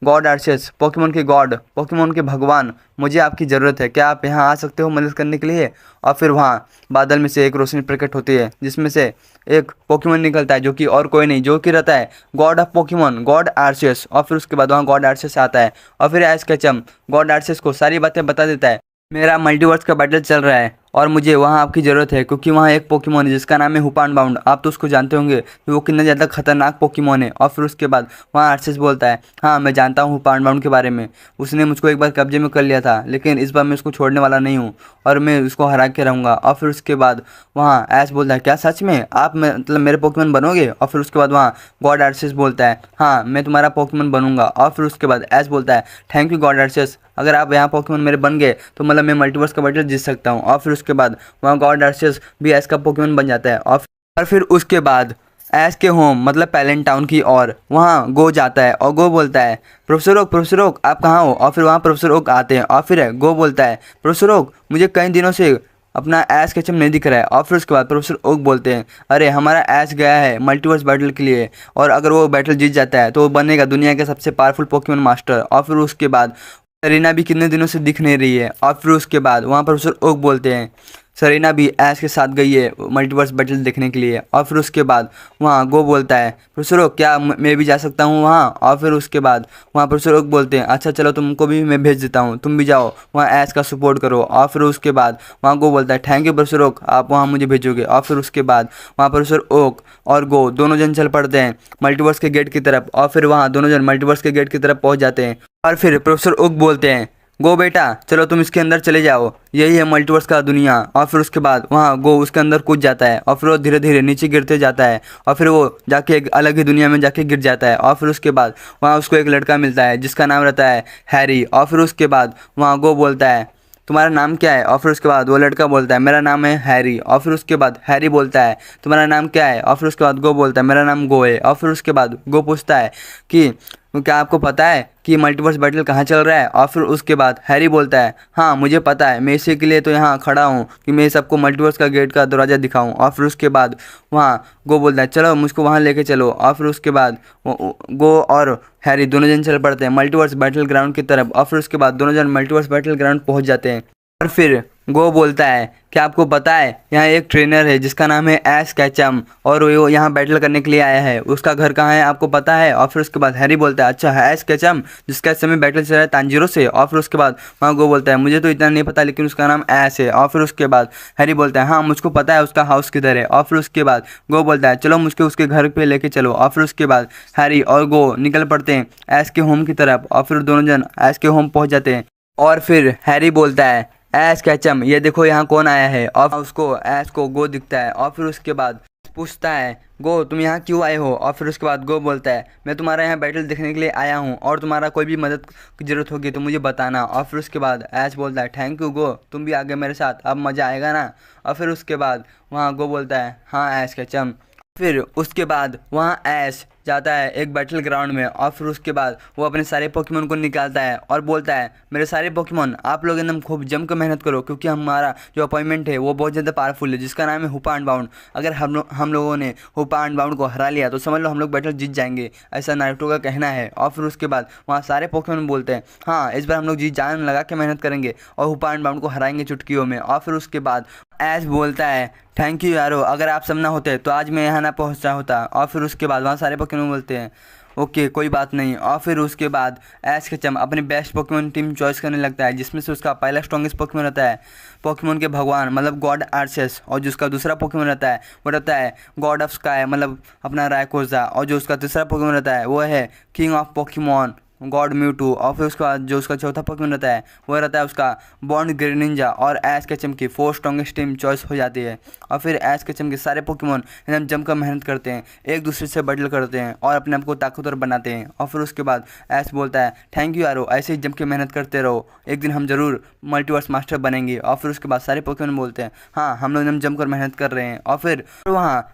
गॉड आर्चेस पोकेमॉन के गॉड पोकेमॉन के भगवान मुझे आपकी ज़रूरत है, क्या आप यहाँ आ सकते हो मदद करने के लिए। और फिर वहाँ बादल में से एक रोशनी प्रकट होती है जिसमें से एक पोकेमॉन निकलता है, जो कि और कोई नहीं जो कि रहता है God of Pokemon God arches. और फिर उसके बाद वहाँ गॉड आर्चेस आता है और फिर ऐश कैचम गॉड आर्चेस को सारी बातें बता देता है मेरा मल्टीवर्स का बैटल चल रहा है और मुझे वहाँ आपकी ज़रूरत है, क्योंकि वहाँ एक पोकेमोन है जिसका नाम है हुपान बाउंड। आप तो उसको जानते होंगे कि वो कितना ज़्यादा खतरनाक पोकेमोन है। और फिर उसके बाद वहाँ आर्सेस बोलता है, हाँ मैं जानता हूँ हुपान बाउंड के बारे में, उसने मुझको एक बार कब्जे में कर लिया था, लेकिन इस बार मैं उसको छोड़ने वाला नहीं हूँ और मैं उसको हरा के रहूँगा। और फिर उसके बाद वहाँ ऐश बोलता है, क्या सच में आप मतलब मेरे पोकेमोन बनोगे? और फिर उसके बाद वहाँ गॉड आर्सेस बोलता है, हाँ मैं तुम्हारा पोकेमोन बनूंगा। और फिर उसके बाद ऐश बोलता है, थैंक यू गॉड आर्सेस, अगर आप यहाँ पोकेमोन मेरे बन गए तो मतलब मैं मल्टीवर्स का बैटल जीत सकता हूँ। और फिर उसके बाद वहाँ गॉड आर्सेस भी ऐश का पोकेमोन बन जाता है। और फिर उसके बाद ऐश के होम मतलब पैलेंट टाउन की ओर वहाँ गो जाता है और गो बोलता है, प्रोफेसर ओक आप कहाँ हो? और फिर वहाँ प्रोफेसर ओक आते हैं और फिर गो बोलता है, प्रोफेसर ओक मुझे कई दिनों से अपना ऐश केचम नहीं दिख रहा है। और फिर उसके बाद प्रोफेसर ओक बोलते हैं, अरे हमारा ऐश गया है मल्टीवर्स बैटल के लिए, और अगर वो बैटल जीत जाता है तो वो बनेगा दुनिया के सबसे पावरफुल पोकेमोन मास्टर। और फिर उसके बाद सरीना भी कितने दिनों से दिख नहीं रही है। और फिर उसके बाद वहाँ प्रोफेसर ओक बोलते हैं, सरीना भी ऐश के साथ गई है मल्टीवर्स बैटल देखने के लिए। और फिर उसके बाद वहाँ गो बोलता है, प्रोफेसर ओक क्या मैं भी जा सकता हूँ वहाँ? और फिर उसके बाद वहाँ प्रोफेसर ओक बोलते हैं, अच्छा चलो तुमको भी मैं भेज देता हूँ, तुम भी जाओ वहाँ ऐश का सपोर्ट करो। और फिर उसके बाद वहाँ गो बोलता है, थैंक यू प्रोफेसर ओक, आप वहाँ मुझे भेजोगे। और फिर उसके बाद वहाँ प्रोफेसर ओक और गो दोनों जन चल पड़ते हैं मल्टीवर्स के गेट की तरफ। और फिर वहाँ दोनों जन मल्टीवर्स के गेट की तरफ पहुँच जाते हैं। और फिर प्रोफेसर ओक बोलते हैं, गो बेटा चलो तुम इसके अंदर चले जाओ, यही है मल्टीवर्स का दुनिया। और फिर उसके बाद वहाँ गो उसके अंदर कूद जाता है और फिर वो धीरे धीरे नीचे गिरते जाता है और फिर वो जाके एक अलग ही दुनिया में जाके गिर जाता है। और फिर उसके बाद वहाँ उसको एक लड़का मिलता है जिसका नाम रहता है हैरी। और फिर उसके बाद वहाँ गो बोलता है, तुम्हारा नाम क्या है? और फिर उसके बाद वो लड़का बोलता है, मेरा नाम है हैरी। और फिर उसके बाद हैरी बोलता है, तुम्हारा नाम क्या है? और फिर उसके बाद गो बोलता है, मेरा नाम गो है। और फिर उसके बाद गो पूछता है कि क्या आपको पता है कि मल्टीवर्स बैटल कहाँ चल रहा है? और फिर उसके बाद हैरी बोलता है, हाँ मुझे पता है, मैं इसी के लिए तो यहाँ खड़ा हूँ कि मैं सबको मल्टीवर्स का गेट का दरवाज़ा दिखाऊँ। और फिर उसके बाद वहाँ गो बोलता है, चलो मुझको वहाँ लेके चलो। और फिर उसके बाद गो और हैरी दोनों जन चल पड़ते हैं मल्टीवर्स बैटल ग्राउंड की तरफ। और फिर उसके बाद दोनों जन मल्टीवर्स बैटल ग्राउंड पहुँच जाते हैं। और फिर गो बोलता है, क्या आपको पता है यहाँ एक ट्रेनर है जिसका नाम है ऐश कैचम और वो यहाँ बैटल करने के लिए आया है, उसका घर कहाँ है आपको पता है? और फिर उसके बाद हैरी बोलता है, अच्छा है ऐश कैचम जिसका इस समय बैटल चल रहा है तांजीरो से। और फिर उसके बाद वहाँ गो बोलता है, मुझे तो इतना नहीं पता लेकिन उसका नाम ऐश है। और फिर उसके बाद हैरी बोलता है, हाँ मुझको पता है उसका हाउस किधर है। और फिर उसके बाद गो बोलता है, चलो मुझको उसके घर पे लेके चलो। और फिर उसके बाद हैरी और गो निकल पड़ते हैं ऐश के होम की तरफ और फिर दोनों जन ऐश के होम पहुँच जाते हैं। और फिर हैरी बोलता है, ऐश कैचम ये देखो यहाँ कौन आया है। और उसको ऐश को गो दिखता है और फिर उसके बाद पूछता है, गो तुम यहाँ क्यों आए हो? और फिर उसके बाद गो बोलता है, मैं तुम्हारा यहाँ बैटल देखने के लिए आया हूँ और तुम्हारा कोई भी मदद की ज़रूरत होगी तो मुझे बताना। और फिर उसके बाद ऐश बोलता है, थैंक यू गो, तुम भी आ गए मेरे साथ, अब मज़ा आएगा ना। और फिर उसके बाद वहाँ गो बोलता है, हाँ ऐश कैचम। फिर उसके बाद वहाँ ऐश जाता है एक बैटल ग्राउंड में और फिर उसके बाद वो अपने सारे पोकेमोन को निकालता है और बोलता है, मेरे सारे पोकेमोन आप लोग एकदम खूब जम कर मेहनत करो, क्योंकि हमारा जो अपॉइंटमेंट है वो बहुत ज़्यादा पावरफुल है जिसका नाम है हुपा एंड बाउंड। अगर हम लोगों ने हुपा एंड बाउंड को हरा लिया तो समझ लो हम लोग बैटल जीत जाएंगे, ऐसा नारुतो का कहना है। और फिर उसके बाद वहाँ सारे पोकेमोन बोलते हैं, हाँ इस बार हम लोग जी जान लगा के मेहनत करेंगे और हुपा एंड बाउंड को हराएंगे चुटकियों में। और फिर उसके बाद ऐश बोलता है, थैंक यू यारो, अगर आप सब ना होते तो आज मैं यहाँ ना पहुँचा होता। और फिर उसके बाद वहाँ सारे पोकेमोन बोलते हैं, ओके कोई बात नहीं। और फिर उसके बाद ऐश कैचम अपनी बेस्ट पोकेमोन टीम चॉइस करने लगता है जिसमें से उसका पहला स्ट्रॉन्गेस्ट पोकेमोन रहता है पोकेमोन के भगवान मतलब गॉड आर्सेस, और जो उसका दूसरा पोकेमोन रहता है वो रहता है गॉड ऑफ स्काई मतलब अपना रायकोजा, और जो उसका तीसरा पोकेमोन रहता है वो है king of Pokemon God Mewtwo. और फिर उसके बाद जो उसका चौथा पोकेमोन रहता है वो रहता है उसका बॉन्ड ग्रेनिंजा। और ऐश कैचम की 4 स्ट्रॉन्गेस्ट टीम चॉइस हो जाती है। और फिर ऐश कैचम के सारे पोकेमोन एकदम जमकर मेहनत करते हैं, एक दूसरे से बैटल करते हैं और अपने आप को ताकतवर बनाते हैं। और फिर उसके बाद ऐश बोलता है, थैंक यू यारो, ऐसे ही जम के मेहनत करते रहो, एक दिन हम जरूर मल्टीवर्स मास्टर बनेंगे। और फिर उसके बाद सारे पोकेमोन बोलते हैं, हाँ हम लोग एकदम जमकर मेहनत कर रहे हैं। और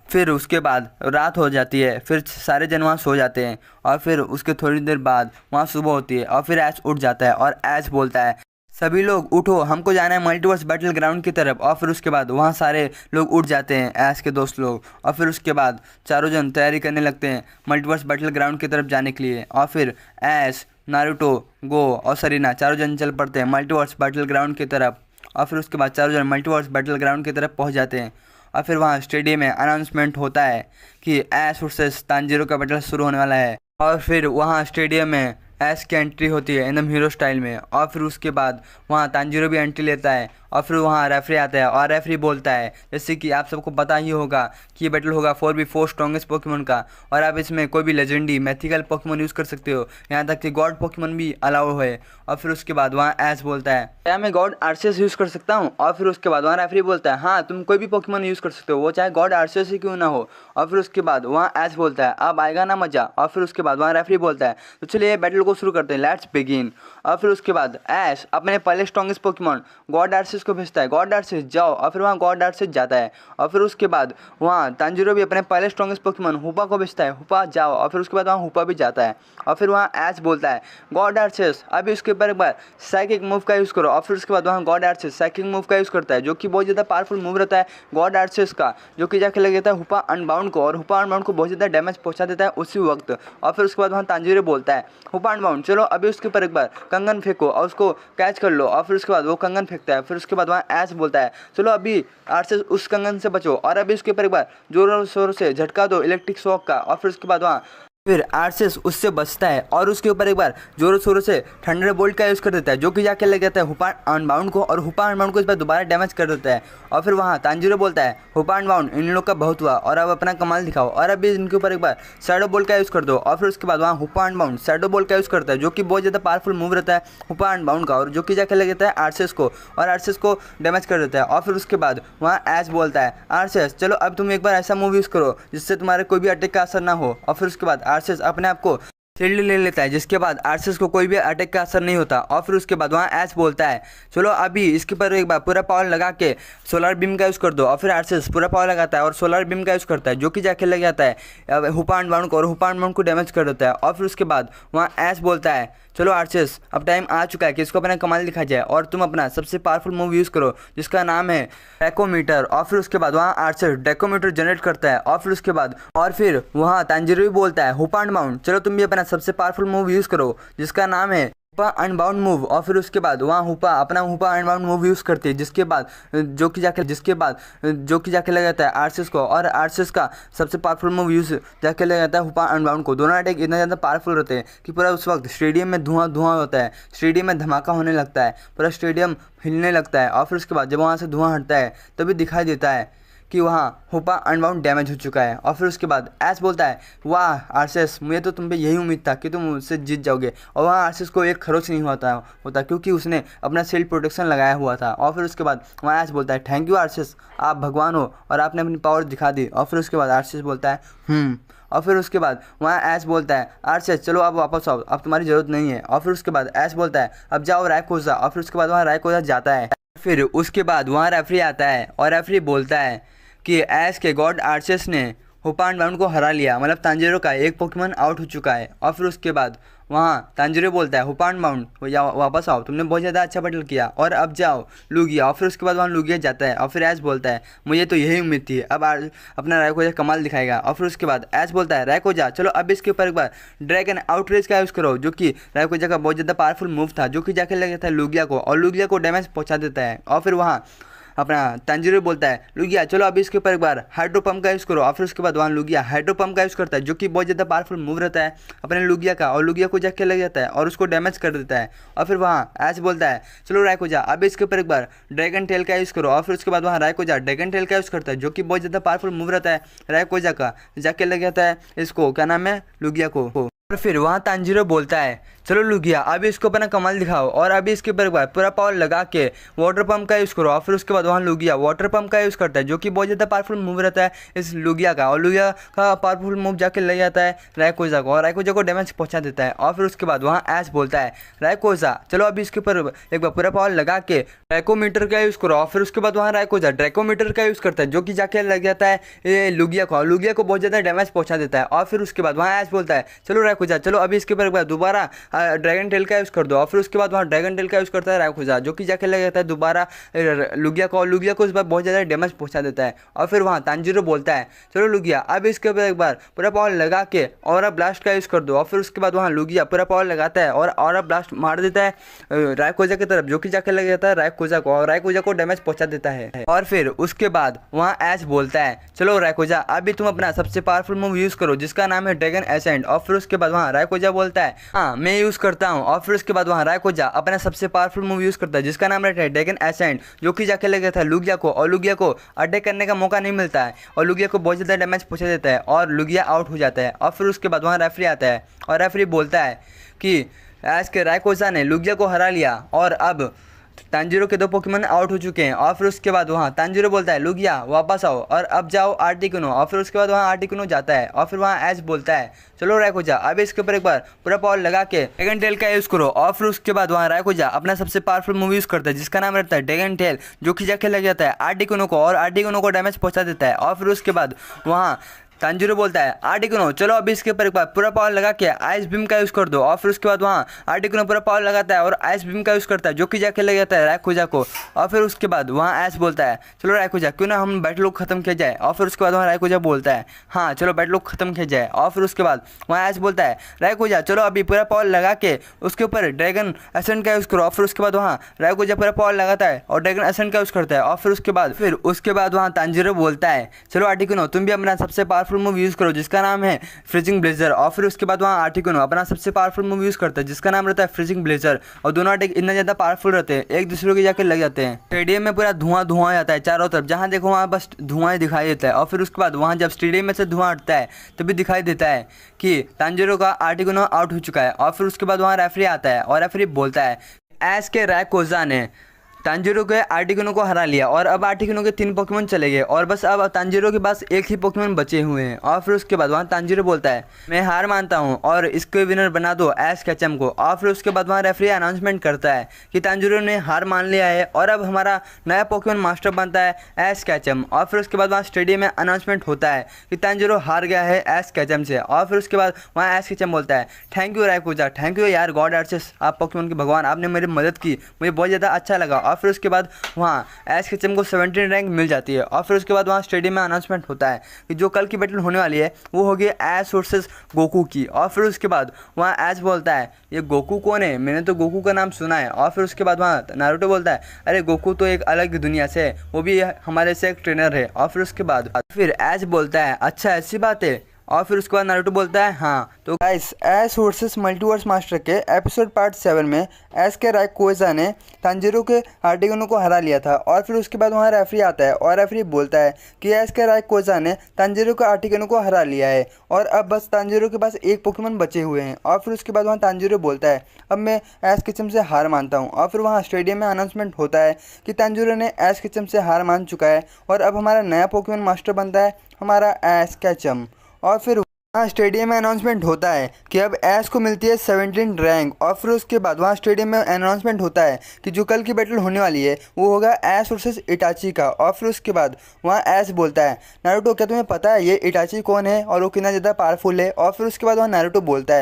फिर उसके बाद रात हो जाती है, फिर सारे जन वहाँ सो जाते हैं और फिर उसके थोड़ी देर बाद वहाँ सुबह होती है और फिर ऐश उठ जाता है और ऐश बोलता है, सभी लोग उठो हमको जाना है मल्टीवर्स बैटल ग्राउंड की तरफ। और फिर उसके बाद वहाँ सारे लोग उठ जाते हैं ऐश के दोस्त लोग और फिर उसके बाद चारों जन तैयारी करने लगते हैं मल्टीवर्स बैटल ग्राउंड की तरफ जाने के लिए। और फिर ऐश, नारुतो, गो और सरीना चारों जन चल पड़ते हैं मल्टीवर्स बैटल ग्राउंड की तरफ। और फिर उसके बाद चारों जन मल्टीवर्स बैटल ग्राउंड की तरफ पहुँच जाते हैं और फिर वहाँ स्टेडियम में अनाउंसमेंट होता है कि ऐश वर्सेस तांजीरो का बैटल शुरू होने वाला है। और फिर वहाँ स्टेडियम में ऐश की एंट्री होती है एकदम हीरो स्टाइल में। और फिर उसके बाद वहाँ तांजीरो भी एंट्री लेता है और फिर वहाँ रेफरी आता है और रेफरी बोलता है जैसे कि आप सबको पता ही होगा कि ये बैटल होगा 4v4 स्ट्रॉन्गेस्ट पोकेमोन का, और आप इसमें कोई भी लेजेंडी मैथिकल पोकेमोन यूज़ कर सकते हो, यहाँ तक कि गॉड पोकेमोन भी अलाउ है। और फिर उसके बाद वहाँ ऐश बोलता है क्या मैं गॉड आर्सेस यूज़ कर सकता हूँ, और फिर उसके बाद वहाँ रेफरी बोलता है हाँ तुम कोई भी पोकेमोन यूज़ कर सकते हो, वो चाहे गॉड आर्सेस ही क्यों ना हो। और फिर उसके बाद वहाँ ऐश बोलता है अब आएगा ना मजा। और फिर उसके बाद वहाँ रेफरी बोलता है तो चलिए बैटल को शुरू करते हैं, लेट्स बिगिन। और फिर उसके बाद ऐश अपने पहले स्ट्रॉन्गेस्ट पोकेमोन गॉड आर्सेस को भेजता है, गॉड आर्सेस जाओ, और फिर वहाँ गॉड आर्सेस जाता है। और फिर उसके बाद वहाँ तांजीरो भी अपने पहले स्ट्रॉन्गेस्ट पोकेमोन हुपा को भेजता है, हुपा जाओ, और फिर उसके बाद वहाँ हुपा भी जाता है। और फिर वहाँ ऐश बोलता है गॉड आर्सेस अभी उसके ऊपर एक बार साइकिक मूव का यूज़ करो। और फिर उसके बाद वहाँ गॉड आर्सेस साइकिक मूव का यूज़ करता है जो कि बहुत ज़्यादा पावरफुल मूव रहता है गॉड आर्सेस का, जो कि जाके लग जाता है हुपा अनबाउंड को, और हुपा अनबाउंड को बहुत ज़्यादा डैमेज पहुँचा देता है उसी वक्त। और फिर उसके बाद वहाँ तांजीरो बोलता है हुपा अनबाउंड चलो अभी उसके ऊपर एक बार कंगन फेंको और उसको कैच कर लो। और फिर उसके बाद वो कंगन फेंकता है। फिर उसके बाद वहाँ ऐश बोलता है चलो अभी आर्सेस उस कंगन से बचो, और अभी उसके ऊपर एक बार जोरों शोर से झटका दो इलेक्ट्रिक शॉक का। और फिर उसके बाद वहाँ फिर आर्सेस उससे बचता है और उसके ऊपर एक बार जोरों शोरों से थंडर बोल्ट का यूज़ कर देता है, जो कि जाके लग जाता है हुपा अनबाउंड को, और हुपा अनबाउंड को इस बार दोबारा डैमेज कर देता है। और फिर वहाँ तांजीरो बोलता है हुपा अनबाउंड इन लोग का बहुत हुआ और अब अपना कमाल दिखाओ, और अभी इनके ऊपर एक बार शैडो बोल्ट का यूज़ कर दो। और फिर उसके बाद वहाँ हुपा अनबाउंड शैडो बोल्ट का यूज़ करता है जो कि बहुत ज़्यादा पावरफुल मूव रहता है हुपा अनबाउंड का, और जो कि जाके लग जाता है आर्सेस को, और आर्सेस को डैमेज कर देता है। और फिर उसके बाद वहाँ ऐश बोलता है आर्सेस चलो अब तुम एक बार ऐसा मूव यूज़ करो जिससे तुम्हारे कोई भी अटैक का असर ना हो। और फिर उसके बाद आर्सेस अपने आप को शील्ड ले लेता है, जिसके बाद आर्सेस को कोई भी अटैक का असर नहीं होता। और फिर उसके बाद वहाँ ऐश बोलता है चलो अभी इसके पर एक बार पूरा पावर लगा के सोलर बीम का यूज़ कर दो। और फिर आर्सेस पूरा पावर लगाता है और सोलर बीम का यूज़ करता है जो कि जाके लग जाता है हुपा अनबाउंड को, और हुपा अनबाउंड को डैमेज कर देता है। और फिर उसके बाद वहाँ ऐश बोलता है चलो आर्सेस अब टाइम आ चुका है कि इसको अपना कमाल दिखा जाए, और तुम अपना सबसे पावरफुल मूव यूज़ करो जिसका नाम है डेकोमीटर। और फिर उसके बाद वहाँ आर्सेस डेकोमीटर जनरेट करता है। और फिर उसके बाद वहाँ तांजीरो भी बोलता है हुपा अनबाउंड चलो तुम भी अपना सबसे पावरफुल मूव यूज़ करो जिसका नाम है हुपा अनबाउंड मूव। और फिर उसके बाद वहाँ हुपा अपना हुपा अनबाउंड मूव यूज़ करती है, जिसके बाद जो कि जाके लग जाता है आर्सेस को, और आर्सेस का सबसे पावरफुल मूव यूज़ जाके लग जाता है हुपा अनबाउंड को। दोनों अटैक इतना ज़्यादा पावरफुल रहते हैं कि पूरा उस वक्त स्टेडियम में धुआं होता है, स्टेडियम में धमाका होने लगता है, पूरा स्टेडियम हिलने लगता है। और फिर उसके बाद जब वहाँ से धुआं हटता है तभी दिखाई देता है कि वहाँ हुपा अनबाउंड डैमेज हो चुका है। और फिर उसके बाद ऐश बोलता है वाह आर्सेस मुझे तो तुम पे यही उम्मीद था कि तुम मुझसे जीत जाओगे। और वहाँ आर्सेस को एक खरोच नहीं होता क्योंकि उसने अपना शील्ड प्रोटेक्शन लगाया हुआ था। और फिर उसके बाद वहाँ ऐश बोलता है थैंक यू आर्सेस आप भगवान हो और आपने अपनी पावर दिखा दी। और फिर उसके बाद आर्सेस बोलता है और फिर उसके बाद वहाँ ऐश बोलता है आर्सेस चलो अब वापस आओ अब तुम्हारी ज़रूरत नहीं है। और फिर उसके बाद ऐश बोलता है अब जाओ रायकोजा। और फिर उसके बाद वहाँ रायकोजा जाता है। फिर उसके बाद वहाँ रेफरी आता है और रेफरी बोलता है कि ऐश के गॉड आर्सेस ने हुपा अनबाउंड को हरा लिया, मतलब तांजीरो का एक पोकेमोन आउट हो चुका है। और फिर उसके बाद वहाँ तांजीरो बोलता है हुपा अनबाउंड वापस आओ तुमने बहुत ज़्यादा अच्छा बैटल किया और अब जाओ लुगिया। और फिर उसके बाद वहाँ लुगिया जाता है और फिर ऐश बोलता है मुझे तो यही उम्मीद थी अब अपना रायकोजा कमाल दिखाएगा। और फिर उसके बाद ऐश बोलता है रायकोजा चलो अब इसके ऊपर एक बार ड्रैगन आउटरेज का यूज़ करो, जो कि रायकोजा का बहुत ज़्यादा पावरफुल मूव था जो कि जाके लग जाता है लुगिया को, और लुगिया को डैमेज पहुँचा देता है। और फिर वहाँ अपना तांजीरो बोलता है लुगिया चलो अभी इसके ऊपर एक बार हाइड्रो पंप का यूज़ करो। और फिर उसके बाद वहाँ लुगिया हाइड्रो पंप का यूज़ करता है जो कि बहुत ज़्यादा पावरफुल मूव रहता है अपने लुगिया का, और लुगिया को जाके लग जाता है और उसको डैमेज कर देता है। और फिर वहाँ ऐश बोलता है चलो रायकोजा अभी इसके ऊपर एक बार ड्रैगन टेल का यूज़ करो। और फिर उसके बाद वहाँ रायकोजा ड्रैगन टेल का यूज़ करता है जो कि बहुत ज़्यादा पावरफुल मूव रहता है रायकोजा का, जाके लग जाता है इसको क्या नाम है लुगिया को। और फिर वहाँ तांजीरो बोलता है चलो लुगिया अभी इसको अपना कमाल दिखाओ और अभी इसके ऊपर एक बार पूरा पावर लगा के वाटर पंप का यूज़ करो। और फिर उसके बाद वहाँ लुगिया वाटर पंप का यूज़ करता है जो कि बहुत ज़्यादा पावरफुल मूव रहता है इस लुगिया का, और लुगिया का पावरफुल मूव जाके ले जाता है रायकोजा को और रायकोजा को डैमेज पहुँचा देता है। और फिर उसके बाद वहाँ ऐश बोलता है रायकोजा चलो अभी इसके ऊपर एक बार पूरा पावर लगा के ड्रैकोमीटर का यूज़ करो। और फिर उसके बाद वहाँ रायकोजा ड्रैकोमीटर का यूज़ करता है जो कि जाके लग जाता है ये लुगिया को, लुगिया को बहुत ज़्यादा डैमेज पहुँचा देता है। और फिर उसके बाद वहाँ ऐश बोलता है चलो रायकोजा चलो अभी इसके ऊपर एक बार दोबारा ड्रैगन टेल का यूज़ कर दो। और फिर उसके बाद वहाँ ड्रैगन टेल का यूज़ करता है रायकोजा जो कि जाके लग जाता है दोबारा लुगिया को, और लुगिया को इस बार बहुत ज़्यादा डैमेज पहुँचा देता है। और फिर वहाँ तांजीरो बोलता है चलो लुगिया अब इसके ऊपर एक बार पूरा पावर लगा के ऑरा ब्लास्ट का यूज़ कर दो। और फिर उसके बाद वहाँ लुगिया पूरा पावर लगाता है और ऑरा ब्लास्ट मार देता है रायकोजा की तरफ जो कि जाके लग जाता है रायकोजा को, और रायकोजा को डैमेज पहुँचा देता है। और फिर उसके बाद वहाँ ऐश बोलता है चलो रायकोजा अभी तुम अपना सबसे पावरफुल मूव यूज़ करो जिसका नाम है ड्रैगन एसेंट। और फिर उसके बाद बाद वहाँ रायकोजा बोलता है हाँ मैं यूज़ करता हूँ। और फिर उसके बाद वहाँ रायकोजा अपना सबसे पावरफुल मूव यूज़ करता है जिसका नाम रहता है ड्रैगन एसेंट, जो कि जाके लगा था लुगिया को, और लुगिया को अटैक करने का मौका नहीं मिलता है और लुगिया को बहुत ज़्यादा डैमेज पहुँचा देता है और लुगिया आउट हो जाता है। और फिर उसके बाद वहाँ रेफरी आता है और रेफरी बोलता है कि एज के रायकोजा ने लुगिया को हरा लिया और अब तांजीरो के 2 पोकेमॉन आउट हो चुके हैं। और फिर उसके बाद वहाँ तांजीरो बोलता है लुगिया वापस आओ और अब जाओ आर्टिकुनो। और फिर उसके बाद वहाँ आर्टिकुनो जाता है और फिर वहाँ एज बोलता है चलो रायकोजा अब इसके ऊपर एक बार पूरा पावर लगा के ड्रैगन टेल का यूज़ करो। और फिर उसके बाद वहाँ रायकोजा अपना सबसे पावरफुल मूव यूज़ करता है जिसका नाम रहता है ड्रैगन टेल, जो कि जाके लग जाता है आर्टिकुनो को और आर्टिकुनो को डैमेज पहुँचा देता है। और फिर उसके बाद वहाँ तांजीरो बोलता है आर्टिकुनो चलो अभी इसके ऊपर एक बार पूरा पावर लगा के आइस बीम का यूज़ कर दो। और फिर उसके बाद वहाँ आर्टिकुनो पूरा पावर लगाता है और आइस बीम का यूज़ करता है जो कि जाके लग जाता है रायकोजा को। और फिर उसके बाद वहाँ ऐस बोलता है चलो रायकोजा क्यों ना हम बैटल को ख़त्म किया जाए। और फिर उसके बाद वहाँ रायकोजा बोलता है हाँ चलो बैटल को ख़त्म किया जाए। और फिर उसके बाद वहाँ ऐस बोलता है रायकोजा चलो अभी पूरा पावर लगा के उसके ऊपर ड्रैगन एसेंट का यूज़ करो। और फिर उसके बाद वहाँ रायकोजा पूरा पावर लगाता है और ड्रैगन एसेंट का यूज़ करता है। और फिर उसके बाद वहाँ तांजीरो बोलता है चलो आर्टिकुनो तुम भी अपना सबसे पावरफुल मूव यूज़ करो जिसका नाम है फ्रीजिंग ब्लेजर। और फिर उसके बाद वहाँ आर्टिकुनो अपना सबसे पावरफुल मूव यूज़ करता है जिसका नाम रहता है फ्रीजिंग ब्लेजर। और दोनों अटैक इतना ज़्यादा पावरफुल रहते हैं एक दूसरे के जाके लग जाते हैं। स्टेडियम में पूरा धुआं धुआं जाता है चारों तरफ, जहाँ देखो वहाँ बस धुआं ही दिखाई देता है। और फिर उसके बाद वहाँ जब स्टेडियम में से धुआं उठता है तभी दिखाई देता है कि तांजीरो का आर्टिकुनो आउट हो चुका है। और फिर उसके बाद वहाँ रेफरी आता है और रेफरी बोलता है एस के रायकोजा ने तांजीरो के आर्टिकुनो को हरा लिया और अब आर्टिकुनो के 3 पोकेमॉन चले गए और बस अब तांजीरो के पास एक ही पोकेमॉन बचे हुए हैं। और फिर उसके बाद वहाँ तांजीरो बोलता है मैं हार मानता हूँ और इसके विनर बना दो एस कैचम को। और फिर उसके बाद वहाँ रेफरी अनाउंसमेंट करता है कि तांजीरो ने हार मान लिया है और अब हमारा नया पोकेमॉन मास्टर बनता है एस कैचम। और फिर उसके बाद वहाँ स्टेडियम में अनाउंसमेंट होता है कि तांजीरो हार गया है एस कैचम से। और फिर उसके बाद वहाँ एस कैचम बोलता है थैंक यू रायकोजा, थैंक यू यार गॉड आर्टिस्ट, आप पोकेमॉन के भगवान, आपने मेरी मदद की, मुझे बहुत ज़्यादा अच्छा लगा। और फिर उसके बाद वहाँ एस कैचम को 17 रैंक मिल जाती है। और फिर उसके बाद वहाँ स्टेडियम में अनाउंसमेंट होता है कि जो कल की बैटल होने वाली है वो होगी एस वर्सेस गोकू की। और फिर उसके बाद वहाँ एस बोलता है ये गोकू कौन है, मैंने तो गोकू का नाम सुना है। और फिर उसके बाद वहाँ नारुतो बोलता है अरे गोकू तो एक अलग दुनिया से है, वो भी हमारे से एक ट्रेनर है। और फिर उसके बाद फिर एस बोलता है अच्छा ऐसी बात है। और फिर उसके बाद नारुतो बोलता है हाँ तो guys S versus Multiverse Master के एपिसोड पार्ट 7 में एस के रायकोजा ने तांजीरो के आर्टिकुनो को हरा लिया था। और फिर उसके बाद वहाँ रेफरी आता है और रेफरी बोलता है कि एस के रायकोजा ने तांजीरो के आर्टिकुनो को हरा लिया है और अब बस तांजीरो के पास एक पोकेमॉन बचे हुए हैं। और फिर उसके बाद वहाँ तांजीरो बोलता है अब मैं एस कैचम से हार मानता हूँ। और फिर वहाँ स्टेडियम में अनाउंसमेंट होता है कि तांजीरो ने एस कैचम से हार मान चुका है और अब हमारा नया पोकेमॉन मास्टर बनता है हमारा एस कैचम। और फिर वहाँ स्टेडियम में अनाउंसमेंट होता है कि अब एस को मिलती है 17 रैंक। और फिर उसके बाद वहाँ स्टेडियम में अनाउंसमेंट होता है कि जो कल की बैटल होने वाली है वो होगा एस वर्सेस इटाची का। और फिर उसके बाद वहाँ एस बोलता है नारुतो क्या तुम्हें पता है ये इटाची कौन है और वो कितना ज़्यादा पावरफुल है। और फिर उसके बाद वहाँ नारुतो बोलता है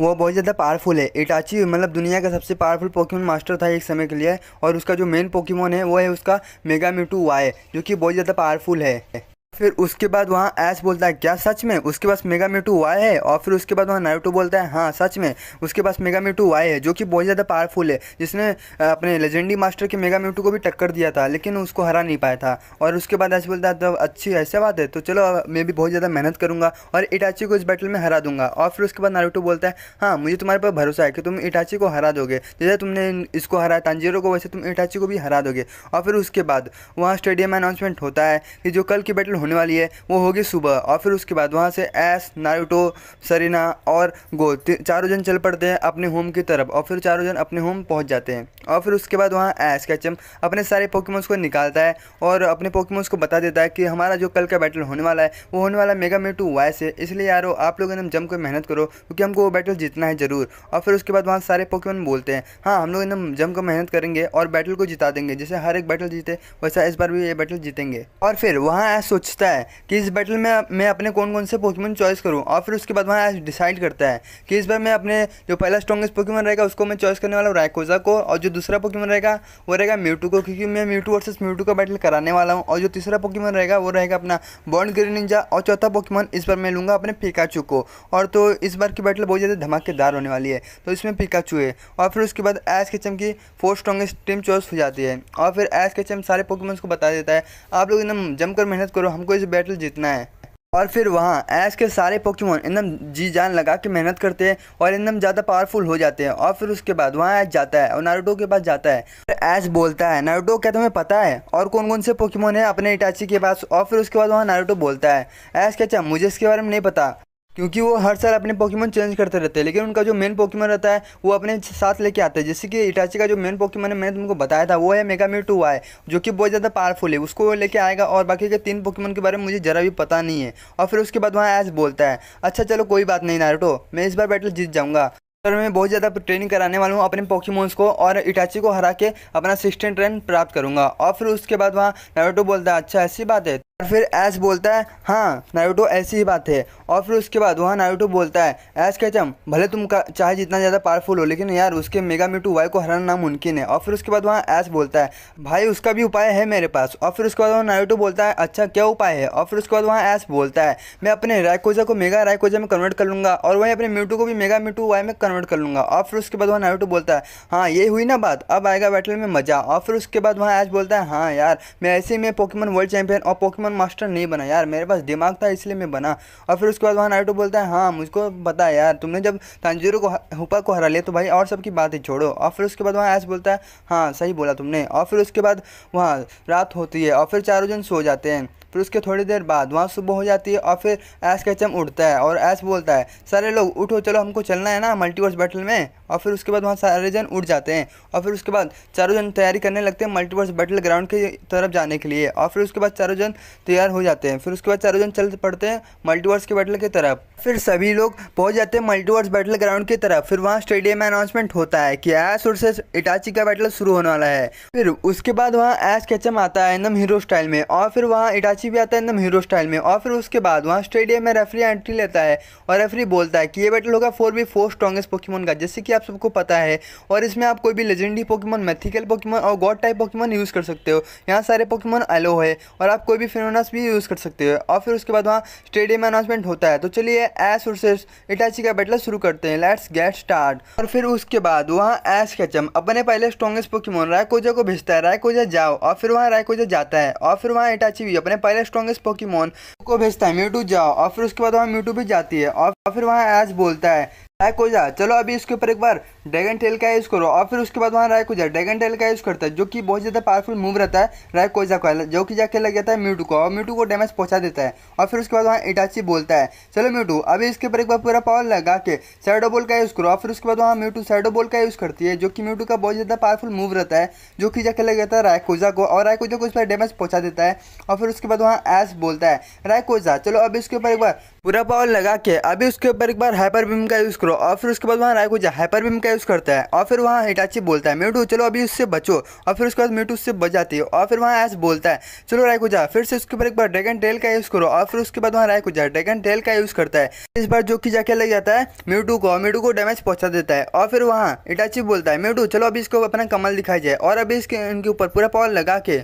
वो बहुत ज़्यादा पावरफुल है, इटाची मतलब दुनिया का सबसे पावरफुल पोकेमॉन मास्टर था एक समय के लिए और उसका जो मेन पोकेमॉन है वो है उसका मेगा म्यूटू वाई जो कि बहुत ज़्यादा पावरफुल है। फिर उसके बाद वहाँ एस बोलता है क्या सच में उसके पास मेगा म्यूटू वाई है। और फिर उसके बाद वहाँ नारुतो बोलता है हाँ सच में उसके पास मेगा म्यूटू वाई है जो कि बहुत ज़्यादा पावरफुल है, जिसने अपने लेजेंडरी मास्टर के मेगा म्यूटू को भी टक्कर दिया था लेकिन उसको हरा नहीं पाया था। और उसके बाद एस बोलता है तो अच्छी ऐसा बात है तो चलो मैं भी बहुत ज़्यादा मेहनत करूँगा और इटाची को इस बैटल में हरा दूंगा। और फिर उसके बाद नारुतो बोलता है हाँ मुझे तुम्हारे पर भरोसा है कि तुम इटाची को हरा दोगे, जैसे तुमने इसको हराया तांजीरो को वैसे तुम इटाची को भी हरा दोगे। और फिर उसके बाद वहाँ स्टेडियम में अनाउंसमेंट होता है कि जो कल की बैटल होने वाली है वो होगी सुबह। और फिर उसके बाद वहाँ से एस नारुतो सरीना और गो चारों जन चल पड़ते हैं अपने होम की तरफ और फिर चारों जन अपने होम पहुँच जाते हैं। और फिर उसके बाद वहाँ एस कैचम अपने सारे पोकेमॉन्स को निकालता है और अपने पोकेमॉन्स को बता देता है कि हमारा जो कल का बैटल होने वाला है वो होने वाला मेगा म्यूटू वाई से, इसलिए यारो आप लोगों ने जम कर मेहनत करो क्योंकि हमको वो बैटल जीतना है ज़रूर। और फिर उसके बाद वहाँ सारे पोकेमॉन बोलते हैं हाँ हम लोग एकदम जम कर मेहनत करेंगे और बैटल को जिता देंगे, जैसे हर एक बैटल जीते वैसा इस बार भी ये बैटल जीतेंगे। और फिर वहाँ एस सोचता है कि इस बैटल में मैं अपने कौन कौन से पोकेमॉन चॉइस करूँ। और फिर उसके बाद वहाँ एस डिसाइड करता है कि इस बार मैं अपने जो पहला स्ट्रॉन्गेस्ट पोकेमॉन रहेगा उसको मैं चॉइस करने वाला हूँ रायकोजा को, और जो दूसरा पोकेमॉन रहेगा वो रहेगा म्यूटू को क्योंकि मैं म्यूटू वर्सेस म्यूटू का बैटल कराने वाला हूँ, और जो तीसरा पोकेमॉन रहेगा वो रहेगा अपना बॉन्ड ग्रीन निंजा, और चौथा पोकेमॉन इस बार मैं लूँगा अपने पिकाचू को। और तो इस बार की बैटल बहुत ज़्यादा धमाकेदार होने वाली है तो इसमें पिकाचू है। और फिर उसके बाद एस कैचम की 4 स्ट्रॉन्गेस्ट टीम चॉइस हो जाती है और फिर एस कैचम सारे पोकेमॉन्स को बता देता है आप लोग एकदम जमकर मेहनत करो, हमको इस बैटल जीतना है। और फिर वहाँ ऐश के सारे पोकेमोन एकदम जी जान लगा के मेहनत करते हैं और एकदम ज़्यादा पावरफुल हो जाते हैं। और फिर उसके बाद वहाँ ऐश जाता है और नारुतो के पास जाता है। फिर ऐश बोलता है, नारुतो क्या तुम्हें पता है और कौन कौन से पोकेमोन है अपने इटाची के पास? और फिर उसके बाद वहाँ नारुतो बोलता है, ऐश क्या अच्छा मुझे इसके बारे में नहीं पता, क्योंकि वो हर साल अपने पोकेमोन चेंज करते रहते हैं, लेकिन उनका जो मेन पोकेमोन रहता है वो अपने साथ लेके आते हैं। जैसे कि इटाची का जो मेन पोकेमोन है मैंने तुमको बताया था, वो है मेगा म्यूटू वाई, जो कि बहुत ज़्यादा पावरफुल है, उसको वो लेके आएगा। और बाकी के 3 पोकेमोन के बारे में मुझे ज़रा भी पता नहीं है। और फिर उसके बाद वहाँ ऐश बोलता है, अच्छा चलो कोई बात नहीं नारुतो, मैं इस बार बैटल जीत जाऊँगा, पर मैं बहुत ज़्यादा ट्रेनिंग कराने वाला हूँ अपने पोकेमोन्स को और इटाची को हरा के अपना 16 रैंक प्राप्त करूँगा। और फिर उसके बाद वहाँ नारुतो बोलता है, अच्छा ऐसी बात है? और फिर ऐश बोलता है, हाँ नारुतो ऐसी ही बात है। और फिर उसके बाद वहाँ नारुतो बोलता है, ऐश कैचम भले तुम चाहे जितना ज़्यादा पावरफुल हो, लेकिन यार उसके मेगा म्यूटू वाई को हराना नामुमकिन है। और फिर उसके बाद वहाँ ऐश बोलता है, भाई उसका भी उपाय है मेरे पास। और फिर उसके बाद वहाँ नारुतो बोलता है, अच्छा क्या उपाय है? और फिर उसके बाद वहाँ ऐश बोलता है, मैं अपने रायकोजा को मेगा रायकोजा में कन्वर्ट कर लूँगा और वहीं अपने म्यूटू को भी मेगा म्यूटू वाई में कन्वर्ट कर लूँगा। और फिर उसके बाद वहाँ नारुतो बोलता है, हाँ ये हुई ना बात, अब आएगा बैटल में मजा। और फिर उसके बाद वहाँ ऐश बोलता है, हाँ यार मैं ऐसे ही मैं पोकेमोन वर्ल्ड चैंपियन और पोकेमोन मास्टर नहीं बना यार, मेरे पास दिमाग था इसलिए मैं बना। और फिर उसके बाद वहाँ नारुतो बोलता है, हाँ मुझको पता है यार, तुमने जब तांजीरो को हुपा को हरा लिया तो भाई और सबकी बात ही छोड़ो। और फिर उसके बाद वहाँ ऐश बोलता है, हाँ सही बोला तुमने। और फिर उसके बाद वहाँ रात होती है और फिर चारों जन सो जाते हैं। फिर उसके थोड़ी देर बाद वहाँ सुबह हो जाती है और फिर ऐश कैचम उठता है और ऐश बोलता है, सारे लोग उठो चलो हमको चलना है ना मल्टीवर्स बैटल में। और फिर उसके बाद वहाँ सारे जन उठ जाते हैं और फिर उसके बाद चारों जन तैयारी करने लगते हैं मल्टीवर्स बैटल ग्राउंड की तरफ जाने के लिए। और फिर उसके बाद चारों जन तैयार हो जाते हैं। फिर उसके बाद चारों जन चल पड़ते हैं मल्टीवर्स के बैटल की तरफ। फिर सभी लोग पहुंच जाते हैं मल्टीवर्स बैटल ग्राउंड की तरफ। फिर वहाँ स्टेडियम में अनाउंसमेंट होता है कि ऐश वर्सेस इटाची का बैटल शुरू होने वाला है। फिर उसके बाद वहाँ ऐश कैचम आता है एकदम हीरो स्टाइल में और फिर वहाँ इटाची भी आता है एकदम हीरो स्टाइल में। और फिर उसके बाद वहाँ स्टेडियम में रेफरी एंट्री लेता है और रेफरी बोलता है कि ये बैटल होगा 4v4 स्ट्रॉन्गेस्ट पोकेमोन का, जैसे कि आप सबको पता है। और इसमें आप कोई भी लेजेंडरी पोकेमोन, मैथिकल पोकेमोन और गॉड टाइप पोकेमोन यूज़ कर सकते हो। यहाँ सारे पोकेमोन अलो है और आप कोई भी फेनोनास भी यूज़ कर सकते हो। और फिर उसके बाद वहाँ स्टेडियम में अनाउंसमेंट होता है। तो चलिए ऐश वर्सेस इटाची का बैटल शुरू करते हैं, लेट्स गेट स्टार्ट। और फिर उसके बाद वहाँ ऐश कैचम अपने पहले स्ट्रॉन्गेस्ट पोकेमोन रायकोजा को भेजता है, रायकोजा जाओ। और फिर वहाँ रायकोजा जाता है और फिर वहाँ इटाची भी अपने पहले स्ट्रॉन्गेस्ट पोकेमोन को भेजता है, म्यूटू जाओ। और फिर उसके बाद वहाँ म्यूटू भी जाती है और फिर वहाँ ऐश बोलता है, रायकोजा चलो अभी इसके ऊपर एक बार ड्रैगन टेल का यूज़ करो। और फिर उसके बाद वहाँ रायकोजा ड्रैगन टेल का यूज़ करता है, जो कि बहुत ज़्यादा पावरफुल मूव रहता है रायकोजा का, जो कि जाके लग जाता है म्यूटू को और म्यूटू को डैमेज पहुँचा देता है। और फिर उसके बाद वहाँ इटाची बोलता है, चलो म्यूटू अभी इसके ऊपर एक बार पूरा पावर लगा के शैडो बॉल का यूज़ करो। और फिर उसके बाद वहाँ म्यूटू शैडो बॉल का यूज़ करती है, जो कि म्यूटू का बहुत ज़्यादा पावरफुल मूव रहता है, जो कि जाके लग जाता है रायकोजा को और रायकोजा को इस पर डैमेज पहुँचा देता है। और फिर उसके बाद वहाँ ऐश बोलता है, रायकोजा चलो अभी इसके ऊपर एक बार पूरा पावर लगा के अभी उसके ऊपर एक बार हाइपर बीम का यूज़ करो। और फिर उसके बाद वहाँ रायकोजा हाइपर बीम का यूज़ करता है और फिर वहाँ हिटाची बोलता है, म्यूटू चलो अभी उससे बचो। और फिर उसके बाद म्यूटू उससे बच जाती है। और फिर वहाँ ऐश बोलता है, चलो रायकोजा फिर से उसके ऊपर एक बार ड्रैगन टेल का यूज़ करो। और फिर उसके बाद वहाँ रायकोजा ड्रैगन टेल का यूज़ करता है, इस बार जो कि जाके लग जाता है म्यूटू को, म्यूटू को डैमेज पहुँचा देता है। और फिर वहाँ हिटाची बोलता है, म्यूटू चलो अभी इसको अपना कमल दिखाया जाए और अभी इसके इनके ऊपर पूरा पावर लगा के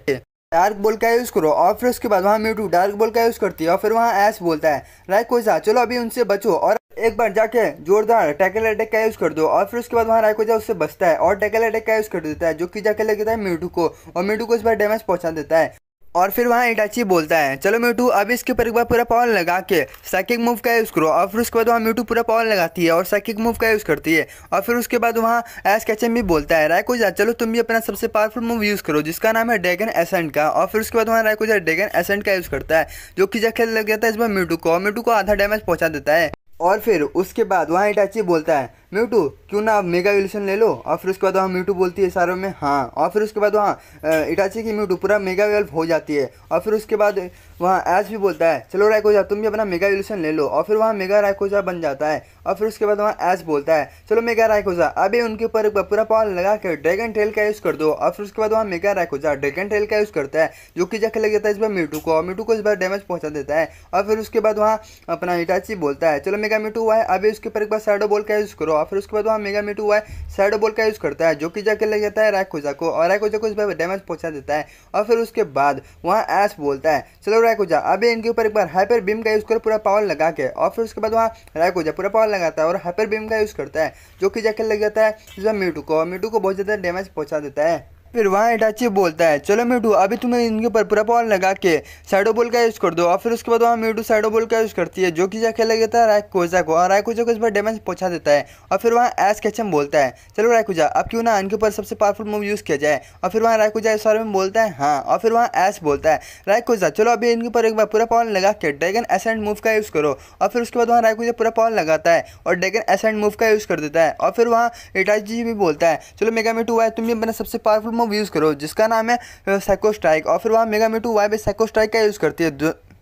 डार्क बॉल का यूज़ करो। और फिर उसके बाद वहाँ म्यूटू डार्क बॉल का यूज़ करती है। और फिर वहाँ ऐश बोलता है, रायकोजा चलो अभी उनसे बचो और एक बार जाके जोरदार टैकल अटैक का यूज़ कर दो। और फिर उसके बाद वहाँ रायकोजा उससे बचता है और टैकल अटैक का यूज़ कर देता है, जो कि जाके लग जाता है म्यूटू को और म्यूटू को इस बार डैमेज पहुँचा देता है। और फिर वहाँ इटाची बोलता है, चलो म्यूटू अभी इसके ऊपर एक बार पूरा पावर लगा के साइकिक मूव का यूज़ करो। और फिर उसके बाद वहाँ म्यूटू पूरा पावर लगाती है और साइकिक मूव का यूज़ करती है। और फिर उसके बाद वहाँ ऐश कैचम भी बोलता है, रायकोजा चलो तुम भी अपना सबसे पावरफुल मूव यूज़ करो, जिसका नाम है ड्रैगन एसेंट का। और फिर उसके बाद वहाँ रायकोजा ड्रैगन एसेंट का यूज़ करता है, जो कि जाके लग जाता है इस बार म्यूटू को और म्यूटू को आधा डैमेज पहुँचा देता है। और फिर उसके बाद वहाँ इटाची बोलता है, म्यूटू क्यों ना मेगा इवोल्यूशन ले लो। और फिर उसके बाद वहाँ म्यूटू बोलती है सारों में हाँ। और फिर उसके बाद वहाँ इटाची की म्यूटू पूरा मेगा इवॉल्व हो जाती है। और फिर उसके बाद वहाँ ऐश भी बोलता है, चलो रायकोजा तुम भी अपना मेगा इवोल्यूशन ले लो। और फिर वहाँ मेगा रायकोजा बन जाता है। और फिर उसके बाद वहाँ ऐश बोलता है, चलो मेगा रायकोजा अभी उनके ऊपर पूरा पावर लगा के ड्रैगन टेल का यूज़ कर दो। और फिर उसके बाद वहाँ मेगा रायकोजा ड्रैगन टेल का यूज़ करता है, जो कि जाके लग जाता है इस बार म्यूटू को और म्यूटू को इस बार डैमेज पहुँचा देता है। और फिर उसके बाद वहाँ अपना इटाची बोलता है, चलो मेगा म्यूटू हुआ है अभी उसके ऊपर एक बार शैडो बॉल का यूज़ करो। और फिर उसके बाद वहाँ मेगा म्यूटू हुआ है शैडो बॉल का यूज़ करता है, जो कि जाके लग जाता है रायकोजा को और रायकोजा को इस बार डैमेज पहुँचा देता है। और फिर उसके बाद वहाँ ऐश बोलता है, चलो रायकोजा अभी इनके ऊपर एक बार हाइपर बीम का यूज़ करो पूरा पावर लगा के। और फिर उसके बाद वहाँ रायकोजा पूरा पावर लगाता है और हाइपर बीम का यूज़ करता है, जो कि जाके लग जाता है इस बार म्यूटू को और म्यूटू को बहुत ज़्यादा डैमेज पहुँचा देता है। फिर वहाँ इटाची बोलता है चलो म्यूटू अभी तुम्हें इनके ऊपर पूरा पावर लगा के शैडो बॉल का यूज़ कर दो। और फिर उसके बाद वहाँ म्यूटू शैडो बॉल का यूज़ करती है जो कि जाके लग जाता है रायकोजा को, और रायकोजा को इस बार डैमेज पहुँचा देता है। और फिर वहाँ एस केचम बोलता है चलो रायकोजा अब क्यों ना इनके ऊपर सबसे पावरफुल मूव यूज़ किया जाए। और फिर वहाँ रायकोजा इस बारे में बोलता है हाँ। और फिर वहाँ एस बोलता है रायकोजा चलो अभी इनके ऊपर एक बार पूरा पावर लगा के ड्रैगन एसेंट मूव का यूज़ करो। और फिर उसके बाद वहाँ रायकोजा पूरा पावर लगाता है और ड्रैगन एसेंट मूव का यूज़ कर देता है। और फिर वहाँ इटाची भी बोलता है चलो मेगा म्यूटू वाई तुम भी अपना सबसे पावरफुल मूव यूज़ करो जिसका नाम है साइको स्ट्राइक। और फिर वहाँ मेगा म्यूटू वाई भी साइको स्ट्राइक का यूज़ करती है।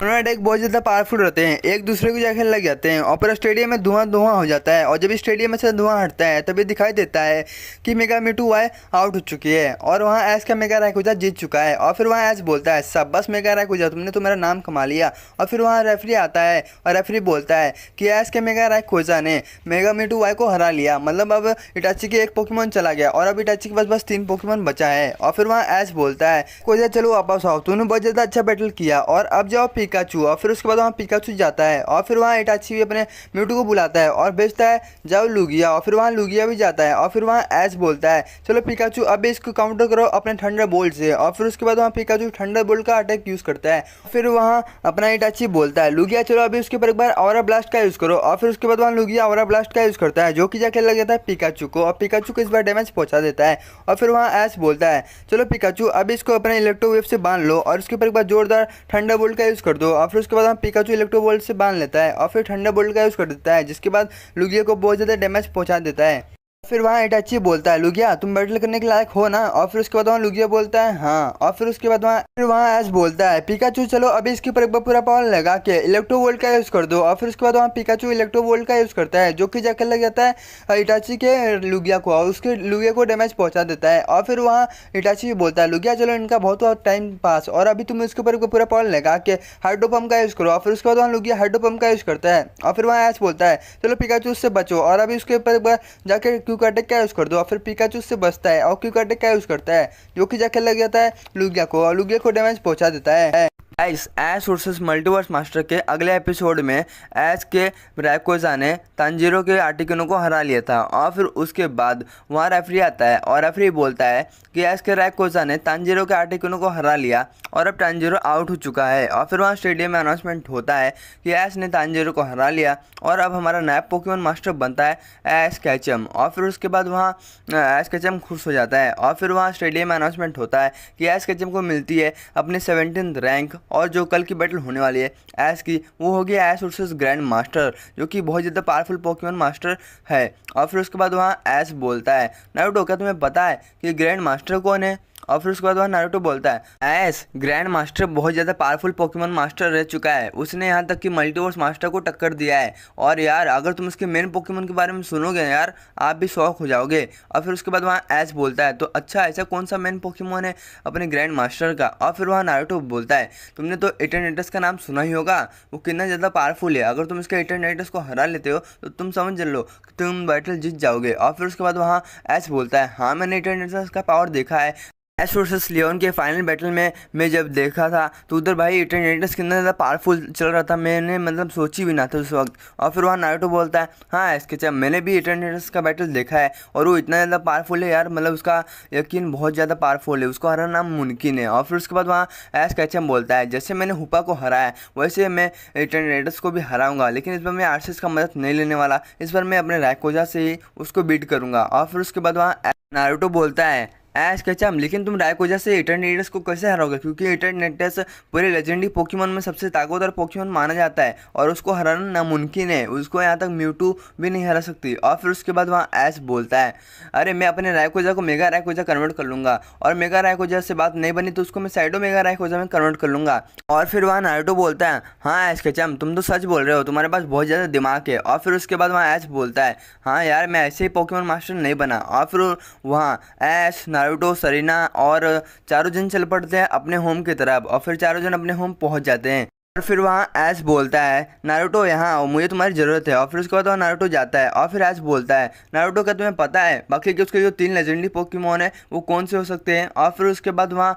दोनों अटैक बहुत ज़्यादा पावरफुल रहते हैं, एक दूसरे को जाके लग जाते हैं और पूरा स्टेडियम में धुआं धुआं हो जाता है। और जब स्टेडियम में से धुआं हटता है तभी दिखाई देता है कि मेगा म्यूटू वाई आउट हो चुकी है और वहाँ एस का मेगा रायकोजा जीत चुका है। और फिर वहाँ एस बोलता है सब बस मेगा रायकोजा तुमने तो मेरा नाम कमा लिया। और फिर वहाँ रेफरी आता है और रेफरी बोलता है कि एस के मेगा रायकोजा ने मेगा म्यूटू वाई को हरा लिया, मतलब अब इटाची के एक पोकेमोन चला गया और अब इटाची के पास बस 3 पोकेमोन बचा है। और फिर वहाँ एस बोलता है कोजा चलो वापस आओ, तूने बहुत ज़्यादा अच्छा बैटल किया और अब जाओ पिकाचू। और फिर उसके बाद वहाँ पिकाचू जाता है और फिर वहाँ इटाची भी अपने म्यूटू को बुलाता है और भेजता है जाओ लुगिया। और फिर वहाँ लुगिया भी जाता है और फिर वहाँ एस बोलता है चलो पिकाचू अभी इसको काउंटर करो अपने थंडर बोल्ट से। और फिर उसके बाद वहाँ पिकाचू थंडर बोल्ट का अटैक यूज़ करता है। फिर वहाँ अपना इटाची बोलता है लुगिया चलो अभी उसके ऊपर एक बार ऑरा ब्लास्ट का यूज़ करो। और फिर उसके बाद वहाँ लुगिया ऑरा ब्लास्ट का यूज़ करता है जो कि जाके लग जाता है पिकाचू को और पिकाचू को इस बार डैमेज पहुँचा देता है। और फिर वहाँ एस बोलता है चलो पिकाचू अभी इसको अपने इलेक्ट्रो वेव से बांध लो और उसके ऊपर एक बार जोरदार थंडर बोल्ट का यूज़ कर दो। और फिर उसके बाद पिकाचू इलेक्ट्रो बोल्ट से बांध लेता है और फिर थंडर बोल्ट का यूज़ कर देता है जिसके बाद लुगिया को बहुत ज़्यादा डैमेज पहुंचा देता है। फिर वहाँ इटाची बोलता है लुगिया तुम बैटल करने के लायक हो ना। और फिर उसके बाद वहाँ लुगिया बोलता है हाँ। और फिर उसके बाद वहाँ एस बोलता है पिकाचू चलो अभी इसके ऊपर एक बार पूरा पावर लगा के इलेक्ट्रो वोल्ट का यूज़ कर दो। और फिर उसके बाद वहाँ पिकाचू इलेक्ट्रो वोल्ट का यूज़ करता है जो कि जाकर लग जाता है इटाची के लुगिया को और उसके लुगिया को डैमेज पहुँचा देता है। और फिर वहाँ इटाची भी बोलता है लुगिया चलो इनका बहुत टाइम पास और अभी तुम इसके ऊपर पूरा पावर लगा के हाइड्रो पंप का यूज़ करो। और फिर उसके बाद वहाँ लुगिया हाइड्रो पंप का यूज़ करता है। और फिर वहाँ एस बोलता है चलो पिकाचू उससे बचो और अभी उसके ऊपर एक बार जाके क्यूक अटैक का यूज़ कर दो। और फिर पिकाचू से बचता है और क्यूक अटैक का यूज़ करता है जो कि जाके लग जाता है लुगिया को और लुगिया को डैमेज पहुंचा देता है। Guys S versus Multiverse Master के अगले एपिसोड में एस के रायकोजा ने तांजीरो के आर्टिकनों को हरा लिया था। और फिर उसके बाद वहाँ रेफरी आता है और रेफरी बोलता है कि एस के रायकोजा ने तांजीरो के आर्टिकनों को हरा लिया और अब तांजीरो आउट हो चुका है। और फिर वहाँ स्टेडियम में अनाउंसमेंट होता है कि एस ने तांजीरो को हरा लिया और अब हमारा नया पोकेमोन मास्टर बनता है एस कैचम। और फिर उसके बाद वहाँ एस कैचम खुश हो जाता है और फिर वहाँ स्टेडियम में अनाउंसमेंट होता है कि एस कैचम को मिलती है अपनी 17th रैंक और जो कल की बैटल होने वाली है एस की वो होगी एस वर्सेस ग्रैंड मास्टर जो कि बहुत ज़्यादा पावरफुल पोकेमोन मास्टर है। और फिर उसके बाद वहाँ एस बोलता है नारुतो क्या तुम्हें पता है कि ग्रैंड मास्टर कौन है। और फिर उसके बाद वह नारुतो बोलता है एस ग्रैंड मास्टर बहुत ज़्यादा पावरफुल पोकेमोन मास्टर रह चुका है, उसने यहाँ तक कि मल्टीवर्स मास्टर को टक्कर दिया है। और यार अगर तुम उसके मेन पोकेमोन के बारे में सुनोगे यार आप भी शौक हो जाओगे। और फिर उसके बाद वहाँ एस बोलता है तो अच्छा ऐसा कौन सा मेन पोकेमोन है अपने ग्रैंड मास्टर का। और फिर वहाँ नारुतो बोलता है तुमने तो इटरनेटस का नाम सुना ही होगा, वो कितना ज़्यादा पावरफुल है, अगर तुम इसके इटरनेटस को हरा लेते हो तो तुम समझ लो कि तुम बैटल जीत जाओगे। और फिर उसके बाद वहाँ एस बोलता है हाँ मैंने इटरनेटस का पावर देखा है, एस वर्सेस लियोन के फाइनल बैटल में मैं जब देखा था तो उधर भाई इटरनेटस कितना ज़्यादा पावरफुल चल रहा था, मैंने मतलब सोची भी ना था उस वक्त। और फिर वहाँ नारुतो बोलता है हाँ एस के मैंने भी इटरनेटस का बैटल देखा है और वो इतना ज़्यादा पावरफुल है यार, मतलब उसका यकीन बहुत ज़्यादा पावरफुल है, उसको हराना मुमकिन है। और फिर उसके बाद वहाँ एस कैचम बोलता है जैसे मैंने हुपा को हराया वैसे मैं इटरनेटस को भी हराऊंगा, लेकिन इस बार मैं आरसीएस का मदद नहीं लेने वाला, इस बार मैं अपने रायकोजा से ही उसको बीट करूँगा। और फिर उसके बाद वहाँ नारुतो बोलता है एस कैचम लेकिन तुम रायकोजा से इटरनेटस को कैसे हराओगे, क्योंकि इटरनेटस पूरे लेजेंडरी पोकेमोन में सबसे ताकतवर पोकेमोन माना जाता है और उसको हराना नामुमकिन है, उसको यहाँ तक म्यूटू भी नहीं हरा सकती। और फिर उसके बाद वहाँ एस बोलता है अरे मैं अपने रायकोजा को मेगा रायकोजा कन्वर्ट कर लूँगा और मेगा रायकोजा से बात नहीं बनी तो उसको मैं साइडो मेगा रायकोजा में कन्वर्ट कर लूँगा। और फिर वहाँ नारुतो बोलता है हाँ एस कैचम तुम तो सच बोल रहे हो, तुम्हारे पास बहुत ज़्यादा दिमाग है। और फिर उसके बाद वहाँ एस बोलता है हाँ यार मैं ऐसे ही पोकेमोन मास्टर नहीं बना। और फिर वहाँ एस नारुतो सरीना और चारों जन चल पड़ते हैं अपने होम की तरफ और फिर चारों जन अपने होम पहुंच जाते हैं। और फिर वहाँ ऐश बोलता है नारुतो यहाँ आओ, मुझे तुम्हारी ज़रूरत है। और फिर उसके बाद वहाँ नारुतो जाता है और फिर ऐश बोलता है नारुतो क्या तुम्हें पता है बाकी के उसके जो 3 लेजेंडरी पोकेमोन है वो कौन से हो सकते हैं। और फिर उसके बाद वहाँ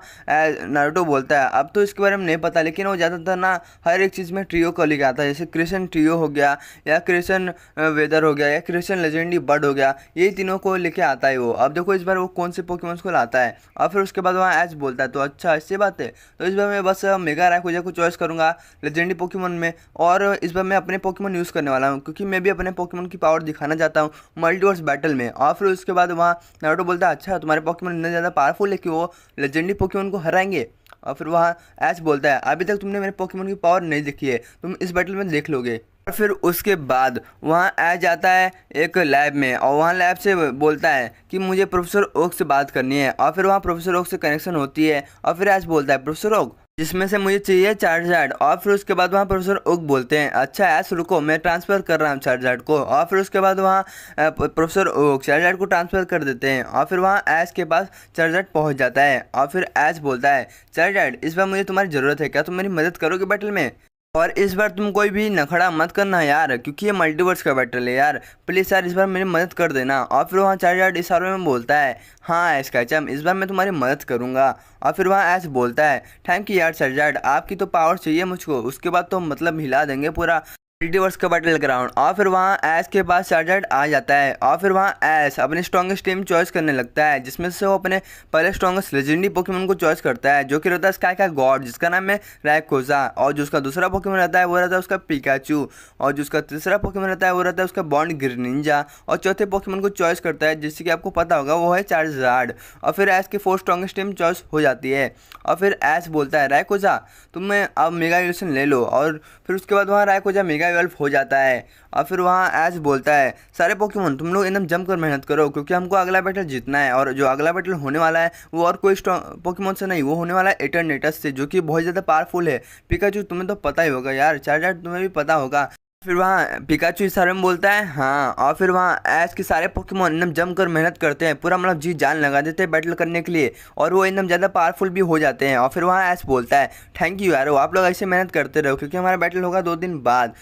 नारुतो बोलता है अब तो इसके बारे में नहीं पता, लेकिन वो ज़्यादातर ना हर एक चीज़ में ट्रियो को लेके आता है, जैसे क्रिशन ट्रियो हो गया या क्रिशन वेदर हो गया या क्रिशन लेजेंडरी बर्ड हो गया, यही तीनों को लेके आता है वो। अब देखो इस बार वो कौन से पोकेमोन्स को लाता है। और फिर उसके बाद वहाँ ऐश बोलता है तो अच्छा ऐसी बात है, तो इस बार मैं बस मेगा रैकुजा को चॉइस करूँगा लेजेंडरी पोकेमोन में। और इस बार मैं अपने पोकेमोन यूज़ करने वाला हूँ क्योंकि मैं भी अपने पोकेमोन की पावर दिखाना चाहता हूँ मल्टीवर्स बैटल में। और फिर उसके बाद वहाँ नारुतो बोलता है अच्छा तुम्हारे पोकेमोन इतने ज़्यादा पावरफुल है कि वो लेजेंडरी पोकेमोन को हराएंगे। और फिर वहाँ ऐश बोलता है अभी तक तुमने मेरे पोकेमोन की पावर नहीं देखी है, तुम इस बैटल में देख लोगे। और फिर उसके बाद वहाँ ऐश जाता है एक लैब में और वहाँ लैब से बोलता है कि मुझे प्रोफेसर ओक से बात करनी है। और फिर वहाँ प्रोफेसर ओक से कनेक्शन होती है और फिर ऐश बोलता है प्रोफेसर ओक जिसमें से मुझे चाहिए चार्जर्ड। और फिर उसके बाद वहाँ प्रोफेसर ओक बोलते हैं अच्छा ऐश रुको मैं ट्रांसफ़र कर रहा हूँ चार्जर्ड को। और फिर उसके बाद वहाँ प्रोफेसर ओक चार्जर्ड को ट्रांसफ़र कर देते हैं और फिर वहाँ ऐश के पास चार्जर्ड पहुँच जाता है। और फिर ऐश बोलता है चार्जर्ड इस बार मुझे तुम्हारी ज़रूरत है, क्या तुम मेरी मदद करोगे बैटल में। और इस बार तुम कोई भी नखड़ा मत करना यार क्योंकि ये मल्टीवर्स का बैटल है यार, प्लीज़ यार इस बार मेरी मदद कर देना। और फिर वहाँ चार्जर्ड इशारों में बोलता है हाँ ऐश कैचम इस बार मैं तुम्हारी मदद करूँगा। और फिर वहाँ ऐश बोलता है थैंक यू यार चार्जर्ड, आपकी तो पावर चाहिए मुझको, उसके बाद तो मतलब हिला देंगे पूरा मल्टीवर्स का बैटल ग्राउंड। और फिर वहाँ ऐश के पास चार्जर्ड आ जाता है और फिर वहाँ ऐश अपनी स्ट्रॉन्गेस्ट टीम चॉइस करने लगता है, जिसमें से वो अपने पहले स्ट्रॉन्गेस्ट लेजेंडरी पोकेमोन को चॉइस करता है जो कि रहता है स्काई का गॉड जिसका नाम है रैकोजा। और जो उसका दूसरा पोकेमोन रहता है वो रहता है उसका पिकाचू। और जो उसका तीसरा पोकेमोन रहता है वो रहता है उसका बॉन्ड ग्रीनिंजा। और चौथे पोकेमोन को चॉइस करता है जिससे कि आपको पता होगा वो है चार्जर्ड। और फिर ऐश की 4 स्ट्रॉन्गेस्ट टीम चॉइस हो जाती है। और फिर ऐश बोलता है रैकोजा तुम अब मेगा इवोल्यूशन ले लो। और फिर उसके बाद वहाँ रैकोजा मेगा इवॉल्व हो जाता है। और फिर वहाँ ऐश बोलता है सारे पोकेमोन तुम लोग एकदम जमकर मेहनत करो क्योंकि हमको अगला बैटल जीतना है। और जो अगला बैटल होने वाला है वो और कोई पोकेमोन से नहीं, वो होने वाला है एटर्नेटस से जो कि बहुत ज़्यादा पावरफुल है। पिकाचू तुम्हें तो पता ही होगा यार, चार्जर्ड तुम्हें भी पता होगा। फिर वहाँ पिकाचू इस बारे में बोलता है हाँ। और फिर वहाँ ऐश के सारे पोकेमोन एकदम जमकर मेहनत करते हैं, पूरा मतलब जी जान लगा देते हैं बैटल करने के लिए और वो एकदम ज़्यादा पावरफुल भी हो जाते हैं। और फिर वहाँ ऐश बोलता है थैंक यू यार, आप लोग ऐसे मेहनत करते रहो क्योंकि हमारा बैटल होगा 2 दिन बाद।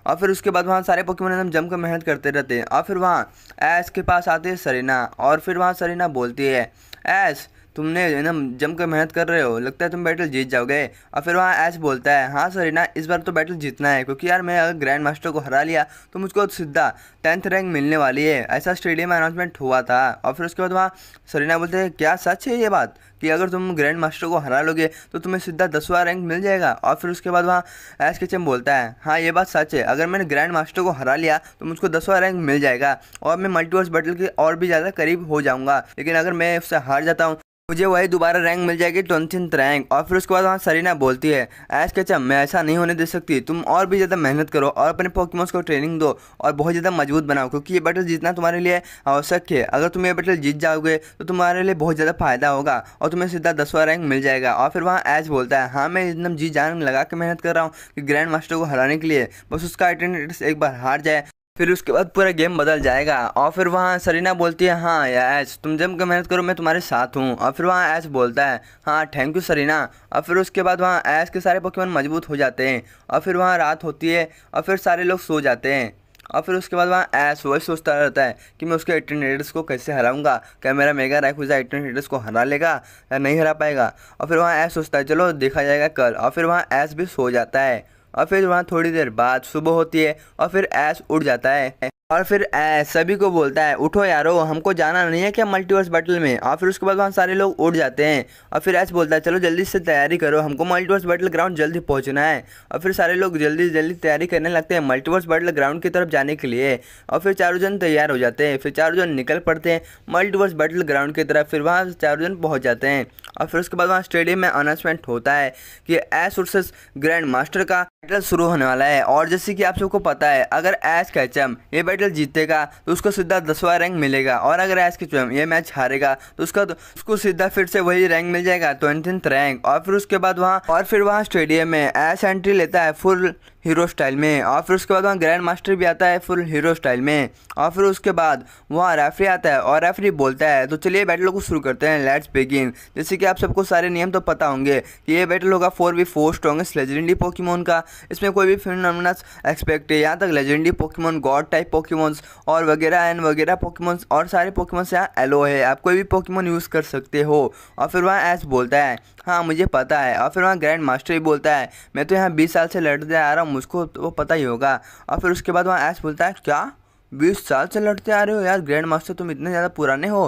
और फिर उसके बाद वहाँ सारे पोकेमोन एकदम जमकर मेहनत करते रहते हैं। और फिर वहाँ ऐश के पास आते हैं सरीना और फिर वहाँ सरीना बोलती है ऐश तुमने एकदम जमकर मेहनत कर रहे हो, लगता है तुम बैटल जीत जाओगे। और फिर वहाँ ऐश बोलता है हाँ सरीना इस बार तो बैटल जीतना है क्योंकि यार मैं अगर ग्रैंड मास्टर को हरा लिया तो मुझको सीधा 10th रैंक मिलने वाली है, ऐसा स्टेडियम में अनाउंसमेंट हुआ था। और फिर उसके बाद वहाँ सरीना बोलते हैं क्या सच है ये बात कि अगर तुम ग्रैंड मास्टर को हरा लोगे तो तुम्हें सीधा 10वां रैंक मिल जाएगा। और फिर उसके बाद वहाँ ऐश केचम बोलता है हाँ ये बात सच है, अगर मैंने ग्रैंड मास्टर को हरा लिया तो मुझको 10वां रैंक मिल जाएगा और मैं मल्टीवर्स बैटल के और भी ज़्यादा करीब हो जाऊँगा। लेकिन अगर मैं उससे हार जाता हूँ मुझे वही दोबारा रैंक मिल जाएगी 20th रैंक। और फिर उसके बाद वहाँ सरीना बोलती है ऐश केचम मैं ऐसा नहीं होने दे सकती, तुम और भी ज़्यादा मेहनत करो और अपने पोकेमोन्स को ट्रेनिंग दो और बहुत ज़्यादा मजबूत बनाओ क्योंकि ये बैटल जीतना तुम्हारे लिए आवश्यक है। अगर तुम ये बैटल जीत जाओगे तो तुम्हारे लिए बहुत ज़्यादा फायदा होगा और तुम्हें सीधा 10वां रैंक मिल जाएगा। और फिर वहाँ ऐश बोलता है हाँ मैं एकदम जी जान लगा के मेहनत कर रहा हूँ कि ग्रैंड मास्टर को हराने के लिए, बस उसका अटेंडेंस एक बार हार जाए फिर उसके बाद पूरा गेम बदल जाएगा। और फिर वहाँ सरीना बोलती है हाँ यार ऐश तुम जम के मेहनत करो मैं तुम्हारे साथ हूँ। और फिर वहाँ ऐश बोलता है हाँ थैंक यू सरीना। और फिर उसके बाद वहाँ ऐश के सारे पोकेमोन मजबूत हो जाते हैं और फिर वहाँ रात होती है और फिर सारे लोग सो जाते हैं। और फिर उसके बाद वहाँ ऐश वही सोचता रहता है कि मैं उसके एटर्नेटस को कैसे हराऊंगा, क्या मेरा मेगा रैकुजा एटर्नेटस को हरा लेगा या नहीं हरा पाएगा। और फिर वहाँ ऐश सोचता है चलो देखा जाएगा कल। और फिर वहाँ ऐश भी सो जाता है और फिर वहाँ थोड़ी देर बाद सुबह होती है और फिर ऐश उठ जाता है और फिर ऐश सभी को बोलता है उठो यारो हमको जाना नहीं है क्या मल्टीवर्स बैटल में। और फिर उसके बाद वहाँ सारे लोग उठ जाते हैं और फिर ऐश बोलता है चलो जल्दी से तैयारी करो हमको मल्टीवर्स बैटल ग्राउंड जल्दी पहुँचना है। और फिर सारे लोग जल्दी जल्दी तैयारी करने लगते हैं मल्टीवर्स बैटल ग्राउंड की तरफ जाने के लिए। और फिर चारों जन तैयार हो जाते हैं, फिर चारों जन निकल पड़ते हैं मल्टीवर्स बैटल ग्राउंड की तरफ। फिर वहाँ चारों जन पहुँच जाते हैं और फिर उसके बाद वहाँ स्टेडियम में अनाउंसमेंट होता है कि ऐश वर्सेस ग्रैंड मास्टर का बैटल शुरू होने वाला है। और जैसे कि आप सबको पता है, अगर एश कैचम ये बैटल जीतेगा तो उसको सीधा 10वां रैंक मिलेगा, और अगर एश कैचम ये मैच हारेगा तो उसको सीधा फिर से वही रैंक मिल जाएगा, 20th रैंक। और फिर उसके बाद वहाँ स्टेडियम में एश एंट्री लेता है फुल हीरो स्टाइल में, और फिर उसके बाद वहाँ ग्रैंड मास्टर भी आता है फुल हीरो स्टाइल में। और फिर उसके बाद वहाँ रेफरी आता है और रेफरी बोलता है तो चलिए बैटल को शुरू करते हैं, लेट्स बिगिन। जैसे कि आप सबको सारे नियम तो पता होंगे कि ये बैटल होगा 4v4 स्ट्रॉन्गेस्ट लेजेंडरी पोकेमोन का। इसमें कोई भी फिनोमेनस एक्सपेक्ट है, यहाँ तक legendary Pokemon, God type Pokemons और वगैरह एंड वगैरह पोकेमोन्स और सारे पोकेमोन्स यहाँ एलो है, आप कोई भी पोकेमोन यूज़ कर सकते हो। और फिर वहाँ ऐश बोलता है हाँ मुझे पता है। और फिर वहाँ ग्रैंड मास्टर भी बोलता है मैं तो यहाँ 20 साल से लड़ते आ रहा हूँ, मुझको तो वो पता ही होगा। और फिर उसके बाद वहाँ ऐश बोलता है क्या 20 साल से लड़ते आ रहे हो यार ग्रैंड मास्टर, तुम इतने ज़्यादा पुराने हो।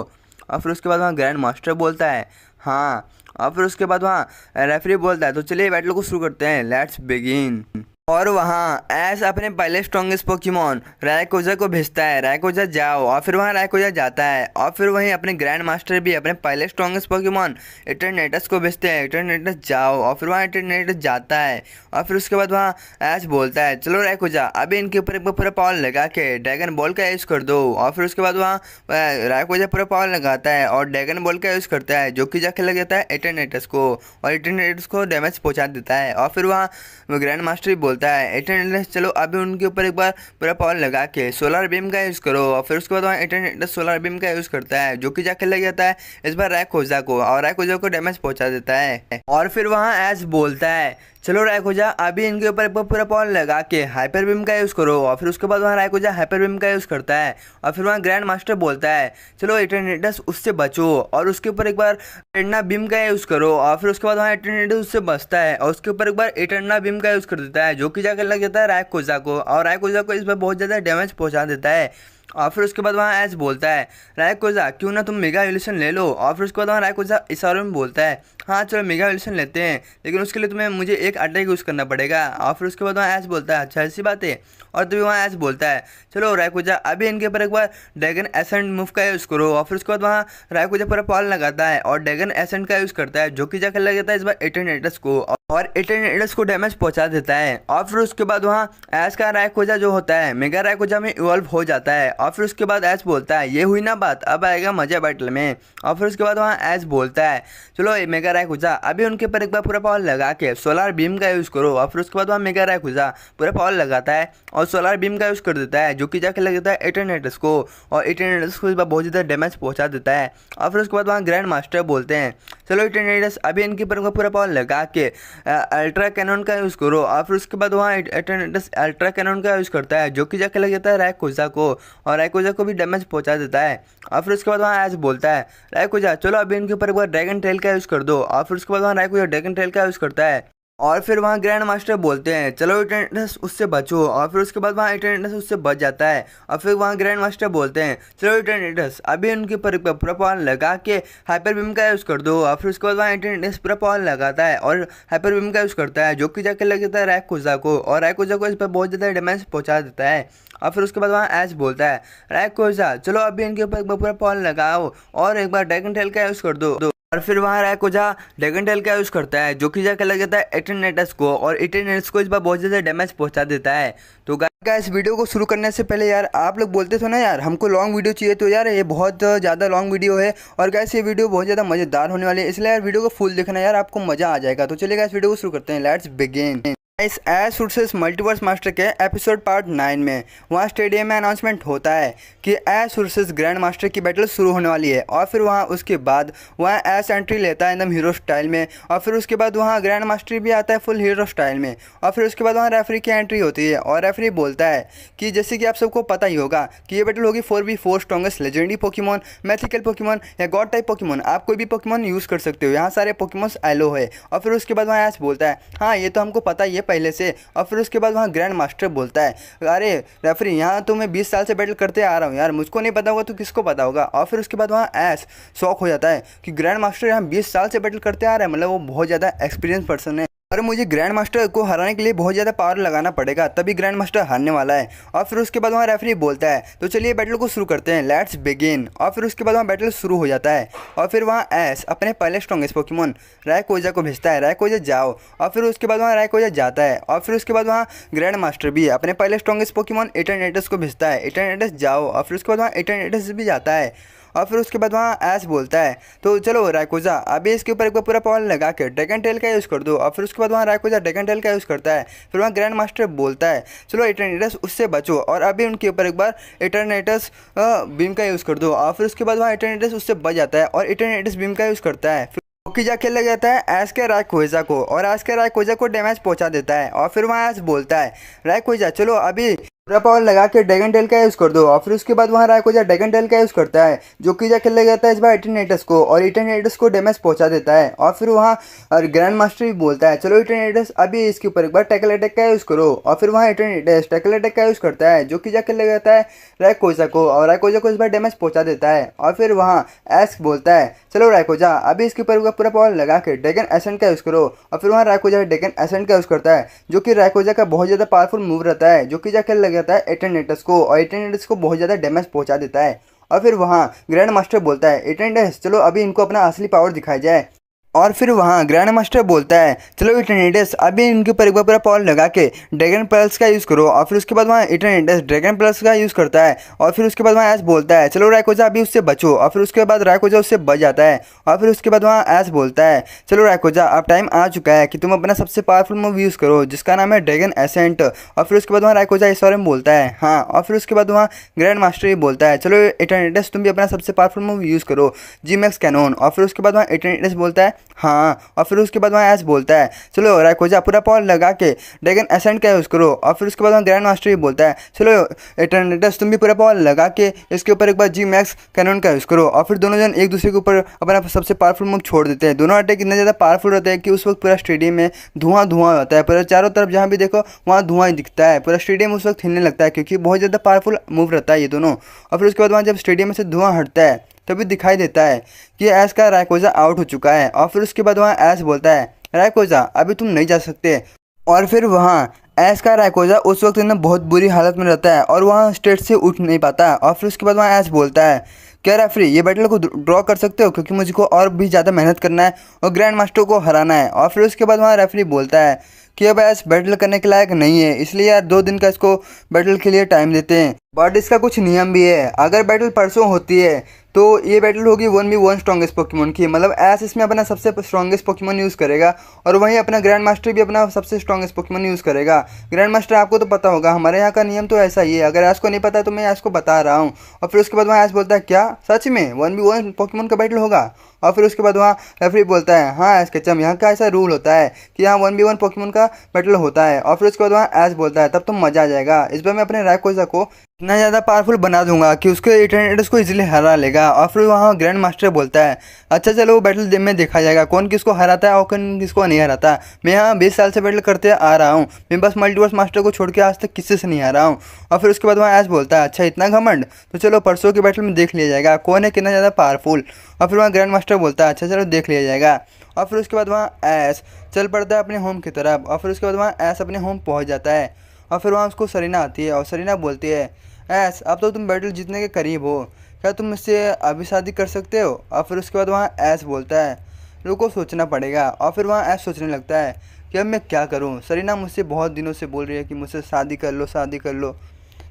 और फिर उसके बाद वहाँ ग्रैंड मास्टर बोलता है हाँ। और फिर उसके बाद वहाँ रेफरी बोलता है तो चलिए बैटल को शुरू करते हैं, लेट्स बिगिन। और वहाँ ऐश अपने पहले स्ट्रॉन्गेस्ट पोकेमोन रायकोजा को भेजता है, रायकोजा जाओ। और फिर वहाँ रायकोजा जाता है, और फिर वहीं अपने ग्रैंड मास्टर भी अपने पहले स्ट्रॉन्गेस्ट पोकेमोन इटरनेटस को भेजते हैं, इटरनेटस जाओ। और फिर वहाँ इटरनेटस जाता है। और फिर उसके बाद वहाँ ऐश बोलता है चलो रायकोजा अभी इनके ऊपर एक बार पूरा पावर लगा के ड्रैगन बॉल का यूज़ कर दो। और फिर उसके बाद वहाँ रायकोजा पूरा पावर लगाता है और ड्रैगन बॉल का यूज़ करता है, जो कि जाके लग जाता है इटरनेटस को, और इटरनेटस को डैमेज पहुँचा देता है। और फिर वहाँ ग्रैंड मास्टर बोलता है इटरनेटस चलो अभी उनके ऊपर एक बार पूरा पावर लगा के सोलर बीम का यूज़ करो। और फिर उसके बाद वहाँ इटरनेटस सोलर बीम का यूज़ करता है, जो कि जाके लग जाता है इस बार रायकोजा को, और रायकोजा को डैमेज पहुंचा देता है। और फिर वहाँ ऐश बोलता है चलो रायकोजा अभी इनके ऊपर एक बार पूरा पावर लगा के हाइपर बीम का यूज़ करो। और फिर उसके बाद वहाँ रायकोजा हाइपर बीम का यूज़ करता है। और फिर वहाँ ग्रैंड मास्टर बोलता है चलो इटरनेटस उससे बचो और उसके ऊपर एक बार इटरना बीम का यूज़ करो। और फिर उसके बाद वहाँ इटरनेटस उससे बचता है और उसके ऊपर एक बार इटरना बीम का यूज़ कर देता है, जो कि जाकर लग जाता है रायकोजा को, और रायकोजा को इस बार बहुत ज़्यादा डैमेज पहुँचा देता है। और फिर उसके बाद वहाँ ऐश बोलता है रायकोजा क्यों ना तुम मेगा एवोल्यूशन ले लो। और फिर उसके बाद वहाँ रायकोजा इशारे में बोलता है हाँ चलो मेगा एवोल्यूशन लेते हैं, लेकिन उसके लिए तुम्हें मुझे एक अटैक यूज़ करना पड़ेगा। और फिर उसके बाद वहाँ ऐश बोलता है अच्छा ऐसी बात है। और तभी वहाँ ऐश बोलता है चलो रायकोजा अभी इनके ऊपर एक बार ड्रैगन एसेंट मूव का यूज़ करो। और फिर उसके बाद वहाँ रायकोजा पूरा पावर लगाता है और ड्रैगन एसेंट का यूज़ करता है, जो कि जाकर लग जाता है इस बार इटरनेटस को, और इटरनेटस को डैमेज पहुंचा देता है। और फिर उसके बाद वहाँ ऐश का रायकोजा जो होता है मेगा रायकोजा में इवॉल्व हो जाता है। और फिर उसके बाद ऐश बोलता है ये हुई ना बात, अब आएगा मजा बैटल में। और फिर उसके बाद वहाँ ऐश बोलता है चलो मेगा रायकोजा अभी उनके ऊपर एक बार पूरा पावर लगा के सोलर बीम का यूज़ करो। और फिर उसके बाद वहाँ मेगा रायकोजा पूरा पावर लगाता है और सोलर बीम का यूज़ कर देता है, जो कि जाके लग जाता है इटरनेटस को, और इटरनेटस को इस बार बहुत ज़्यादा डैमेज पहुँचा देता है। और फिर उसके बाद वहाँ ग्रैंड मास्टर बोलते हैं चलो इटरनेटस अभी इनके ऊपर पूरा पावर लगा के अल्ट्रा कैनन का यूज़ करो। और फिर उसके बाद वहाँ इटरनेटस अल्ट्रा कैनन का यूज़ करता है, जो कि जाके लग जाता है रायकोजा को, और रायकोजा को भी डैमेज पहुंचा देता है। और फिर उसके बाद वहाँ ऐश बोलता है रायकोजा चलो अभी इनके ऊपर एक बार ड्रैगन टेल का यूज़ कर दो। और फिर उसके बाद वहाँ रायकोजा ड्रैगन टेल का यूज़ करता है। और फिर वहाँ ग्रैंड मास्टर बोलते हैं चलो इटरनेटस उससे बचो। और फिर उसके बाद वहाँ इटरनेटस उससे बच जाता है। और फिर वहाँ ग्रैंड मास्टर बोलते हैं चलो इटरनेटस अभी उनके ऊपर पूरा पावर लगा के हाइपर बीम का यूज़ कर दो। और फिर उसके बाद वहाँ इटरनेटस पूरा पावर लगाता है और हाइपर बीम का यूज़ करता है, जो कि जाके लग जाता है रायकोजा को, और रायकोजा को इस पर बहुत ज़्यादा डैमेज पहुँचा देता है। और फिर उसके बाद वहाँ ऐश बोलता है रायकोजा चलो अभी इनके ऊपर एक बार पूरा पावर लगाओ और एक बार ड्रैगन टेल का यूज़ कर दो। और फिर वहाँ रायकोजा ड्रैगन टेल का यूज़ करता है, जो कि जाकर लग जाता है इटरनेटस को, और इटरनेटस को इस बार बहुत ज़्यादा डैमेज पहुंचा देता है। तो गाइस वीडियो को शुरू करने से पहले यार आप लोग बोलते थे ना यार हमको लॉन्ग वीडियो चाहिए, तो यार ये बहुत ज़्यादा लॉन्ग वीडियो है, और गाइस ये वीडियो बहुत ज़्यादा मज़ेदार होने वाली है, इसलिए यार वीडियो को फुल देखना यार, आपको मज़ा आ जाएगा। तो चलिए गाइस वीडियो को शुरू करते हैं, लेट्स बिगिन। इस ऐश वर्सेस मल्टीवर्स मास्टर के एपिसोड पार्ट 9 में वहाँ स्टेडियम में अनाउंसमेंट होता है कि ऐश वर्सेस ग्रैंड मास्टर की बैटल शुरू होने वाली है। और फिर वहाँ उसके बाद वहाँ ऐश एंट्री लेता है एकदम हीरो स्टाइल में, और फिर उसके बाद वहाँ ग्रैंड मास्टर भी आता है फुल हीरो स्टाइल में। और फिर उसके बाद वहाँ रेफरी की एंट्री होती है, और रेफरी बोलता है कि जैसे कि आप सबको पता ही होगा कि ये बैटल होगी 4v4 strongest legendary Pokemon, mythical Pokemon या गॉड टाइप पोकेमोन, आप कोई भी पोकेमोन यूज़ कर सकते हो, यहाँ सारे पोकेमोन्स एलो है। और फिर उसके बाद वहाँ ऐश बोलता है हाँ ये तो हमको पता ही है पहले से। और फिर उसके बाद वहाँ ग्रैंड मास्टर बोलता है अरे रेफरी यहाँ तो मैं 20 साल से बैटल करते आ रहा हूँ यार, मुझको नहीं पता होगा तो किसको पता होगा। और फिर उसके बाद वहाँ ऐश शॉक हो जाता है कि ग्रैंड मास्टर यहाँ 20 साल से बैटल करते आ रहा है, मतलब वो बहुत ज़्यादा एक्सपीरियंस पर्सन है। और मुझे ग्रैंड मास्टर को हराने के लिए बहुत ज़्यादा पावर लगाना पड़ेगा, तभी ग्रैंड मास्टर हारने वाला है। और फिर उसके बाद वहाँ रेफरी बोलता है तो चलिए बैटल को शुरू करते हैं, लेट्स बिगिन। और फिर उसके बाद वहाँ बैटल शुरू हो जाता है। और फिर वहाँ एस अपने पहले स्ट्रॉन्गेस्ट पोकेमोन रायकोजा को भेजता है, रायकोजा जाओ। और फिर उसके बाद वहाँ रायकोजा जाता है। और फिर उसके बाद वहाँ ग्रैंड मास्टर भी अपने पहले स्ट्रॉन्गेस्ट पोकेमोन इटरनेटस को भेजता है, इटरनेटस जाओ। और फिर उसके बाद वहाँ इटरनेटस भी जाता है। और फिर उसके बाद वहाँ ऐस बोलता है तो चलो रायकोजा अभी इसके ऊपर एक बार पूरा पावर लगा के ड्रैगन टेल का यूज़ कर दो। और फिर उसके बाद वहाँ रायकोजा ड्रैगन टेल का यूज़ करता है। फिर वहाँ ग्रैंड मास्टर बोलता है चलो इटरनेटस उससे बचो और अभी उनके ऊपर एक बार इटरनेटस बीम का यूज़ कर दो। और फिर उसके बाद वहाँ इटरनेटस उससे बच जाता है और इटरनेटस बीम का यूज़ करता है। ओकीजा खेलने लग जाता है एस के रायकोजा को और एस के रायकोजा को डैमेज पहुंचा देता है। और फिर वहाँ एस बोलता है रायकोजा चलो अभी पूरा पावर लगा के ड्रैगन टेल का यूज़ कर दो। और फिर उसके बाद वहाँ रायकोजा ड्रैगन टेल का यूज़ करता है जो कीजा खेलने जाता है इस बार इटरनेटस को और इटरनेटस को डैमेज पहुंचा देता है। और फिर वहाँ ग्रैंड मास्टर भी बोलता है चलो इटरनेटस अभी इसके ऊपर एक बार टैकल अटैक का यूज़ करो। और फिर वहाँ इटरनेटस टैकल अटैक का यूज़ करता है जो कीजा खेलने जाता है रायकोजा को और रायकोजा को इस बार डैमेज पहुंचा देता है। और फिर वहाँ एस बोलता है चलो रायकोजा अभी इसके ऊपर पूरा पावर लगा के ड्रैगन एसेंट का यूज़ करो। और फिर वहाँ रायकोजा ड्रैगन एसेंट का यूज़ करता है जो कि रायकोजा का बहुत ज़्यादा पावरफुल मूव रहता है जो कीजा खेलने लग जाता है इटरनेटस को और इटरनेटस को बहुत ज़्यादा डैमेज पहुंचा देता है। और फिर वहाँ ग्रैंड मास्टर बोलता है इटरनेटस चलो अभी इनको अपना असली पावर दिखाया जाए। और फिर वहाँ ग्रैंड मास्टर बोलता है चलो इटरनेटस अभी इनके ऊपर एक बार पूरा पावर लगा के ड्रैगन प्लस का यूज़ करो। और फिर उसके बाद वहाँ इटरनेटस ड्रैगन प्लस का यूज़ करता है। और फिर उसके बाद वहाँ एस बोलता है चलो रायकोजा अभी उससे बचो। और फिर उसके बाद रायकोजा उससे बच जाता है। और फिर उसके बाद वहाँ एस बोलता है चलो रायकोजा अब टाइम आ चुका है कि तुम अपना सबसे पावरफुल मूव यूज़ करो जिसका नाम है ड्रैगन एसेंट। और फिर उसके बाद वहाँ रायकोजा इस बारे में बोलता है हाँ। और फिर उसके बाद वहाँ ग्रैंड मास्टर ही बोलता है चलो इटरनेटस तुम भी अपना सबसे पावरफुल मूव यूज़ करो जी मैक्स कैनोन। और फिर उसके बाद वहाँ इटरनेटस बोलता है हाँ। और फिर उसके बाद वहाँ एस बोलता है चलो रायकोजा पूरा पावर लगा के ड्रैगन एसेंट का यूज़ करो। और फिर उसके बाद वहाँ ग्रैंड मास्टर ही बोलता है चलो इटरनेटस तुम भी पूरा पावर लगा के इसके ऊपर एक बार जी मैक्स कैनन का यूज़ करो। और फिर दोनों जन एक दूसरे के ऊपर अपना सबसे पावरफुल मूव छोड़ देते हैं। दोनों अटैक इतना ज़्यादा पावरफुल रहते हैं कि उस वक्त पूरा स्टेडियम में धुआं धुआं होता है, पूरा चारों तरफ जहाँ भी देखो वहाँ धुआं ही दिखता है, पूरा स्टेडियम उस वक्त हिलने लगता है क्योंकि बहुत ज़्यादा पावरफुल मूव रहता है ये दोनों। और फिर उसके बाद वहाँ जब स्टेडियम में से धुआं हटता है तभी दिखाई देता है कि एस का रायकोजा आउट हो चुका है। और फिर उसके बाद वहाँ एस बोलता है रायकोजा अभी तुम नहीं जा सकते। और फिर वहाँ एस का रायकोजा उस वक्त इन्हें बहुत बुरी हालत में रहता है और वहाँ स्टेट से उठ नहीं पाता। और फिर उसके बाद वहाँ एस बोलता है क्या रेफरी ये बैटल को ड्रॉ कर सकते हो क्योंकि मुझको और भी ज़्यादा मेहनत करना है और ग्रैंड मास्टर को हराना है। और फिर उसके बाद वहाँ रेफरी बोलता है कि अब एस बैटल करने के लायक नहीं है इसलिए यार 2 दिन का इसको बैटल के लिए टाइम देते हैं। बट इसका कुछ नियम भी है, अगर बैटल परसों होती है तो ये बैटल होगी 1v1 स्ट्रॉन्गेस्ट पोकेमोन की, मतलब एस इसमें अपना सबसे स्ट्रॉन्गेस्ट पोकेमोन यूज़ करेगा और वहीं अपना ग्रैंड मास्टर भी अपना सबसे स्ट्रॉन्गेस्ट पोकेमोन यूज़ करेगा। ग्रैंड मास्टर आपको तो पता होगा, हमारे यहाँ का नियम तो ऐसा ही है, अगर एस को नहीं पता तो मैं एस को बता रहा हूँ। और फिर उसके बाद वहाँ एस बोलता है क्या सच में 1v1 पोकेमोन का बैटल होगा। और फिर उसके बाद वहाँ रेफरी बोलता है हाँ एस कचम यहाँ का ऐसा रूल होता है कि यहाँ 1v1 पोकेमोन का बैटल होता है। और फिर उसके बाद वहाँ एस बोलता है तब तो मज़ा आ जाएगा, इस बार मैं अपने रायकोजा को इतना ज़्यादा पावरफुल बना दूंगा कि उसके इटरनेटस को इजीली हरा लेगा। और फिर वहाँ ग्रैंड मास्टर बोलता है अच्छा चलो बैटल में देखा जाएगा कौन किसको हराता है और कौन किसको नहीं हराता। मैं यहाँ 20 साल से बैटल करते आ रहा हूँ, मैं बस मल्टीवर्स मास्टर को छोड़ के आज तक किसी से नहीं हारा हूँ। और फिर उसके बाद वहाँ ऐस बोलता है अच्छा इतना घमंड, तो चलो परसों के बैटल में देख लिया जाएगा कौन है कितना ज़्यादा पावरफुल। और फिर वहाँ ग्रैंड मास्टर बोलता है अच्छा चलो देख लिया जाएगा। और फिर उसके बाद वहाँ ऐस चल पड़ता है अपने होम की तरफ। और फिर उसके बाद वहाँ ऐस अपने होम पहुँच जाता है। और फिर वहाँ उसको सरीना आती है और सरीना बोलती है ऐस अब तो तुम बैटल जीतने के करीब हो, क्या तुम मुझसे अभी शादी कर सकते हो। और फिर उसके बाद वहाँ ऐस बोलता है रुको सोचना पड़ेगा। और फिर वहाँ ऐस सोचने लगता है कि अब मैं क्या करूँ, सरीना मुझसे बहुत दिनों से बोल रही है कि मुझसे शादी कर लो शादी कर लो।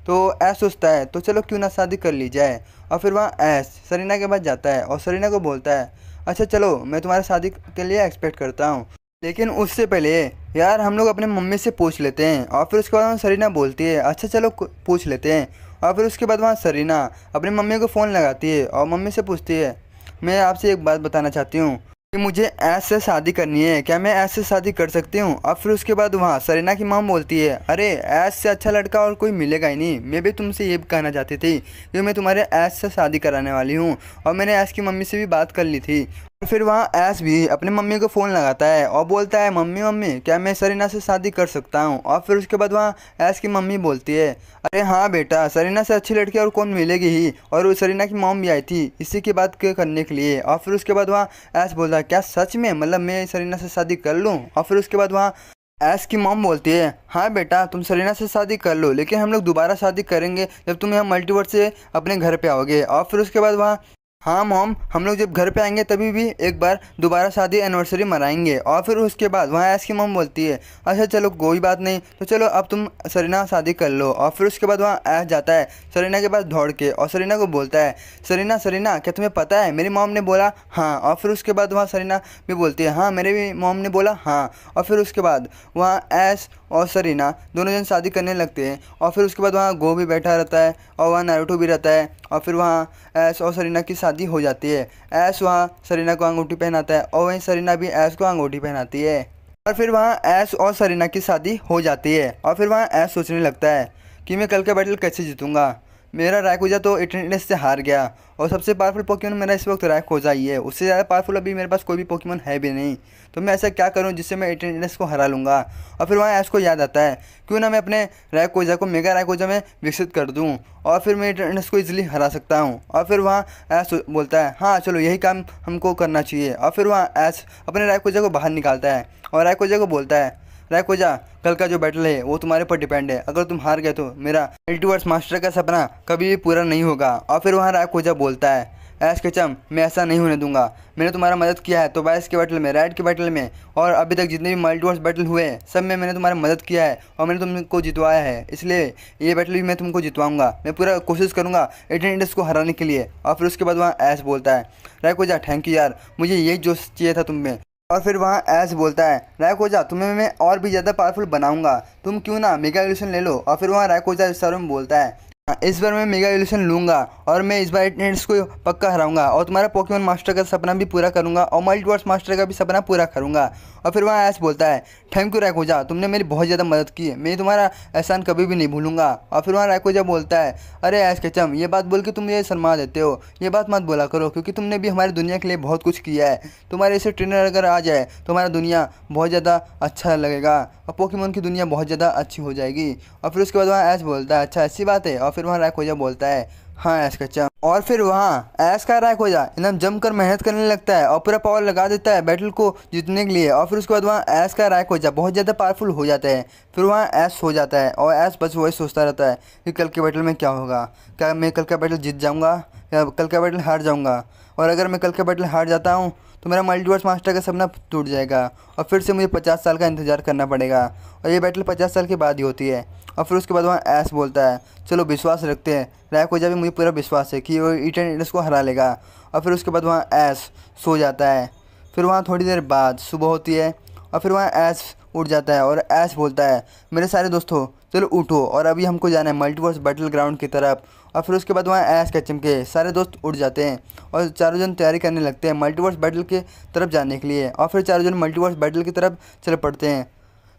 तो ऐस सोचता है तो चलो क्यों ना शादी कर ली जाए। और फिर वहाँ ऐस सरीना के पास जाता है और सरीना को बोलता है अच्छा चलो मैं तुम्हारी शादी के लिए एक्सपेक्ट करता हूँ, लेकिन उससे पहले यार हम लोग अपने मम्मी से पूछ लेते हैं। और फिर उसके बाद वहाँ सरीना बोलती है अच्छा चलो पूछ लेते हैं। और फिर उसके बाद वहाँ सरीना अपनी मम्मी को फ़ोन लगाती है और मम्मी से पूछती है मैं आपसे एक बात बताना चाहती हूँ कि मुझे ऐस से शादी करनी है, क्या मैं ऐस से शादी कर सकती हूँ। और फिर उसके बाद वहाँ सरीना की माम बोलती है अरे ऐस से अच्छा लड़का और कोई मिलेगा ही नहीं, मैं भी तुमसे ये कहना चाहती थी कि मैं तुम्हारे ऐस से शादी कराने वाली हूँ और मैंने ऐस की मम्मी से भी बात कर ली थी। फिर वहाँ ऐश भी अपनी मम्मी को फ़ोन लगाता है और बोलता है मम्मी मम्मी क्या मैं सरीना से शादी कर सकता हूँ। और फिर उसके बाद वहाँ ऐश की मम्मी बोलती है अरे हाँ बेटा, सरीना से अच्छी लड़की और कौन मिलेगी ही, और वो सरीना की मॉम भी आई थी इसी की बात करने के लिए। और फिर उसके बाद वहाँ ऐश बोलता है क्या सच में, मतलब मैं सरीना से शादी कर लूँ। और फिर उसके बाद वहाँ ऐश की मॉम बोलती है हाँ बेटा तुम सरीना से शादी कर लो, लेकिन हम लोग दोबारा शादी करेंगे जब तुम यहाँ मल्टीवर्स से अपने घर पे आओगे। और फिर उसके बाद वहाँ हाँ मॉम, हम लोग जब घर पे आएंगे तभी भी एक बार दोबारा शादी एनिवर्सरी मनाएंगे। और फिर उसके बाद वहाँ ऐश की मॉम बोलती है अच्छा चलो कोई बात नहीं, तो चलो अब तुम सरीना शादी कर लो। और फिर उसके बाद वहाँ ऐश जाता है सरीना के पास दौड़ के और सरीना को बोलता है सरीना सरीना क्या तुम्हें पता है मेरी मॉम ने बोला हाँ। और फिर उसके बाद वहाँ सरीना भी बोलती है हाँ मेरे भी मॉम ने बोला हाँ। और फिर उसके बाद वहाँ ऐश और सरीना दोनों जन शादी करने लगते हैं। और फिर उसके बाद वहाँ गो भी बैठा रहता है और वहाँ नारुतो भी रहता है। और फिर वहाँ ऐश और सरीना की शादी हो जाती है। ऐश वहाँ सरीना को अंगूठी पहनाता है और वहीं सरीना भी ऐश को अंगूठी पहनाती है। और फिर वहाँ ऐश और सरीना की शादी हो जाती है। और फिर वहाँ ऐश सोचने लगता है कि मैं कल का बैटल कैसे जीतूंगा। मेरा रायकुजा तो एटेंडेंस से हार गया और सबसे पावरफुल पोकेमोन मेरा इस वक्त रायकुजा ही है, उससे ज़्यादा पावरफुल अभी मेरे पास कोई भी पोकेमोन है भी नहीं। तो मैं ऐसा क्या करूं जिससे मैं एटेंडेंस को हरा लूँगा। और फिर वहाँ ऐश को याद आता है क्यों ना मैं अपने रायकुजा को मेगा रायकुजा में विकसित कर दूँ और फिर मैं एटेंडेंस को इजीली हरा सकता हूँ। और फिर वहाँ ऐश बोलता है हाँ चलो यही काम हमको करना चाहिए। और फिर वहाँ ऐश अपने रायकुजा को बाहर निकालता है और रायकुजा को बोलता है रायकुजा कल का जो बैटल है वो तुम्हारे पर डिपेंड है, अगर तुम हार गए तो मेरा मल्टीवर्स मास्टर का सपना कभी भी पूरा नहीं होगा। और फिर वहाँ रायकुजा बोलता है ऐश केचम मैं ऐसा नहीं होने दूंगा, मैंने तुम्हारा मदद किया है तो 22 के बैटल में, राइड के बैटल में और अभी तक जितने भी मल्टीवर्स बैटल हुए हैं सब में मैंने तुम्हारा मदद किया है और मैंने तुमको जितवाया है, इसलिए ये बैटल भी मैं तुमको जितवाऊंगा, मैं पूरा कोशिश करूंगा एटेंडेंस को हराने के लिए। और फिर उसके बाद वहाँ ऐश बोलता है रायकुजा थैंक यू यार, मुझे यही जोश चाहिए था तुम में। और फिर वहाँ ऐश बोलता है रायकोजा तुम्हें मैं और भी ज़्यादा पावरफुल बनाऊंगा, तुम क्यों ना मेगा एवोल्यूशन ले लो। और फिर वहाँ रायकोजा इस बारे में बोलता है इस बार मैं मेगा एवोल्यूशन लूँगा और मैं इस बार एटेंडेंस को पक्का हराऊंगा और तुम्हारा पोकेमोन मास्टर का सपना भी पूरा करूँगा और मल्टीवर्स मास्टर का भी सपना पूरा करूँगा। और फिर वहाँ ऐश बोलता है थैंक यू रायकोजा, तुमने मेरी बहुत ज़्यादा मदद की है, मैं तुम्हारा एहसान कभी भी नहीं भूलूंगा। और फिर वहाँ रायकोजा बोलता है अरे ऐश केचम ये बात बोल के तुम ये शर्मा देते हो, ये बात मत बोला करो क्योंकि तुमने भी हमारी दुनिया के लिए बहुत कुछ किया है, तुम्हारे ऐसे ट्रेनर अगर आ जाए तो हमारा दुनिया बहुत ज़्यादा अच्छा लगेगा और पोकेमोन की दुनिया बहुत ज़्यादा अच्छी हो जाएगी। और फिर उसके बाद वहाँ ऐश बोलता है अच्छा ऐसी बात है। और फिर वहाँ रायकोजा बोलता है हाँ ऐश केचम। और फिर वहाँ ऐश का रायकोजा एकदम जमकर मेहनत करने लगता है और पूरा पावर लगा देता है बैटल को जीतने के लिए। और फिर उसके बाद वहाँ ऐश का रायकोजा बहुत ज़्यादा पावरफुल हो जाता है। फिर वहाँ ऐश सो जाता है और ऐश बस वही सोचता रहता है कि कल के बैटल में क्या होगा, क्या मैं कल का बैटल जीत जाऊँगा या कल का बैटल हार जाऊँगा, और अगर मैं कल का बैटल हार जाता हूँ तो मेरा मल्टीवर्स मास्टर का सपना टूट जाएगा और फिर से मुझे 50 साल का इंतज़ार करना पड़ेगा और ये बैटल 50 साल के बाद ही होती है। और फिर उसके बाद वहाँ ऐश बोलता है चलो विश्वास रखते हैं, रायकोजा भी मुझे पूरा विश्वास है कि वो एटेंडेंस को हरा लेगा। और फिर उसके बाद वहाँ ऐश सो जाता है। फिर वहाँ थोड़ी देर बाद सुबह होती है और फिर वहाँ ऐश उठ जाता है और ऐश बोलता है मेरे सारे दोस्तों चलो उठो और अभी हमको जाना है मल्टीवर्स बैटल ग्राउंड की तरफ। और फिर उसके बाद वहाँ ऐश केचम के सारे दोस्त उठ जाते हैं और चारों जन तैयारी करने लगते हैं मल्टीवर्स बैटल के तरफ जाने के लिए। और फिर चारों जन मल्टीवर्स बैटल की तरफ चल पड़ते हैं।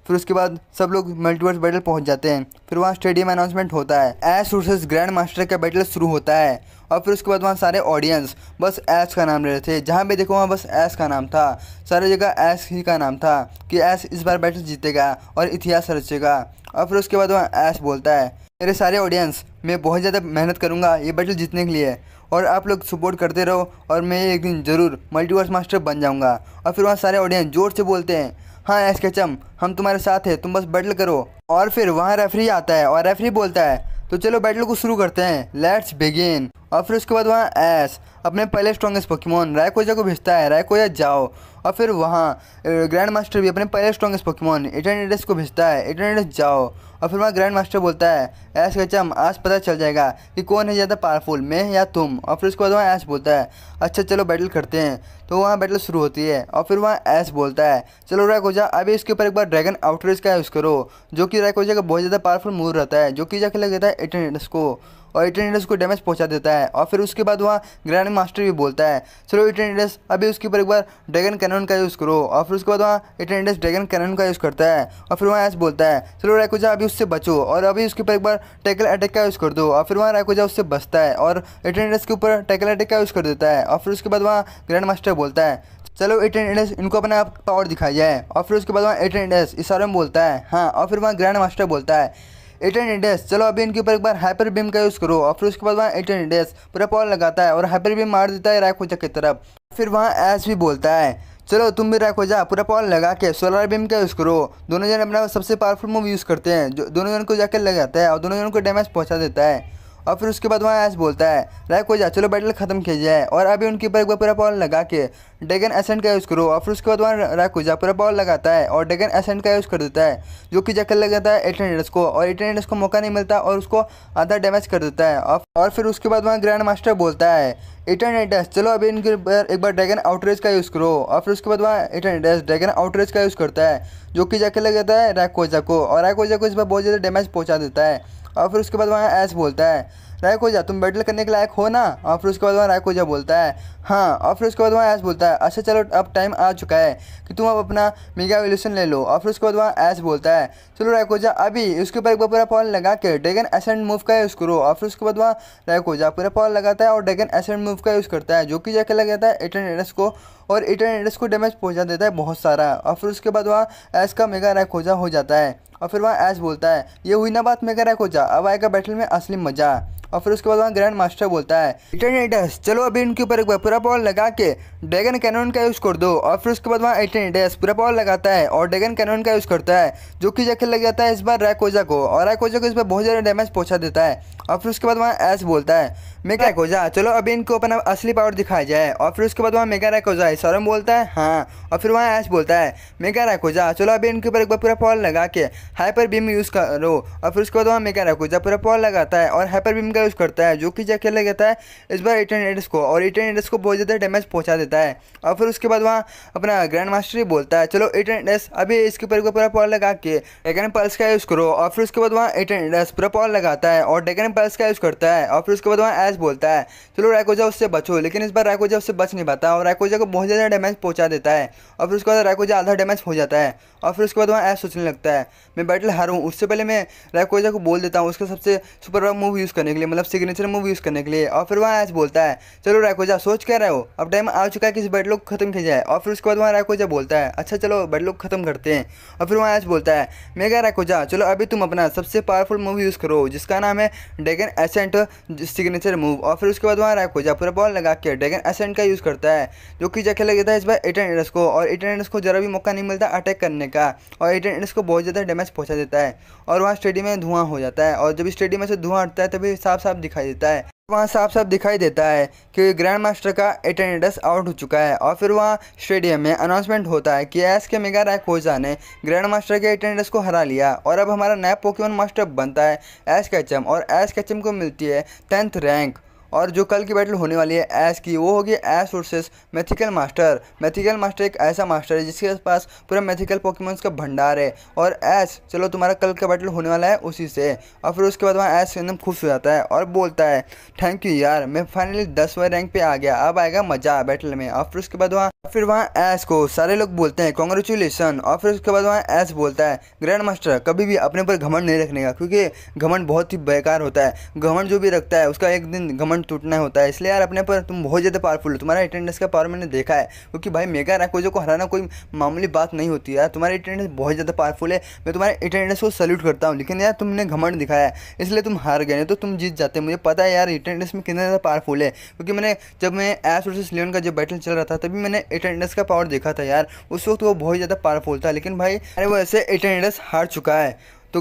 फिर उसके बाद सब लोग मल्टीवर्स बैटल पहुंच जाते हैं। फिर वहाँ स्टेडियम अनाउंसमेंट होता है, ऐश वर्सेस ग्रैंड मास्टर का बैटल शुरू होता है। और फिर उसके बाद वहाँ सारे ऑडियंस बस ऐश का नाम ले रहे थे, जहाँ भी देखो वहाँ बस ऐश का नाम था, सारी जगह ऐश ही का नाम था कि ऐश इस बार बैटल जीतेगा और इतिहास रचेगा। और फिर उसके बाद वहाँ ऐश बोलता है मेरे सारे ऑडियंस मैं बहुत ज़्यादा मेहनत करूँगा ये बैटल जीतने के लिए और आप लोग सपोर्ट करते रहो और मैं एक दिन ज़रूर मल्टीवर्स मास्टर बन जाऊँगा। और फिर वहाँ सारे ऑडियंस जोर से बोलते हैं हाँ ऐश केचम हम तुम्हारे साथ हैं, तुम बस बैटल करो। और फिर वहाँ रेफरी आता है और रेफरी बोलता है तो चलो बैटल को शुरू करते हैं, लेट्स बिगिन। और फिर उसके बाद वहाँ ऐश अपने पहले स्ट्रॉन्गेस्ट पोकेमोन रायकोजा को भेजता है, रायकोजा जाओ। और फिर वहाँ ग्रैंड मास्टर भी अपने पहले स्ट्रॉन्गेस्ट पोकेमोन एटेंडेंस को भेजता है, एटेंडेंस जाओ। और फिर वहाँ ग्रैंड मास्टर बोलता है ऐश केचम आज पता चल जाएगा कि कौन है ज़्यादा पावरफुल, मैं या तुम। और फिर उसके बाद वहाँ ऐश बोलता है अच्छा चलो बैटल करते हैं। तो वहाँ बैटल शुरू होती है और फिर वहाँ ऐश बोलता है चलो रायकोजा अभी इसके ऊपर एक बार ड्रैगन आउटरेज का यूज़ करो, जो कि रायकोजा का बहुत ज़्यादा पावरफुल मूव रहता है जो कि जाके लग जाता है एटेंडेंस को। और एटेंडेंस को डैमेज पहुंचा देता है। और फिर उसके बाद वहाँ ग्रैंड मास्टर भी बोलता है चलो एटेंडेंस अभी उसके ऊपर एक बार ड्रैगन कैनन का यूज़ करो। और फिर उसके बाद वहाँ एटेंडेंस ड्रैगन कैनन का यूज़ करता है। और फिर वहाँ ऐश बोलता है चलो रैकुजा अभी उससे बचो और अभी उसके ऊपर एक बार टैकल अटैक का यूज़ कर दो। और फिर वहाँ रैकुजा उससे बचता है और एटेंडेंस के ऊपर टैकल अटैक का यूज़ कर देता है। और फिर उसके बाद वहाँ ग्रैंड मास्टर बोलता है चलो एटेंडेंस इनको अपना पावर दिखाया जाए। और फिर उसके बाद वहाँ एटेंडेंस इशारे में बोलता है हाँ। और फिर वहाँ ग्रैंड मास्टर बोलता है एटेंडेंस चलो अभी इनके ऊपर एक बार हाइपर बीम का यूज़ करो। और फिर उसके बाद वहाँ एटेंडेंस पूरा पावर लगाता है और हाइपर बीम मार देता है रैकुजा की तरफ। फिर वहाँ ऐश भी बोलता है चलो तुम भी रैकुजा पूरा पावर लगा के सोलर बीम का यूज़ करो। दोनों जन अपना सबसे पावरफुल मूव यूज़ करते हैं जो दोनों जन को जाकर लगाता है और दोनों जन को डैमेज पहुँचा देता है। और फिर उसके बाद वहाँ ऐश बोलता है रैकुजा चलो बैटल खत्म किया जाए और अभी उनके ऊपर एक बार पूरा पावर लगा के ड्रैगन एसेंट का यूज़ करो। और फिर उसके बाद वहाँ रैकुजा पूरा पावर लगाता है और ड्रैगन एसेंट का यूज़ कर देता है जो कि जाकर लगाता है एटेंडेंस को और एटेंडेंस को मौका नहीं मिलता और उसको आधा डैमेज कर देता है। और फिर उसके बाद वहाँ ग्रैंड मास्टर बोलता है एटेंडेंस चलो अभी इनके ऊपर एक बार ड्रैगन आउटरेज का यूज़ करो। और फिर उसके बाद वहाँ एटेंडेंस ड्रैगन आउटरेज का यूज़ करता है जो कि जाकर लगाता है रैकुजा को और रैकुजा को इस बार बहुत ज़्यादा डैमेज पहुँचा देता है। और फिर उसके बाद वहाँ ऐश बोलता है रैकुजा तुम बैटल करने के लायक हो ना। और फिर उसके बाद वहाँ रैकुजा बोलता है हाँ। और फिर उसके बाद वहाँ ऐश बोलता है अच्छा चलो अब टाइम आ चुका है कि तुम अब अपना मेगा एवोल्यूशन ले लो। और फिर उसके बाद वहाँ ऐश बोलता है चलो रैकुजा अभी उसके ऊपर एक बार पूरा पावर लगा के ड्रैगन एसेंट मूव का यूज़ करो। और फिर उसके बाद वहाँ रैकुजा पूरा पावर लगाता है और ड्रैगन एसेंट मूव का यूज़ करता है जो कि जाकर लगाता है एटेंडेंस को और एटेंडेंस को डैमेज पहुँचा देता है बहुत सारा। और फिर उसके बाद वहाँ ऐश का मेगा रैकुजा हो जाता है। और फिर वहाँ ऐश बोलता है ये हुई ना बात मेगा रैकुजा अब आएगा बैटल में असली मज़ा। और फिर उसके बाद वहाँ ग्रैंड मास्टर बोलता है एटेंडेंस चलो अभी इनके ऊपर एक बार पूरा पावर लगा के ड्रैगन कैनन का यूज़ कर दो। और फिर उसके बाद वहाँ एटेंडेंस पूरा पावर लगाता है और ड्रैगन कैनन का यूज़ करता है जो कि जाकर लग जाता है इस बार रैकुजा को और रैकुजा को इस बार बहुत ज़्यादा डैमेज पहुँचा देता है। और फिर उसके बाद वहाँ ऐश बोलता है मेगा रैकुजा चलो अभी इनको अपना असली पावर दिखाया जाए। और फिर उसके बाद वहाँ मेगा रैकुजा इशारे में बोलता है हाँ। और फिर वहाँ ऐश बोलता है मेगा रैकुजा चलो अभी इनके ऊपर एक बार पूरा पावर लगा के हाइपर बीम यूज़ करो। और फिर उसके बाद वहाँ मेगा रैकुजा पूरा पावर लगाता है और हाइपर बीम का यूज़ करता है जो कि जाके लग जाता है इस बार एटेंडेंस को और एटेंडेंस को बहुत ज़्यादा डैमेज पहुँचा देता है। और फिर उसके बाद वहाँ अपना ग्रैंड मास्टर ही बोलता है चलो एटेंडेंस अभी इसके ऊपर पूरा पावर लगा के ड्रैगन पल्स का यूज़ करो। और फिर उसके बाद वहाँ एटेंडेंस पूरा पावर लगाता है और ड्रैगन पल्स का यूज़ करता है। और फिर उसके बाद वहाँ ऐश बोलता है चलो रैकुजा उससे बचो लेकिन इस बार रैकुजा उससे बच नहीं पाता और रैकुजा को बहुत ज़्यादा डैमेज पहुँचा देता है। और फिर उसके बाद रैकुजा आधा डैमेज हो जाता है। और फिर उसके बाद वहाँ ऐश सोचने लगता है मैं बैटल हारूँ उससे पहले मैं रैकुजा को बोल देता हूँ उसका सबसे सुपर पावर मूव यूज़ करने के लिए मतलब सिग्नेचर मूव यूज़ करने के लिए। और फिर वहाँ ऐश बोलता है चलो रैकुजा सोच क्या रहे हो अब टाइम आ चुका है कि इस बैटल को खत्म किया जाए। और फिर उसके बाद वहाँ रैकुजा बोलता है अच्छा चलो बैटल को खत्म करते हैं। और फिर वहाँ ऐश बोलता है मेगा रैकुजा चलो अभी तुम अपना सबसे पावरफुल मूव यूज़ करो जिसका नाम है ड्रैगन एसेंट सिग्नेचर मूव। और फिर उसके बाद वहाँ रैकुजा पूरा बॉल लगा के ड्रैगन एसेंट का यूज़ करता है जो कि जाके लग जाता है इस बार एटेंडेंस को और एटेंडेंस को जरा भी मौका नहीं मिलता अटैक करने का और एटेंडेंस को बहुत ज़्यादा डैमेज पहुँचा देता है। और वहाँ स्टेडियम में धुआं हो जाता है और जब स्टेडियम में से धुआं उठता है तभी साफ साफ दिखाई देता है वहाँ साफ साफ दिखाई देता है कि ग्रैंड मास्टर का एटेंडेंस आउट हो चुका है। और फिर वहाँ स्टेडियम में अनाउंसमेंट होता है कि ऐश के मेगा रैकुजा ने ग्रैंड मास्टर के एटेंडेंस को हरा लिया और अब हमारा नया पोकेमॉन मास्टर बनता है ऐश कैचम और ऐश कैचम को मिलती है 10th रैंक। और जो कल की बैटल होने वाली है ऐश की वो होगी Ash versus Mythical Master. Mythical Master एक ऐसा मास्टर है जिसके पास पूरा मैथिकल पोकेमॉन्स का भंडार है और ऐश चलो तुम्हारा कल का बैटल होने वाला है उसी से। और फिर उसके बाद वहाँ ऐश एकदम खुश हो जाता है और बोलता है थैंक यू यार मैं फाइनली 10वें रैंक पे आ गया अब आएगा मज़ा बैटल में। और फिर उसके बाद वहाँ ऐश को सारे लोग बोलते हैं कॉन्ग्रेचुलेसन। और फिर उसके बाद वहाँ ऐश बोलता है ग्रैंड मास्टर कभी भी अपने ऊपर घमंड नहीं रखने का क्योंकि घमंड बहुत ही बेकार होता है। घमंड जो भी रखता है उसका एक दिन घमंड टूटना होता है इसलिए यार अपने पर तुम बहुत ज़्यादा पावरफुल हो। तुम्हारा अटेंडेंस का पावर मैंने देखा है क्योंकि भाई मेगा रैकुजा को हराना कोई मामूली बात नहीं होती यार। तुम्हारी अटेंडेंस बहुत ज़्यादा पावरफुल है मैं तुम्हारे अटेंडेंस को सल्यूट करता हूँ लेकिन यार तुमने घमंड दिखाया है इसलिए तुम हार गए नहीं तो तुम जीत जाते। मुझे पता है यार अटेंडेंस में कितना ज़्यादा पावरफुल है क्योंकि जब मैं ऐश वर्सेस लियोन का जब बैटल चल रहा था तभी मैंने अटेंडेंस का पावर देखा था यार उस वक्त वो बहुत ज़्यादा पावरफुल था लेकिन भाई अरे वो ऐसे अटेंडेंस हार चुका है। तो